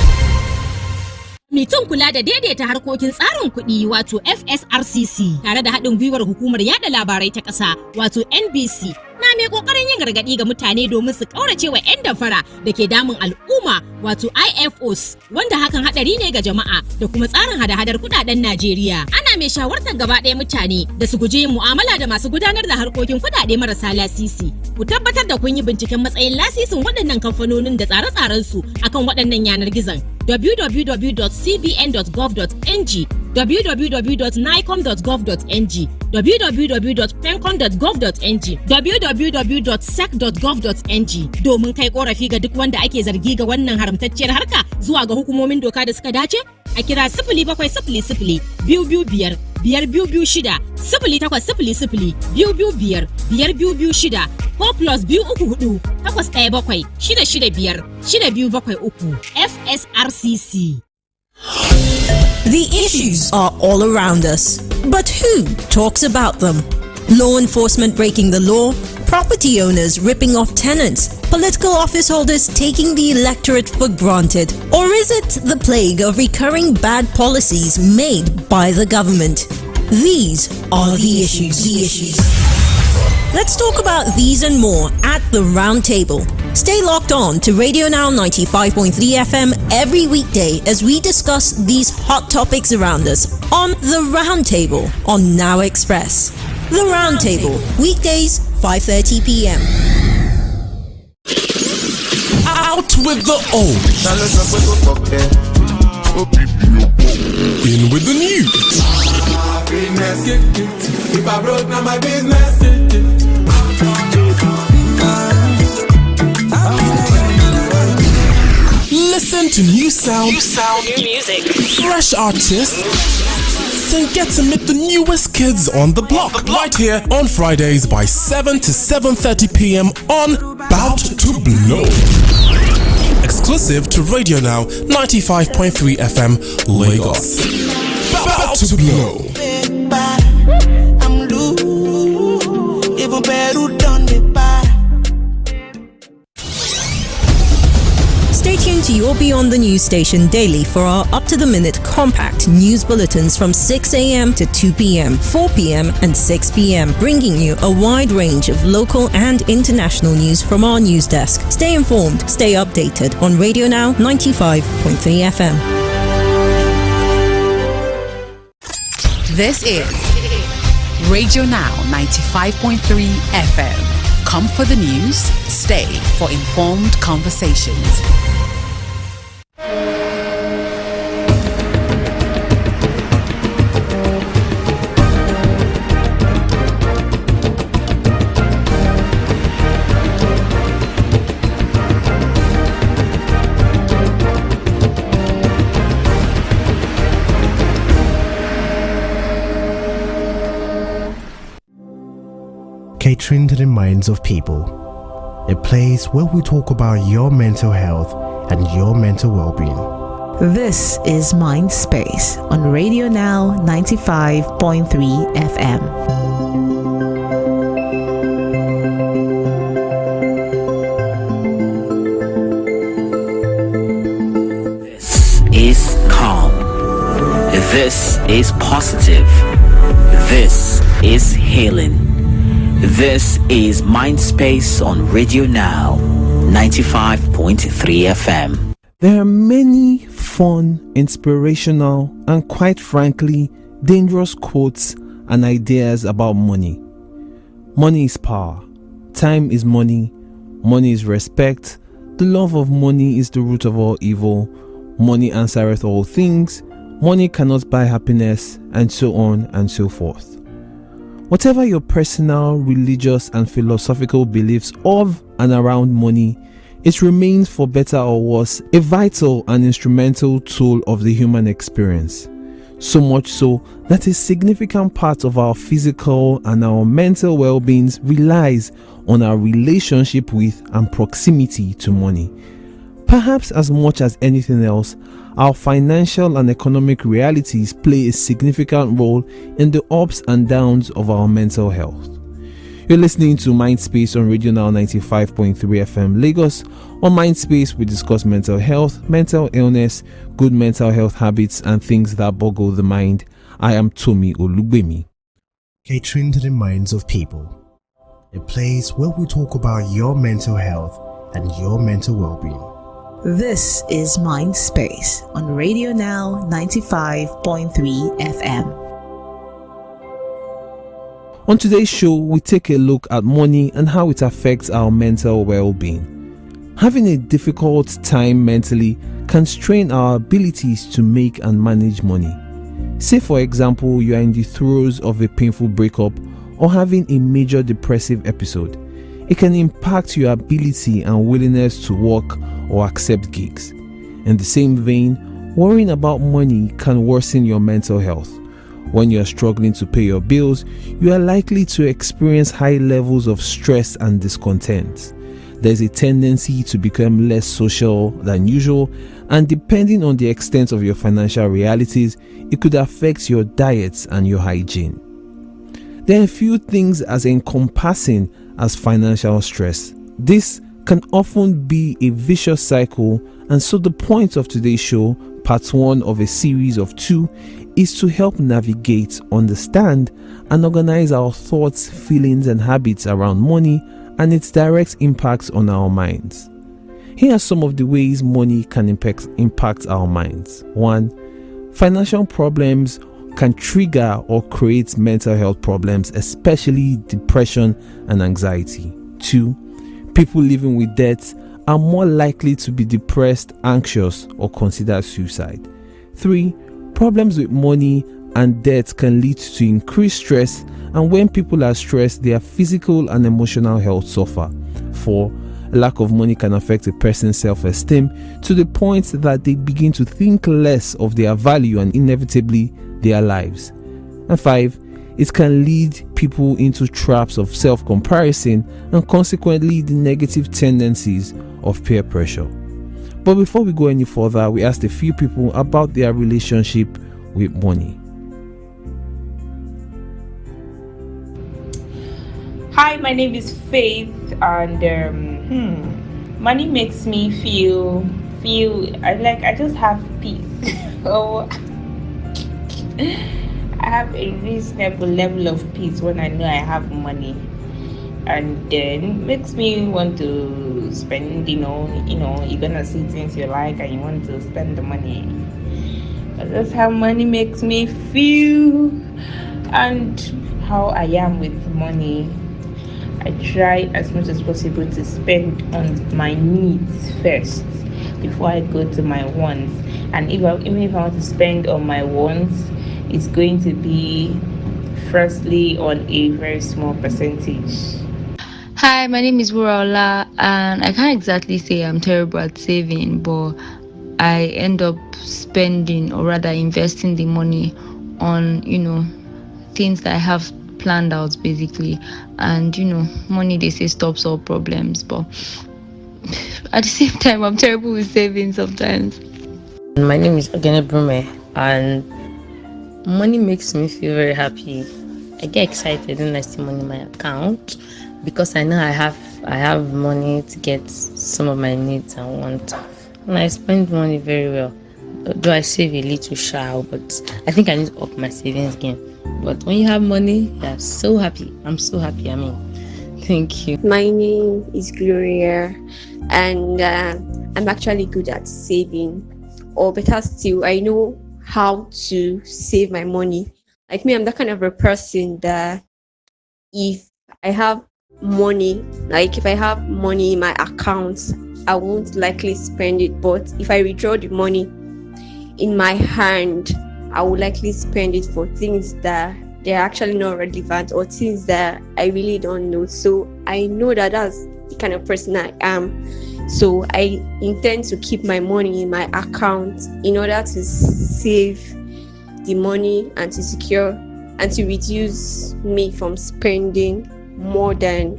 Mitin kula da daidaita harkokin tsarin kuɗi wato FSRCC tare da haɗin gwiwar hukumar yada labarai ta ƙasa wato NBC na mai ƙoƙarin yin gargaɗi ga mutane domin su ƙaurace wa 'yan damfara da ke damun al'umma wato IFOs wanda hakan haɗari ne ga jama'a da kuma tsarin hada-hadar kuɗaɗen Najeriya. Ana mai shawartar gaba ɗaya mutane da su guji yin mu'amala da masu gudanar da harkokin kuɗaɗe marasa lasisi. Ku tabbatar da kun yi binciken matsayin lasisin waɗannan kamfanonin da tsare-tsarensu akan waɗannan yanar gizon www.cbn.gov.ng www.nicom.gov.ng, www.pencom.gov.ng, www.sec.gov.ng domin kai korafi ga duk wanda ake zargi ga wannan haramtacciyar harka zuwa ga hukumomin doka da suka dace. A kira 0700 225 5226 0800 225 5226 ko +234 817 665 6273 FSRCC. The issues are all around us, but who talks about them? Law enforcement breaking the law, property owners ripping off tenants, political office holders taking the electorate for granted, or is it the plague of recurring bad policies made by the government? These are the issues. Let's talk about these and more at the Round Table. Stay locked on to Radio Now 95.3 FM every weekday as we discuss these hot topics around us on the Round Table on Now Express. The Round Table, weekdays 5:30 p.m. Out with the old. In with the new. If I broke, now my business. Listen to new sound, new music, fresh artists, and get to meet the newest kids on the block. Right here on Fridays by 7 to 7:30 p.m. on Bout to Blow. Exclusive to Radio Now 95.3 FM Lagos. Bout to Blow. Stay tuned to your Beyond the News station daily for our up-to-the-minute compact news bulletins from 6 a.m. to 2 p.m., 4 p.m. and 6 p.m., bringing you a wide range of local and international news from our news desk. Stay informed, stay updated on Radio Now 95.3 FM. This is Radio Now 95.3 FM. Come for the news, stay for informed conversations. Catering to the minds of people, a place where we talk about your mental health and your mental well-being. This is Mind Space on Radio Now 95.3 FM. This is calm. This is positive. This is healing. This is Mindspace on Radio Now 95.3 FM. There are many fun, inspirational, and quite frankly, dangerous quotes and ideas about money. Money is power. Time is money. Money is respect. The love of money is the root of all evil. Money answereth all things. Money cannot buy happiness, and so on and so forth. Whatever your personal, religious, and philosophical beliefs of and around money, it remains, for better or worse, a vital and instrumental tool of the human experience. So much so that a significant part of our physical and our mental well-being relies on our relationship with and proximity to money. Perhaps as much as anything else, our financial and economic realities play a significant role in the ups and downs of our mental health. You're listening to Mindspace on Radio Now 95.3 FM Lagos. On Mindspace, we discuss mental health, mental illness, good mental health habits, and things that boggle the mind. I am Tomi Olugbemi. Catering to the minds of people, a place where we talk about your mental health and your mental well-being. This is Mind Space on Radio Now 95.3 FM. On today's show, we take a look at money and how it affects our mental well-being. Having a difficult time mentally can strain our abilities to make and manage money. Say for example, you are in the throes of a painful breakup or having a major depressive episode. It can impact your ability and willingness to work or accept gigs. In the same vein, worrying about money can worsen your mental health. When you are struggling to pay your bills, you are likely to experience high levels of stress and discontent. There's a tendency to become less social than usual, and depending on the extent of your financial realities, it could affect your diets and your hygiene. There are a few things as encompassing as financial stress. This can often be a vicious cycle, and so the point of today's show, part 1 of a series of 2, is to help navigate, understand, and organize our thoughts, feelings, and habits around money and its direct impacts on our minds. Here are some of the ways money can impact our minds. 1. Financial problems can trigger or create mental health problems, especially depression and anxiety. 2. People living with debt are more likely to be depressed, anxious, or consider suicide. 3. Problems with money and debt can lead to increased stress, and when people are stressed, their physical and emotional health suffer. 4. Lack of money can affect a person's self-esteem to the point that they begin to think less of their value and inevitably their lives. And 5. It can lead people into traps of self-comparison and consequently the negative tendencies of peer pressure. But before we go any further, we asked a few people about their relationship with money. Hi, my name is Faith, and money makes me feel I just have peace. So I have a reasonable level of peace when I know I have money, and then makes me want to spend. You're gonna see things you like and you want to spend the money. But that's how money makes me feel, and how I am with money. I try as much as possible to spend on my needs first before I go to my wants. And even if I want to spend on my wants, it's going to be firstly on a very small percentage. Hi, my name is Wuraola, and I can't exactly say I'm terrible at saving, but I end up spending, or rather investing the money on, things that I have planned out basically. And money, they say, stops all problems, but at the same time I'm terrible with saving sometimes. My name is Ogene Brume, and money makes me feel very happy. I get excited when I see money in my account because I know I have money to get some of my needs and wants, and I spend money very well. Though I save a little shy, but I think I need to up my savings game. But when you have money, you're so happy. I'm so happy. Thank you. My name is Gloria, and I'm actually good at saving, or better still, I know how to save my money. Like me, I'm that kind of a person that if I have money, if I have money in my account, I won't likely spend it. But if I withdraw the money in my hand, I would likely spend it for things that they're actually not relevant, or things that I really don't know. So I know that that's the kind of person I am. So I intend to keep my money in my account in order to save the money and to secure and to reduce me from spending more than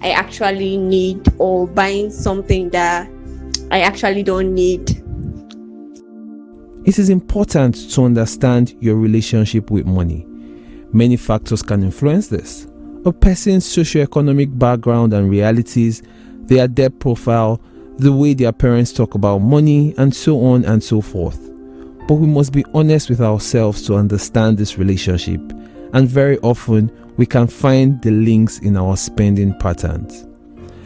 I actually need, or buying something that I actually don't need. It is important to understand your relationship with money. Many factors can influence this. A person's socioeconomic background and realities, their debt profile, the way their parents talk about money, and so on and so forth. But we must be honest with ourselves to understand this relationship, and very often we can find the links in our spending patterns.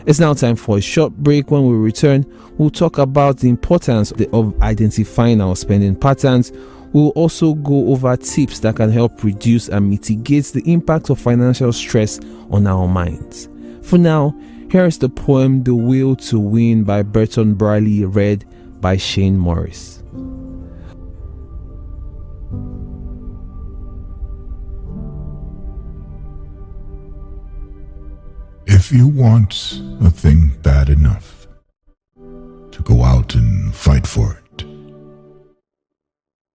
It's now time for a short break. When we return, we'll talk about the importance of identifying our spending patterns. We'll also go over tips that can help reduce and mitigate the impact of financial stress on our minds. For now, here is the poem The Will to Win by Burton Bradley, read by Shane Morris. If you want a thing bad enough to go out and fight for it,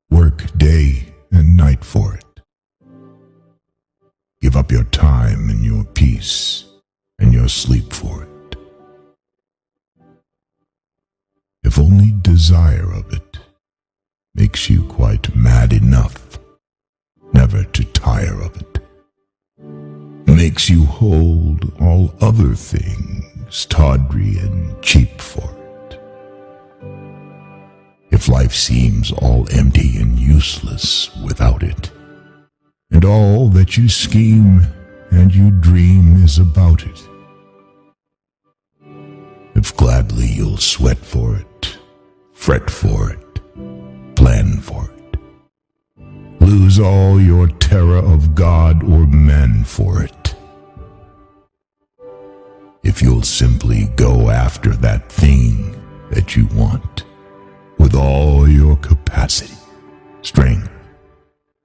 work day and night for it, give up your time and your peace and your sleep for it, if only desire of it makes you quite mad enough never to tire of it, makes you hold all other things tawdry and cheap for it, if life seems all empty and useless without it, and all that you scheme and you dream is about it, if gladly you'll sweat for it, fret for it, plan for it, lose all your terror of God or man for it, if you'll simply go after that thing that you want with all your capacity, strength,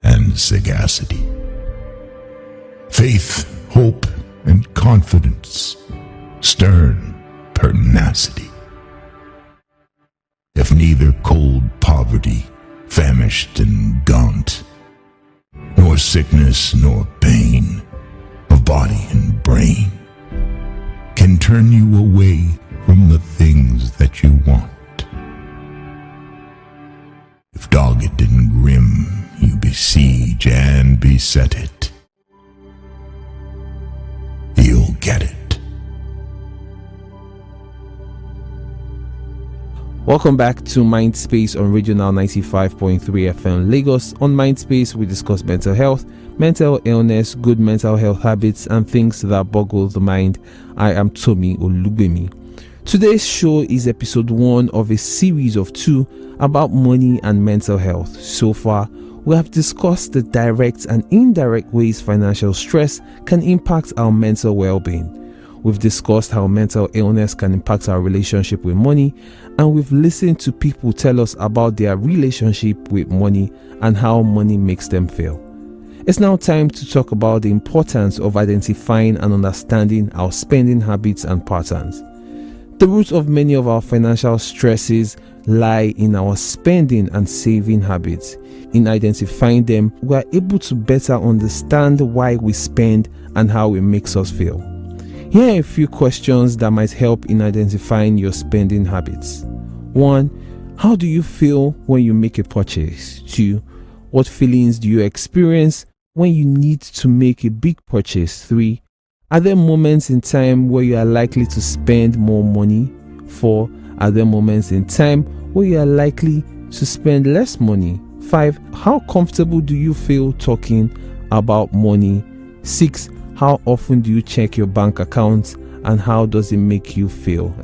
and sagacity, faith, hope, and confidence, stern pertinacity, if neither cold poverty, famished and gaunt, nor sickness nor pain of body and brain can turn you away from the things that you want, if dogged and grim you besiege and beset it, you'll get it. Welcome back to Mindspace on Radio Now 95.3 FM Lagos. On Mindspace, we discuss mental health, mental illness, good mental health habits, and things that boggle the mind. I am Tomi Olugbemi. Today's show is episode 1 of a series of 2 about money and mental health. So far, we have discussed the direct and indirect ways financial stress can impact our mental well-being. We've discussed how mental illness can impact our relationship with money, and we've listened to people tell us about their relationship with money and how money makes them feel. It's now time to talk about the importance of identifying and understanding our spending habits and patterns. The root of many of our financial stresses lie in our spending and saving habits. In identifying them, we are able to better understand why we spend and how it makes us feel. Here are a few questions that might help in identifying your spending habits. 1. How do you feel when you make a purchase? 2. What feelings do you experience when you need to make a big purchase? 3. Are there moments in time where you are likely to spend more money? 4. Are there moments in time where you are likely to spend less money? 5. How comfortable do you feel talking about money? 6. How often do you check your bank account, and how does it make you feel?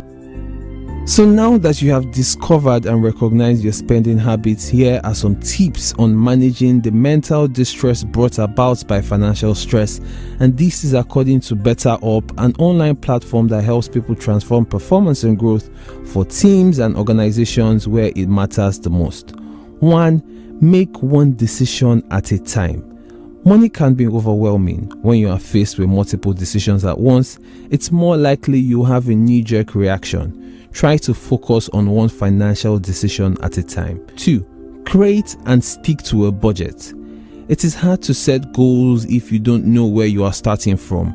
So now that you have discovered and recognized your spending habits, here are some tips on managing the mental distress brought about by financial stress. And this is according to BetterUp, an online platform that helps people transform performance and growth for teams and organizations where it matters the most. 1. Make one decision at a time. Money can be overwhelming. When you are faced with multiple decisions at once, it's more likely you have a knee-jerk reaction. Try to focus on one financial decision at a time. 2. Create and stick to a budget. It is hard to set goals if you don't know where you are starting from.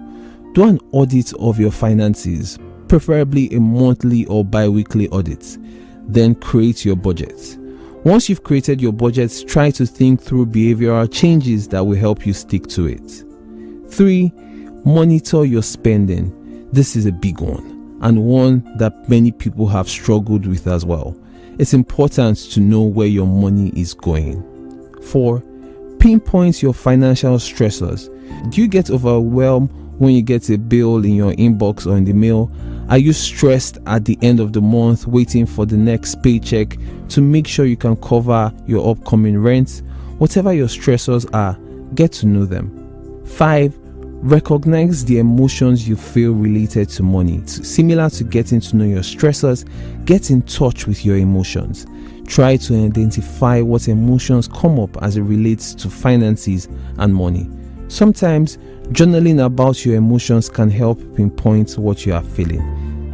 Do an audit of your finances, preferably a monthly or bi-weekly audit. Then create your budget. Once you've created your budget, try to think through behavioral changes that will help you stick to it. 3. Monitor your spending. This is a big one, and one that many people have struggled with as well. It's important to know where your money is going. 4. Pinpoint your financial stressors. Do you get overwhelmed when you get a bill in your inbox or in the mail? Are you stressed at the end of the month waiting for the next paycheck to make sure you can cover your upcoming rent? Whatever your stressors are, get to know them. 5. Recognize the emotions you feel related to money. Similar to getting to know your stressors, get in touch with your emotions. Try to identify what emotions come up as it relates to finances and money. Sometimes, journaling about your emotions can help pinpoint what you are feeling.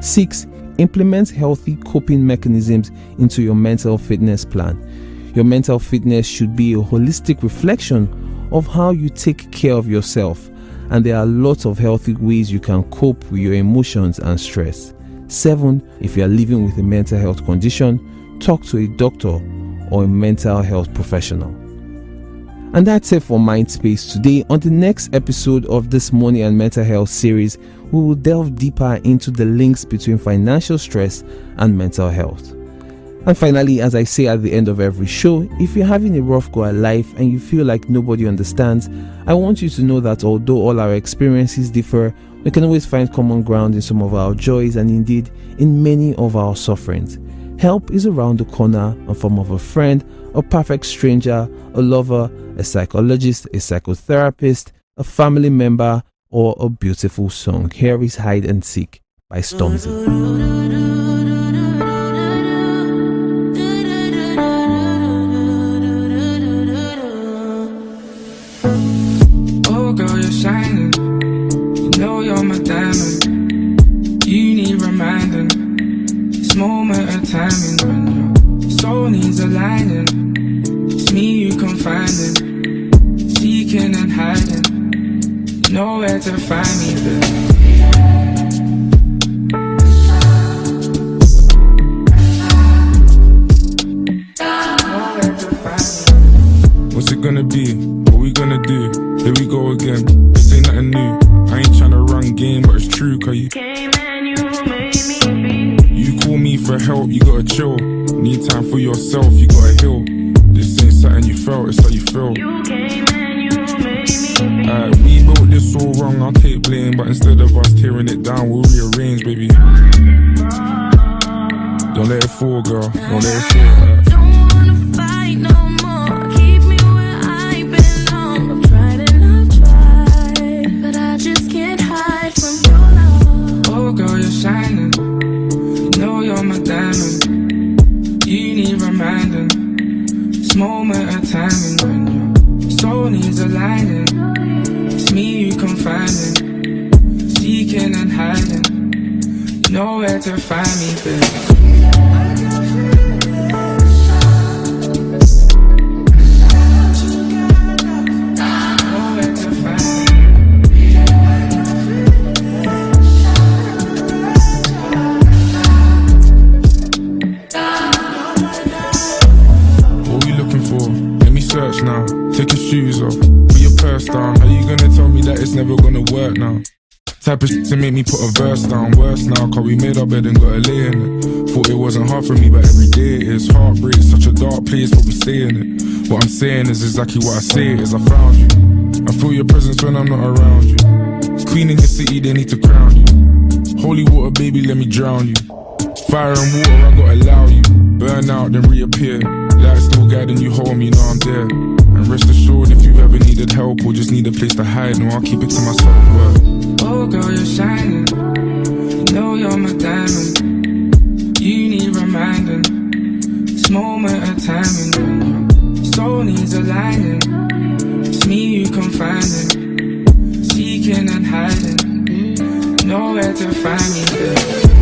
6. Implement healthy coping mechanisms into your mental fitness plan. Your mental fitness should be a holistic reflection of how you take care of yourself, and there are lots of healthy ways you can cope with your emotions and stress. 7. If you are living with a mental health condition, talk to a doctor or a mental health professional. And that's it for Mindspace today. On the next episode of this Money and Mental Health series, we will delve deeper into the links between financial stress and mental health. And finally, as I say at the end of every show, if you're having a rough go at life and you feel like nobody understands, I want you to know that although all our experiences differ, we can always find common ground in some of our joys and indeed in many of our sufferings. Help is around the corner in the form of a friend, a perfect stranger, a lover, a psychologist, a psychotherapist, a family member, or a beautiful song. Here is Hide and Seek by Stormzy. Oh girl, you're shining. You know you're my diamond. You need reminding. This moment of timing when your soul needs aligning. It's me you confiding, seeking and hiding. You know where to find me, baby. What's it gonna be? What we gonna do? Here we go again. This ain't nothing new. I ain't tryna run game, but it's true, cause you came and you made me feel. You call me for help, you gotta chill. Need time for yourself, you gotta heal. This ain't something you felt, it's how you feel. You came and you made me feel. We built this all wrong, I'll take blame, but instead of us tearing it down, we'll rearrange, baby. Don't let it fall, girl. Don't let it fall. Don't wanna fight no more. Keep me where I belong. I've tried and I've tried, but I just can't hide from your love. Oh girl, you're shining. You know you're my diamond. You need reminding. This moment of timing when your soul needs aligning. It's me you confiding, seeking and hiding. You know where to find me, baby. Now, take your shoes off, put your purse down. How you gonna tell me that it's never gonna work now? Type of shit to make me put a verse down. Worse now, cause we made our bed and gotta lay in it. Thought it wasn't hard for me, but every day it is. Heartbreak, such a dark place, but we stay in it. What I'm saying is exactly what I say it is. I found you, I feel your presence when I'm not around you. Queen in your city, they need to crown you. Holy water, baby, let me drown you. Fire and water, I gotta allow you. Burn out, then reappear. Light still guiding you home, you know I'm there. And rest assured, if you ever needed help or just need a place to hide, no, I'll keep it to myself. Word. Oh girl, you're shining. You know you're my diamond. You need reminding. This moment of timing when your soul needs aligning. It's me you confiding, seeking and hiding. You know where to find me, baby.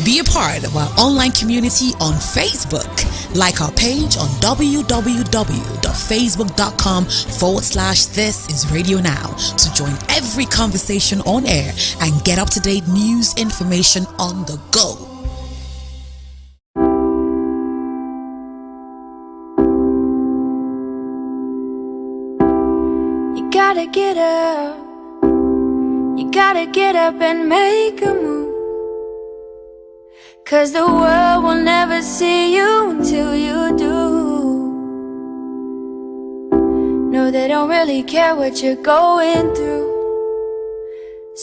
Be a part of our online community on Facebook. Like our page on www.facebook.com/This Is Radio Now to join every conversation on air and get up-to-date news information on the go. You gotta get up. You gotta get up and make a move. 'Cause the world will never see you until you do. No, they don't really care what you're going through.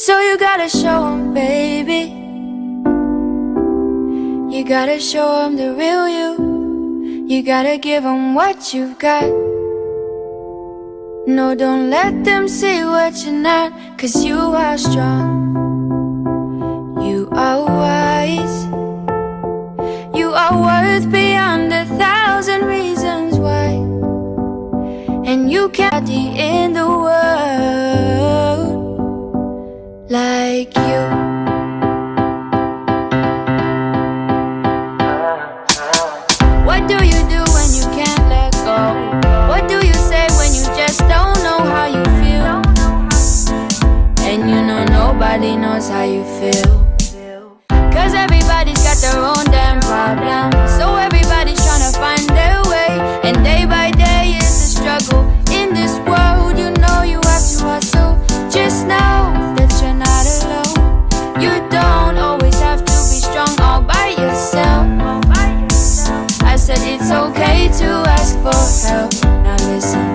So you gotta show them, baby. You gotta show them the real you. You gotta give them what you've got. No, don't let them see what you're not. 'Cause you are strong. You are wise. You are worth beyond 1,000 reasons why. And you can't be in the world like you. What do you do when you can't let go? What do you say when you just don't know how you feel? And you know nobody knows how you feel. 'Cause everybody's got their own damn problem. So everybody's trying to find their way. And day by day is a struggle. In this world you know you have to hustle. Just know that you're not alone. You don't always have to be strong all by yourself. I said it's okay to ask for help. Now listen.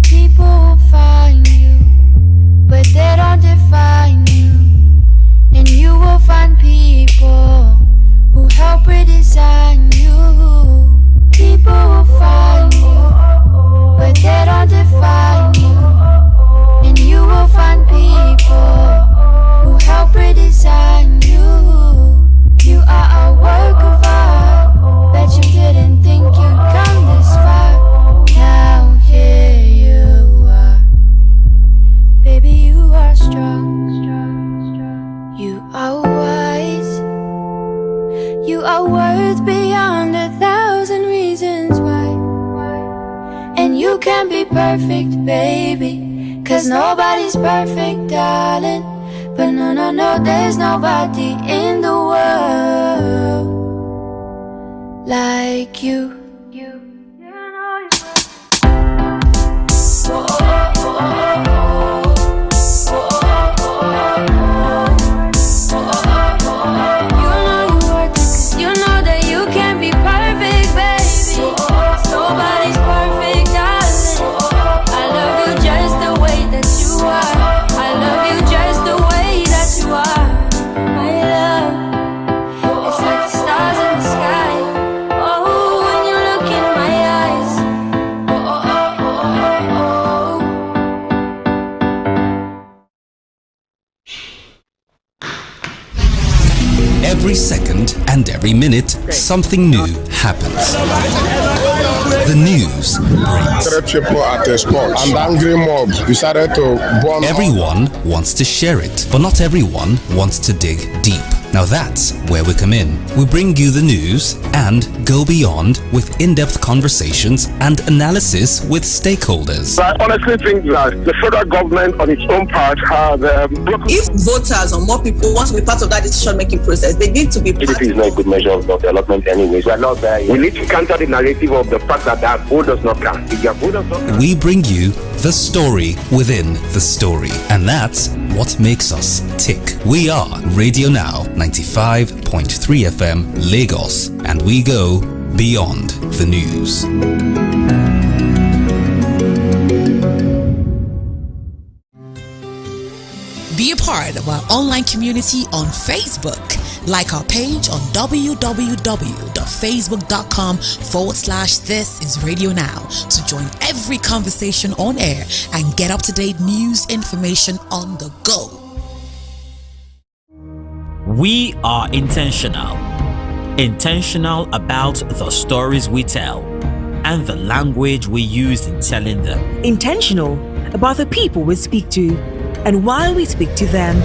People will find you, but they don't define you. And you will find people who help redesign you. People will find you, but they don't define you. And you will find people who help redesign you. You are a work of art. Bet you didn't think you'd come this far. Now here you are. Baby, you are strong. You are wise. You are worth beyond 1,000 reasons why. And you can be perfect, baby. 'Cause nobody's perfect, darling. But no, no, no, there's nobody in the world like you. Every second and every minute, something new happens. The news breaks. 3 people at a spot, and the angry mob decided to burn. Everyone wants to share it, but not everyone wants to dig deep. Now that's where we come in. We bring you the news and go beyond with in-depth conversations and analysis with stakeholders. I honestly think that the federal government on its own part has broken. If voters or more people want to be part of that decision-making process, they need to be part GDP is not a good measure of development anyways. We are not there yet. We need to counter the narrative of the fact that that vote does not count. If your vote does not count. We bring you the story within the story. And that's what makes us tick. We are Radio Now 95.3 FM Lagos, and we go beyond the news. Be a part of our online community on Facebook. Like our page on www.facebook.com/This is Radio Now to join every conversation on air and get up-to-date news information on the go. We are intentional about the stories we tell and the language we use in telling them. Intentional about the people we speak to and why we speak to them.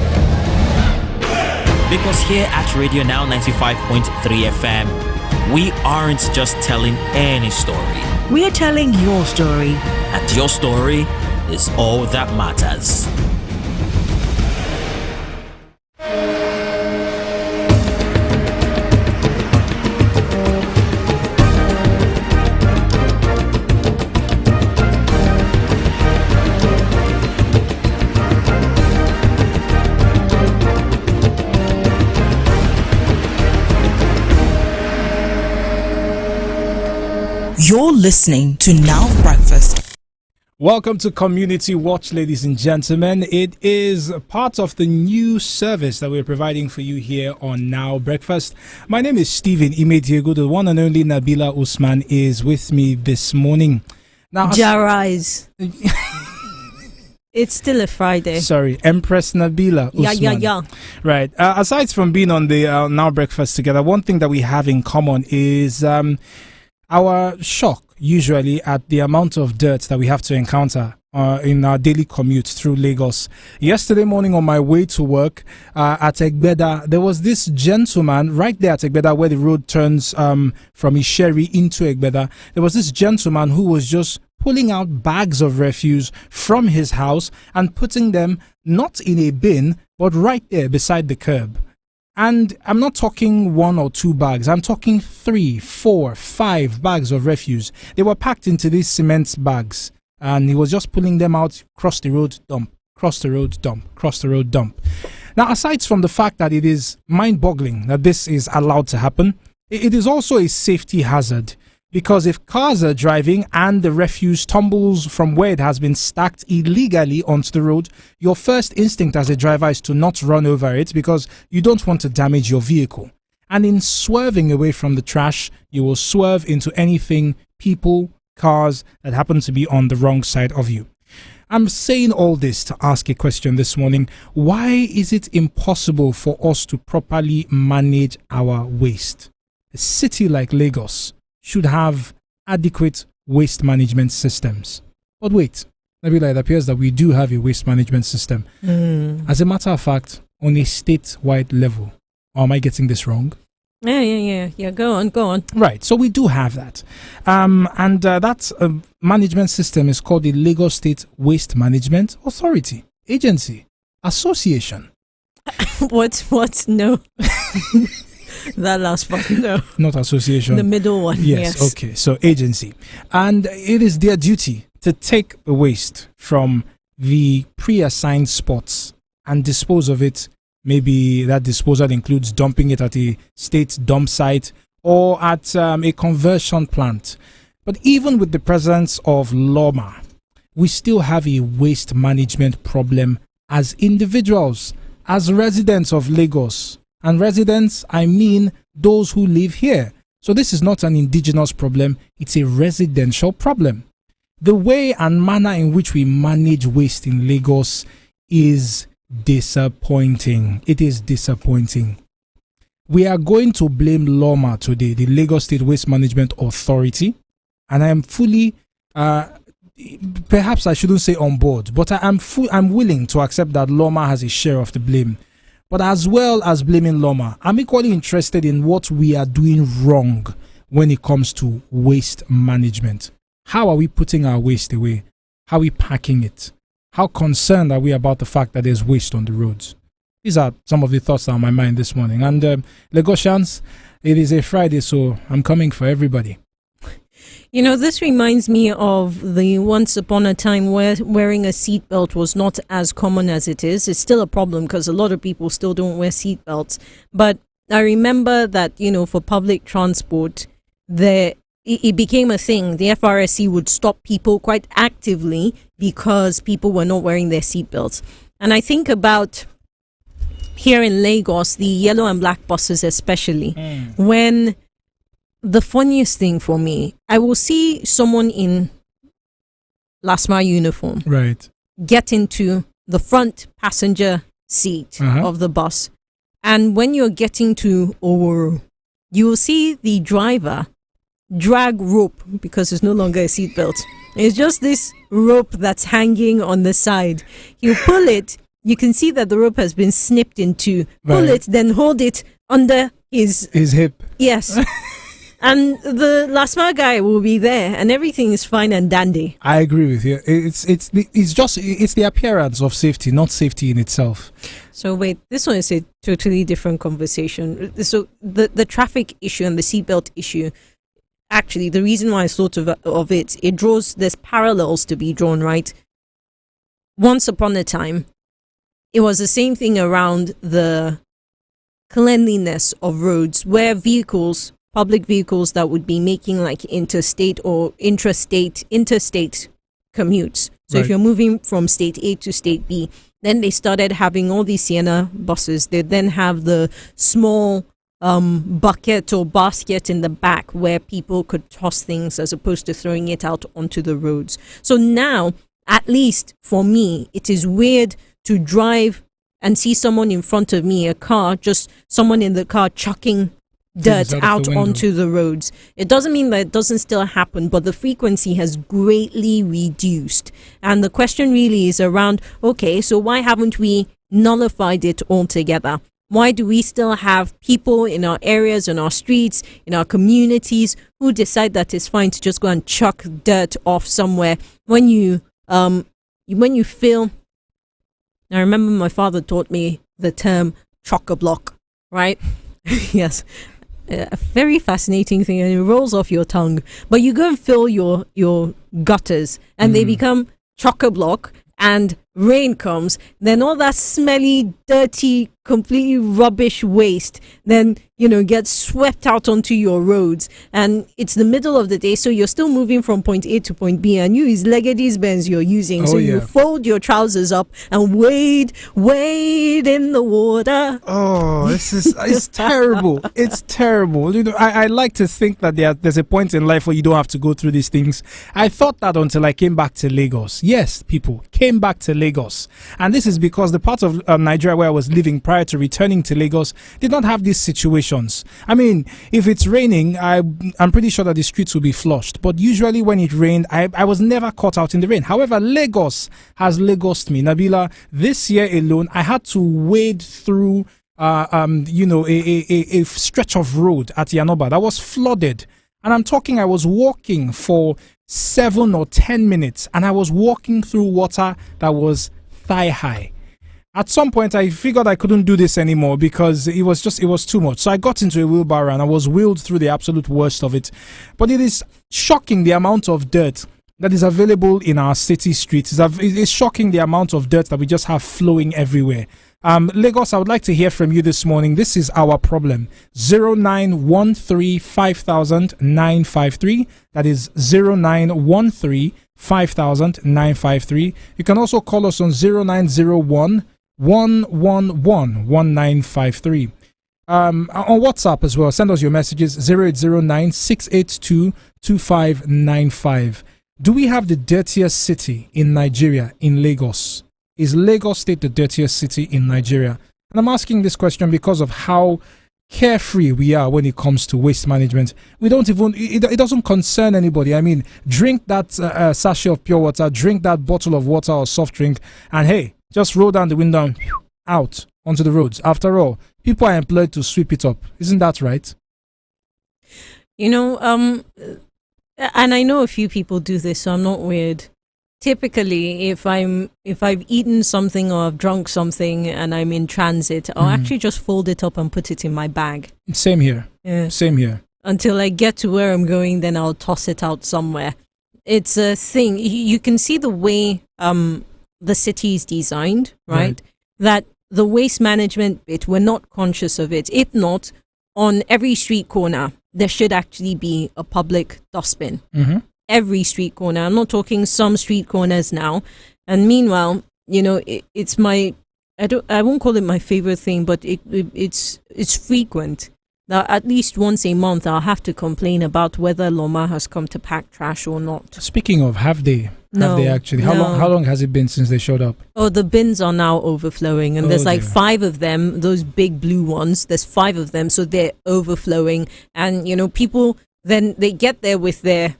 Because here at Radio Now 95.3 FM, we aren't just telling any story. We are telling your story. And your story is all that matters. You're listening to Now Breakfast. Welcome to Community Watch, ladies and gentlemen. It is part of the new service that we're providing for you here on Now Breakfast. My name is Stephen Imediego. The one and only Nabila Usman is with me this morning. Now, Jarais. It's still a Friday. Sorry, Empress Nabila Usman. Yeah. Right. Aside from being on the Now Breakfast together, one thing that we have in common is our shock, usually, at the amount of dirt that we have to encounter in our daily commute through Lagos. Yesterday morning on my way to work at Egbeda, there was this gentleman right there at Egbeda where the road turns from Isheri into Egbeda. There was this gentleman who was just pulling out bags of refuse from his house and putting them not in a bin, but right there beside the curb. And I'm not talking 1 or 2 bags. I'm talking 3, 4, 5 bags of refuse. They were packed into these cement bags. And he was just pulling them out, cross the road, dump, cross the road, dump, cross the road, dump. Now, aside from the fact that it is mind-boggling that this is allowed to happen, it is also a safety hazard. Because if cars are driving and the refuse tumbles from where it has been stacked illegally onto the road, your first instinct as a driver is to not run over it because you don't want to damage your vehicle. And in swerving away from the trash, you will swerve into anything, people, cars that happen to be on the wrong side of you. I'm saying all this to ask a question this morning. Why is it impossible for us to properly manage our waste? A city like Lagos should have adequate waste management systems. But wait, Nabila, it appears that we do have a waste management system. As a matter of fact, on a statewide level. Or am I getting this wrong? Yeah. Go on. Right, so we do have that. And that management system is called the Lagos State Waste Management Authority, Agency, Association. What? No. That last part, no. Not association. The middle one, yes. Okay, so agency. And it is their duty to take the waste from the pre-assigned spots and dispose of it. Maybe that disposal includes dumping it at a state dump site or at a conversion plant. But even with the presence of LOMA, we still have a waste management problem as individuals, as residents of Lagos. And residents, I mean those who live here. So this is not an indigenous problem, it's a residential problem. The way and manner in which we manage waste in Lagos is disappointing. It is disappointing. We are going to blame LOMA today, the Lagos State Waste Management Authority. And I am fully, perhaps I shouldn't say on board, but I'm willing to accept that LOMA has a share of the blame. But as well as blaming LOMA, I'm equally interested in what we are doing wrong when it comes to waste management. How are we putting our waste away? How are we packing it? How concerned are we about the fact that there's waste on the roads? These are some of the thoughts that are on my mind this morning. And Lagosians, it is a Friday, so I'm coming for everybody. You know, this reminds me of the once upon a time where wearing a seatbelt was not as common as it is. It's still a problem because a lot of people still don't wear seatbelts. But I remember that, you know, for public transport, it became a thing. The FRSC would stop people quite actively because people were not wearing their seatbelts. And I think about here in Lagos, the yellow and black buses especially, when the funniest thing for me, I will see someone in LASMA uniform get into the front passenger seat of the bus. And when you're getting to Oworu, you will see the driver drag rope because it's no longer a seatbelt. It's just this rope that's hanging on the side. You pull it, you can see that the rope has been snipped in two. Pull it, then hold it under his hip. Yes. And the LASMA guy will be there, and everything is fine and dandy. I agree with you. It's the appearance of safety, not safety in itself. So wait, this one is a totally different conversation. So the traffic issue and the seatbelt issue, actually, the reason why I thought of it draws, there's parallels to be drawn, right? Once upon a time, it was the same thing around the cleanliness of roads, where vehicles public vehicles that would be making like interstate or interstate commutes. So if Right. you're moving from state A to state B, then they started having all these Sienna buses. They then have the small bucket or basket in the back where people could toss things as opposed to throwing it out onto the roads. So now, at least for me, it is weird to drive and see someone in front of me, a car, just someone in the car chucking dirt Things out of out the window. onto the roads. It doesn't mean that it doesn't still happen, but the frequency has greatly reduced. And the question really is around, okay, so why haven't we nullified it altogether? Why do we still have people in our areas, in our streets, in our communities who decide that it's fine to just go and chuck dirt off somewhere when you feel? I remember my father taught me the term chock-a-block, right? Yes. A very fascinating thing, and it rolls off your tongue. But you go and fill your gutters and they become chock-a-block, and rain comes, then all that smelly, dirty, completely rubbish waste then gets swept out onto your roads, and it's the middle of the day, so you're still moving from point A to point B, and it's Legady's Benz you're using. So you fold your trousers up and wade in the water. Oh, it's terrible. It's terrible. I like to think that there's a point in life where you don't have to go through these things. I thought that until I came back to Lagos. Yes, people came back to Lagos, and this is because the part of Nigeria where I was living prior to returning to Lagos did not have these situations. I mean, if it's raining, I'm pretty sure that the streets will be flushed. But usually when it rained, I was never caught out in the rain. However, Lagos has Lagosed me. Nabila, this year alone, I had to wade through a stretch of road at Yanoba that was flooded. And I'm talking, I was walking for 7 or 10 minutes, and I was walking through water that was thigh high. At some point, I figured I couldn't do this anymore because it was too much. So I got into a wheelbarrow and I was wheeled through the absolute worst of it. But it is shocking the amount of dirt that is available in our city streets. It's shocking the amount of dirt that we just have flowing everywhere. Lagos, I would like to hear from you this morning. This is our problem. 0913 5000 953. That is 0913 5000 953. You can also call us on 0901 111 1953. On WhatsApp as well, send us your messages 0809 682 2595. Do we have the dirtiest city in Nigeria in Lagos? Is Lagos State the dirtiest city in Nigeria? And I'm asking this question because of how carefree we are when it comes to waste management. We don't even, it doesn't concern anybody. I mean, drink that sachet of pure water, drink that bottle of water or soft drink, and hey, just roll down the window and out onto the roads. After all, people are employed to sweep it up. Isn't that right? And I know a few people do this, so I'm not weird. Typically, if I've eaten something or I've drunk something and I'm in transit, I'll actually just fold it up and put it in my bag. Same here. Yeah. Same here. Until I get to where I'm going, then I'll toss it out somewhere. It's a thing. You can see the way the city is designed, right? That the waste management bit, we're not conscious of it. If not, on every street corner, there should actually be a public dustbin. Every street corner. I'm not talking some street corners now. And meanwhile, it's my, I won't call it my favorite thing, but it's frequent. Now, at least once a month, I'll have to complain about whether Loma has come to pack trash or not. Speaking of, have they? No, have they actually? How long has it been since they showed up? Oh, the bins are now overflowing, and there's like 5 of them, those big blue ones. There's 5 of them, so they're overflowing. And, people, then they get there with their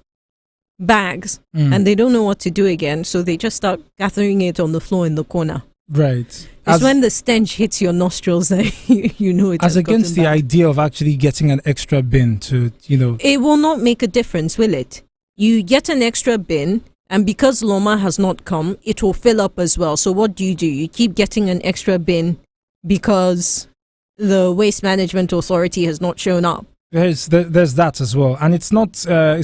bags, and they don't know what to do again, so they just start gathering it on the floor in the corner. Right. It's when the stench hits your nostrils that you know it. As against the idea of actually getting an extra bin to, It will not make a difference, will it? You get an extra bin, and because Loma has not come, it will fill up as well. So what do? You keep getting an extra bin because the Waste Management Authority has not shown up. There's that as well, and it's not a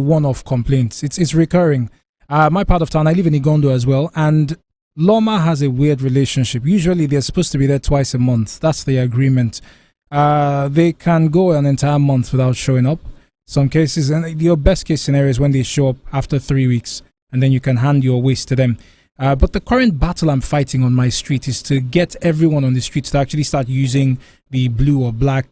one-off complaint. It's recurring. My part of town, I live in Igondo as well, and Loma has a weird relationship. Usually they're supposed to be there twice a month. That's the agreement. They can go an entire month without showing up. Some cases, and your best case scenario is when they show up after 3 weeks, and then you can hand your waste to them. But the current battle I'm fighting on my street is to get everyone on the streets to actually start using the blue or black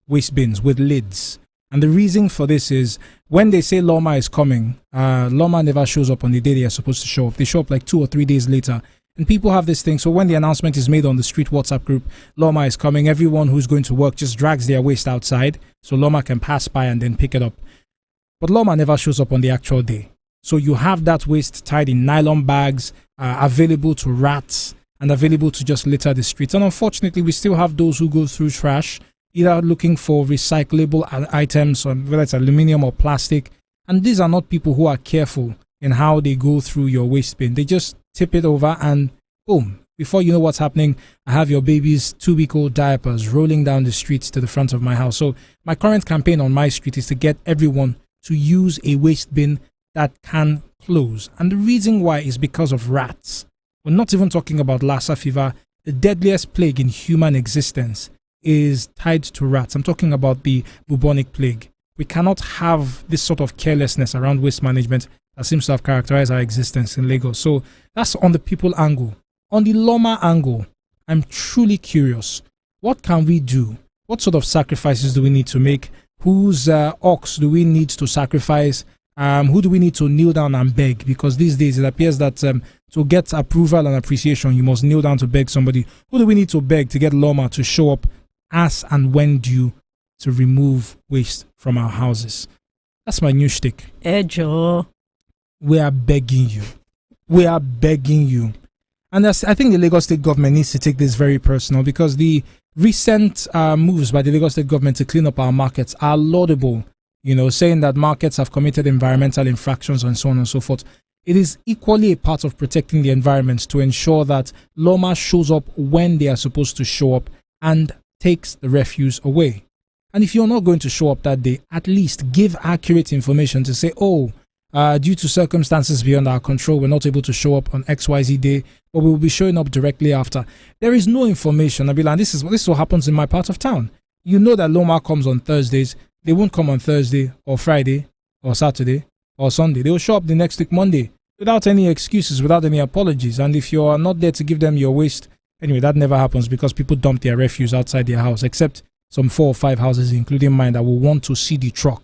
waste bins with lids. And the reason for this is when they say Loma is coming, Loma never shows up on the day they are supposed to show up. They show up like 2 or 3 days later. And people have this thing. So when the announcement is made on the street WhatsApp group, Loma is coming, everyone who's going to work just drags their waste outside so Loma can pass by and then pick it up. But Loma never shows up on the actual day. So you have that waste tied in nylon bags, available to rats and available to just litter the streets. And unfortunately, we still have those who go through trash, either looking for recyclable items, or whether it's aluminum or plastic. And these are not people who are careful in how they go through your waste bin. They just tip it over and boom. Before you know what's happening, I have your baby's 2-week-old diapers rolling down the streets to the front of my house. So my current campaign on my street is to get everyone to use a waste bin that can close. And the reason why is because of rats. We're not even talking about Lassa fever. The deadliest plague in human existence is tied to rats. I'm talking about the bubonic plague. We cannot have this sort of carelessness around waste management that seems to have characterized our existence in Lagos. So that's on the people angle. On the Loma angle, I'm truly curious. What can we do? What sort of sacrifices do we need to make? Whose ox do we need to sacrifice? Who do we need to kneel down and beg? Because these days it appears that to get approval and appreciation, you must kneel down to beg somebody. Who do we need to beg to get Loma to show up as and when due to remove waste from our houses? That's my new shtick. Ejo. We are begging you. We are begging you. And I think the Lagos State government needs to take this very personal, because the recent moves by the Lagos State government to clean up our markets are laudable. You know, saying that markets have committed environmental infractions and so on and so forth. It is equally a part of protecting the environment to ensure that Loma shows up when they are supposed to show up and takes the refuse away. And if you're not going to show up that day, at least give accurate information to say, due to circumstances beyond our control, we're not able to show up on XYZ day, but we will be showing up directly after. There is no information, Nabila, and this is what happens in my part of town. You know that Loma comes on Thursdays. They won't come on Thursday or Friday or Saturday or Sunday. They will show up the next week, Monday, without any excuses, without any apologies. And if you're not there to give them your waste, anyway, that never happens because people dump their refuse outside their house, except some 4 or 5 houses, including mine, that will want to see the truck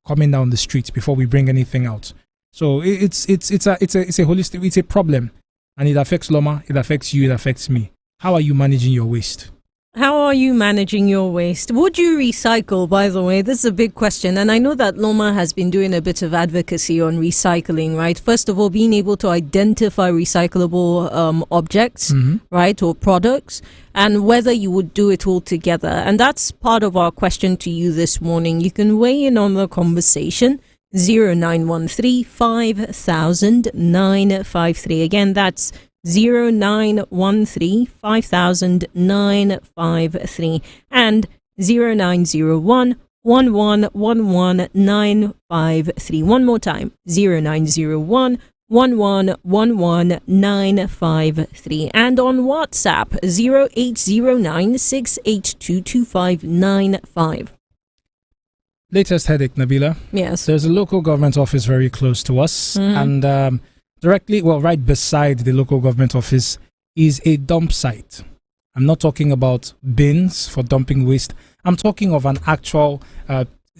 coming down the street before we bring anything out. So it's a holistic, it's a problem, and it affects Loma, it affects you, it affects me. How are you managing your waste? How are you managing your waste? Would you recycle, by the way? This is a big question. And I know that Loma has been doing a bit of advocacy on recycling, right? First of all, being able to identify recyclable objects, right, or products, and whether you would do it all together. And that's part of our question to you this morning. You can weigh in on the conversation. 0913 5000 953. Again, that's 0913 5000 953 and 0901 1111 953. One more time, 0901 1111 953, and on WhatsApp 0809 682 2595. Latest headache, Nabila. Yes. There's a local government office very close to us, and directly, right beside the local government office is a dump site. I'm not talking about bins for dumping waste. I'm talking of an actual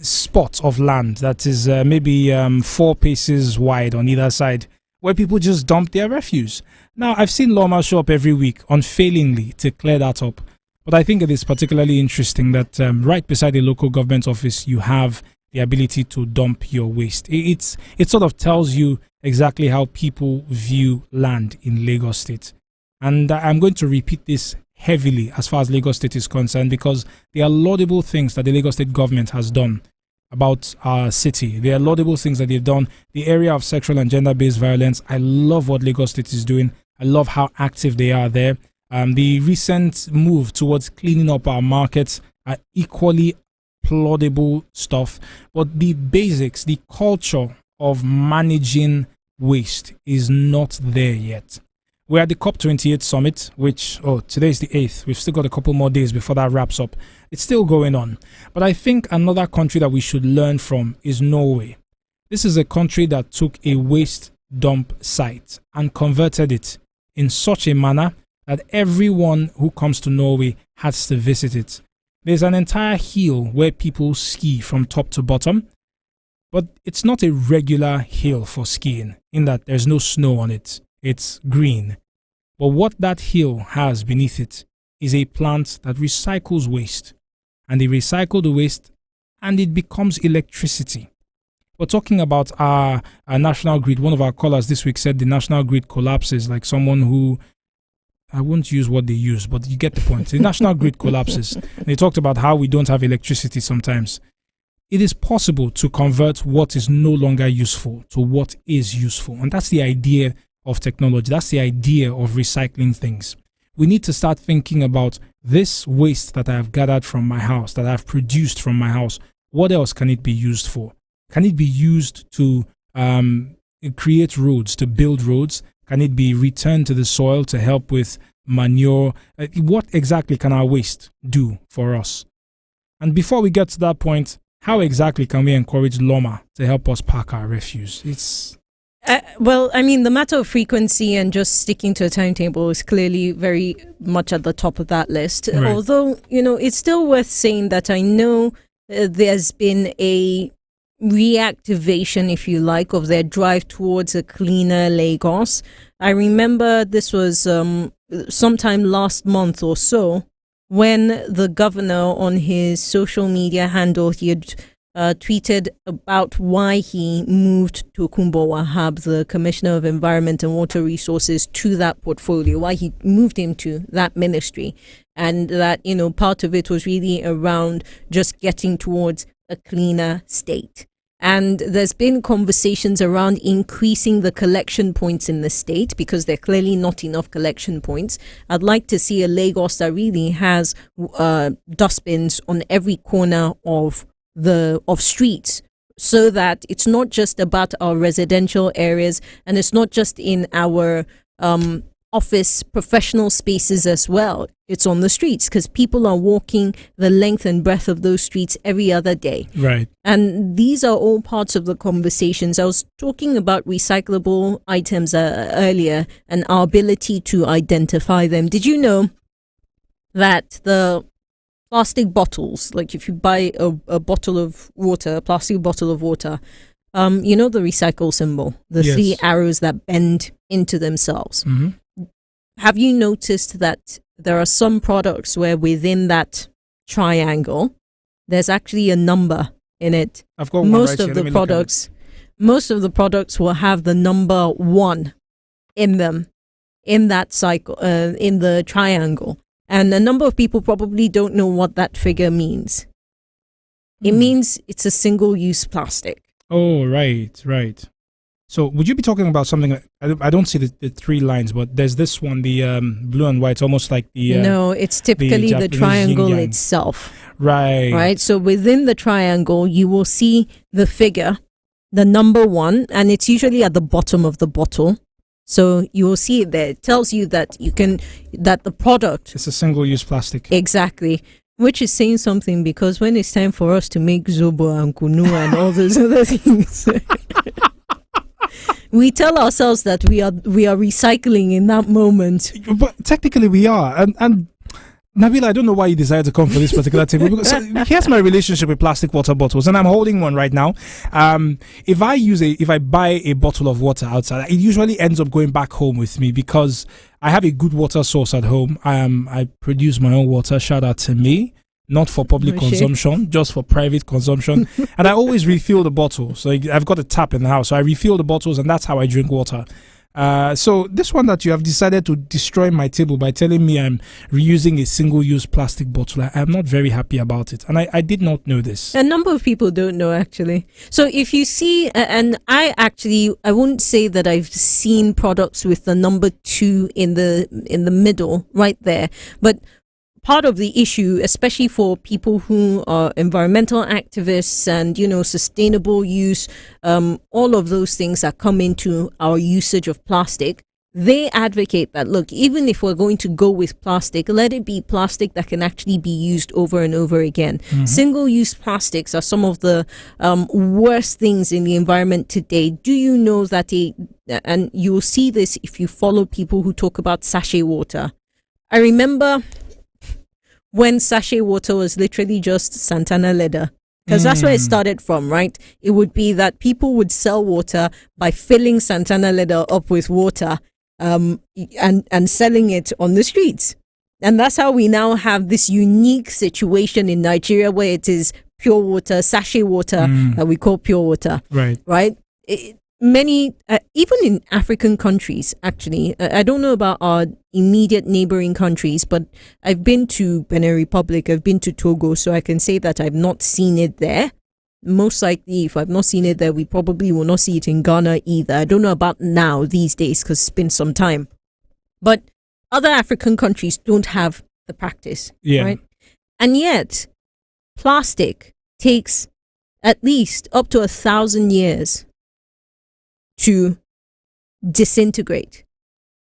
spot of land that is maybe 4 paces wide on either side, where people just dump their refuse. Now, I've seen Loma show up every week unfailingly to clear that up. But I think it is particularly interesting that right beside the local government office, you have the ability to dump your waste. It sort of tells you exactly how people view land in Lagos State. And I'm going to repeat this heavily as far as Lagos State is concerned, because there are laudable things that the Lagos State government has done about our city. There are laudable things that they've done. The area of sexual and gender-based violence, I love what Lagos State is doing. I love how active they are there. The recent move towards cleaning up our markets are equally laudable stuff. But the basics, the culture of managing waste is not there yet. We're at the COP28 summit, which, today's the 8th. We've still got a couple more days before that wraps up. It's still going on. But I think another country that we should learn from is Norway. This is a country that took a waste dump site and converted it in such a manner that everyone who comes to Norway has to visit it. There's an entire hill where people ski from top to bottom, but it's not a regular hill for skiing in that there's no snow on it. It's green. But what that hill has beneath it is a plant that recycles waste. And they recycle the waste and it becomes electricity. We're talking about our national grid. One of our callers this week said the national grid collapses, like someone who, I won't use what they use, but you get the point. The national grid collapses. And they talked about how we don't have electricity sometimes. It is possible to convert what is no longer useful to what is useful. And that's the idea of technology. That's the idea of recycling things. We need to start thinking about this waste that I have gathered from my house, that I've produced from my house. What else can it be used for? Can it be used to create roads, to build roads? Can it be returned to the soil to help with manure? What exactly can our waste do for us? And before we get to that point, how exactly can we encourage Loma to help us pack our refuse? Well, I mean, the matter of frequency and just sticking to a timetable is clearly very much at the top of that list. Right. Although, it's still worth saying that I know there's been a reactivation, if you like, of their drive towards a cleaner Lagos. I remember this was sometime last month or so when the governor on his social media handle, he had tweeted about why he moved Tokunbo Wahab, the Commissioner of Environment and Water Resources, to that portfolio, why he moved him to that ministry. And that, part of it was really around just getting towards a cleaner state. And there's been conversations around increasing the collection points in the state because there are clearly not enough collection points. I'd like to see a Lagos that really has dustbins on every corner of streets, so that it's not just about our residential areas and it's not just in our office professional spaces as well. It's on the streets because people are walking the length and breadth of those streets every other day. Right. And these are all parts of the conversations. I was talking about recyclable items earlier and our ability to identify them. Did you know that the plastic bottles, like if you buy a bottle of water, a plastic bottle of water, the recycle symbol, the yes. 3 arrows that bend into themselves. Mm-hmm. Have you noticed that there are some products where within that triangle, there's actually a number in it? I've got one most right of here. The products, most of the products will have the number 1 in them, in that cycle, in the triangle. And a number of people probably don't know what that figure means. It means it's a single-use plastic. Oh, right. So would you be talking about something, I don't see the 3 lines, but there's this one, the blue and white, almost like the... no, it's typically the triangle itself. Right. So within the triangle, you will see the figure, the number 1, and it's usually at the bottom of the bottle. So you will see it there. It tells you that that the product... It's a single-use plastic. Exactly. Which is saying something, because when it's time for us to make zobo and kunu and all those other things... we tell ourselves that we are recycling in that moment. But technically we are. And Nabila, I don't know why you decided to come for this particular table. Because here's my relationship with plastic water bottles, and I'm holding one right now. If I buy a bottle of water outside, it usually ends up going back home with me because I have a good water source at home. I produce my own water. Shout out to me. Not for public consumption, just for private consumption. And I always refill the bottles. So I've got a tap in the house. So I refill the bottles and that's how I drink water. So this one that you have decided to destroy my table by telling me I'm reusing a single-use plastic bottle, I'm not very happy about it. And I did not know this. A number of people don't know, actually. So if you see, and I wouldn't say that I've seen products with the number 2 in the middle right there, but part of the issue, especially for people who are environmental activists and, sustainable use, all of those things that come into our usage of plastic, they advocate that, look, even if we're going to go with plastic, let it be plastic that can actually be used over and over again. Single-use plastics are some of the worst things in the environment today. Do you know that and you will see this if you follow people who talk about sachet water. I remember when sachet water was literally just Santana leather. Because that's where it started from, right? It would be that people would sell water by filling Santana leather up with water and selling it on the streets. And that's how we now have this unique situation in Nigeria where it is pure water, sachet water that we call pure water. Right? Many, even in African countries, actually, I don't know about our immediate neighboring countries, but I've been to Benin Republic, I've been to Togo, so I can say that I've not seen it there. Most likely, if I've not seen it there, we probably will not see it in Ghana either. I don't know about now, these days, because it's been some time. But other African countries don't have the practice, right? And yet, plastic takes at least up to 1,000 years to disintegrate.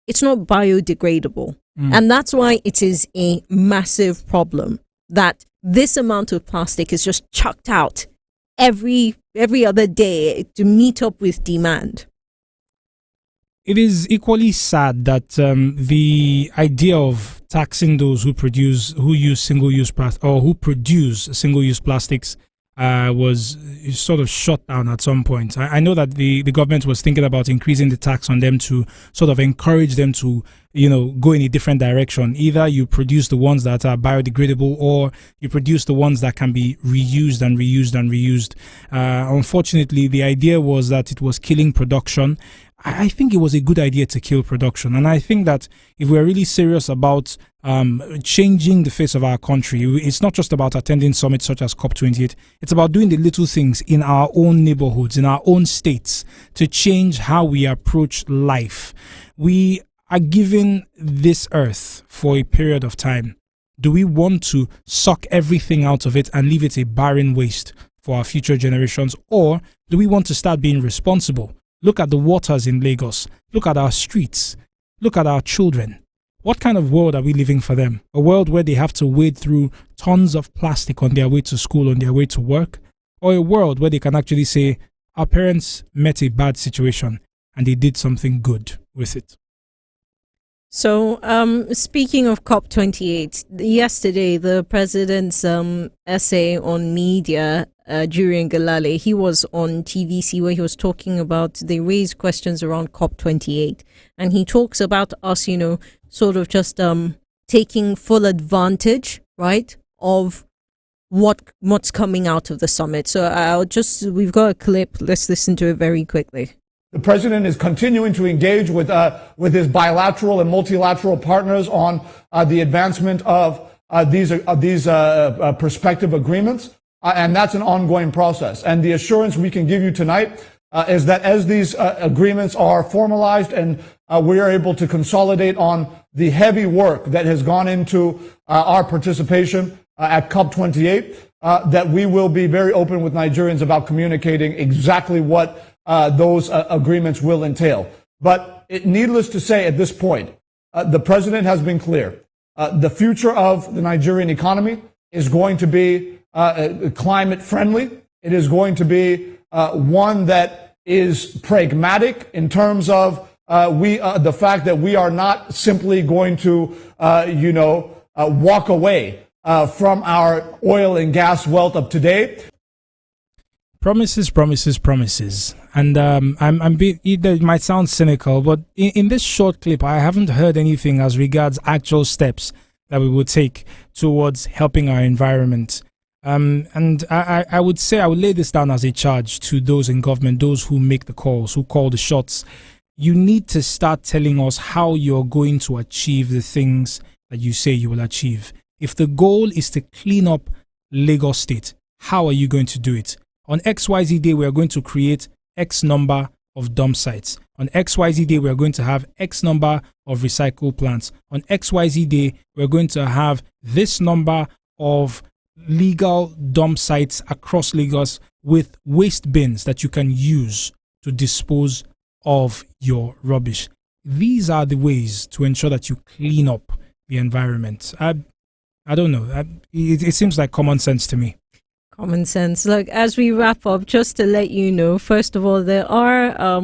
It's not biodegradable. And that's why it is a massive problem that this amount of plastic is just chucked out every other day to meet up with demand. It is equally sad that the idea of taxing those who produce single-use plastics was sort of shut down at some point. I know that the government was thinking about increasing the tax on them to sort of encourage them to, go in a different direction. Either you produce the ones that are biodegradable or you produce the ones that can be reused and reused and reused. Unfortunately, the idea was that it was killing production. I think it was a good idea to kill production. And I think that if we're really serious about changing the face of our country, it's not just about attending summits such as COP28. It's about doing the little things in our own neighborhoods, in our own states, to change how we approach life. We are given this earth for a period of time. Do we want to suck everything out of it and leave it a barren waste for our future generations? Or do we want to start being responsible? Look at the waters in Lagos. Look at our streets. Look at our children. What kind of world are we living for them? A world where they have to wade through tons of plastic on their way to school, on their way to work? Or a world where they can actually say, our parents met a bad situation and they did something good with it? So, speaking of COP28, yesterday the president's essay on media during Galale, he was on TVC where he was talking about, they raised questions around COP28, and he talks about us, sort of just taking full advantage, right, of what's coming out of the summit. So we've got a clip. Let's listen to it very quickly. The president is continuing to engage with his bilateral and multilateral partners on the advancement of these prospective agreements, and that's an ongoing process. And the assurance we can give you tonight is that as these agreements are formalized and we are able to consolidate on the heavy work that has gone into our participation at COP28, that we will be very open with Nigerians about communicating exactly what those agreements will entail. But needless to say, at this point, the president has been clear. The future of the Nigerian economy is going to be climate friendly. It is going to be one that is pragmatic in terms of the fact that we are not simply going to, walk away from our oil and gas wealth of today. Promises, promises, promises. And it might sound cynical, but in this short clip, I haven't heard anything as regards actual steps that we would take towards helping our environment. And I would say I would lay this down as a charge to those in government, those who make the calls, who call the shots. You need to start telling us how you're going to achieve the things that you say you will achieve. If the goal is to clean up Lagos State, how are you going to do it? On XYZ Day, we are going to create X number of dump sites. On XYZ Day, we are going to have X number of recycle plants. On XYZ Day, we're going to have this number of legal dump sites across Lagos with waste bins that you can use to dispose of your rubbish. these are the ways to ensure that you clean up the environment. I don't know. It seems like common sense to me. Common sense. Look, as we wrap up, just to let you know, first of all, there are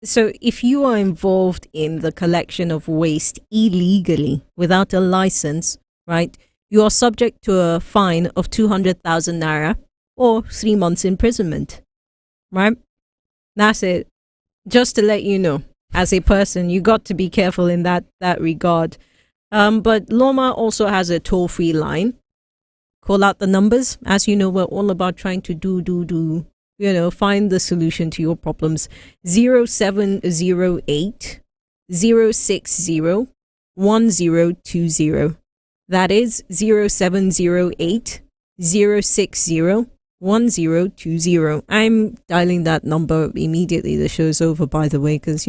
so if you are involved in the collection of waste illegally without a license, right, you are subject to a fine of 200,000 naira or 3 months imprisonment, right? That's it. Just to let you know, as a person, you got to be careful in that regard. But Loma also has a toll-free line. Call out the numbers. As you know, we're all about trying to find the solution to your problems. 0708 060 1020. That is 0708 060 1020. I'm dialing that number immediately. The show's over, by the way, because,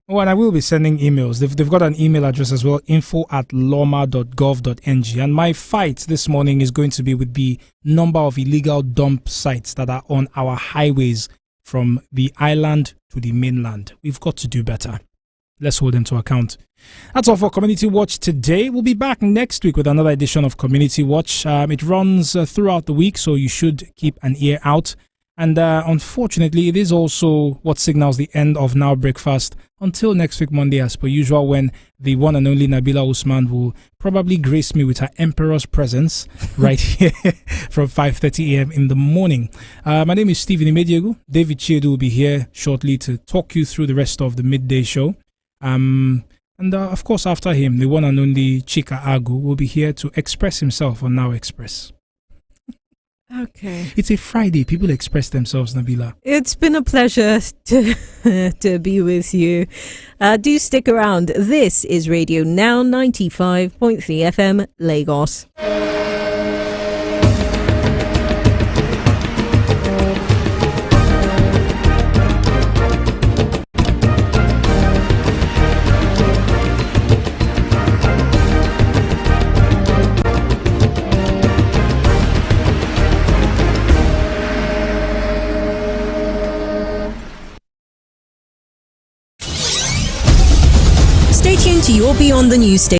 Oh, and I will be sending emails. They've got an email address as well, info@loma.gov.ng. And my fight this morning is going to be with the number of illegal dump sites that are on our highways from the island to the mainland. We've got to do better. Let's hold them to account. That's all for Community Watch today. We'll be back next week with another edition of Community Watch. It runs throughout the week, so you should keep an ear out. And unfortunately, it is also what signals the end of Now Breakfast until next week, Monday, as per usual, when the one and only Nabila Usman will probably grace me with her emperor's presence right here from 5:30 a.m. in the morning. My name is Stephen Imediegu. David Chiedu will be here shortly to talk you through the rest of the midday show. And of course, after him, the one and only Chika Agu will be here to express himself on Now Express. Okay. It's a Friday. People express themselves, Nabila. It's been a pleasure to be with you. Do stick around. This is Radio Now 95.3 FM, Lagos. Stay tuned to your Beyond the News station.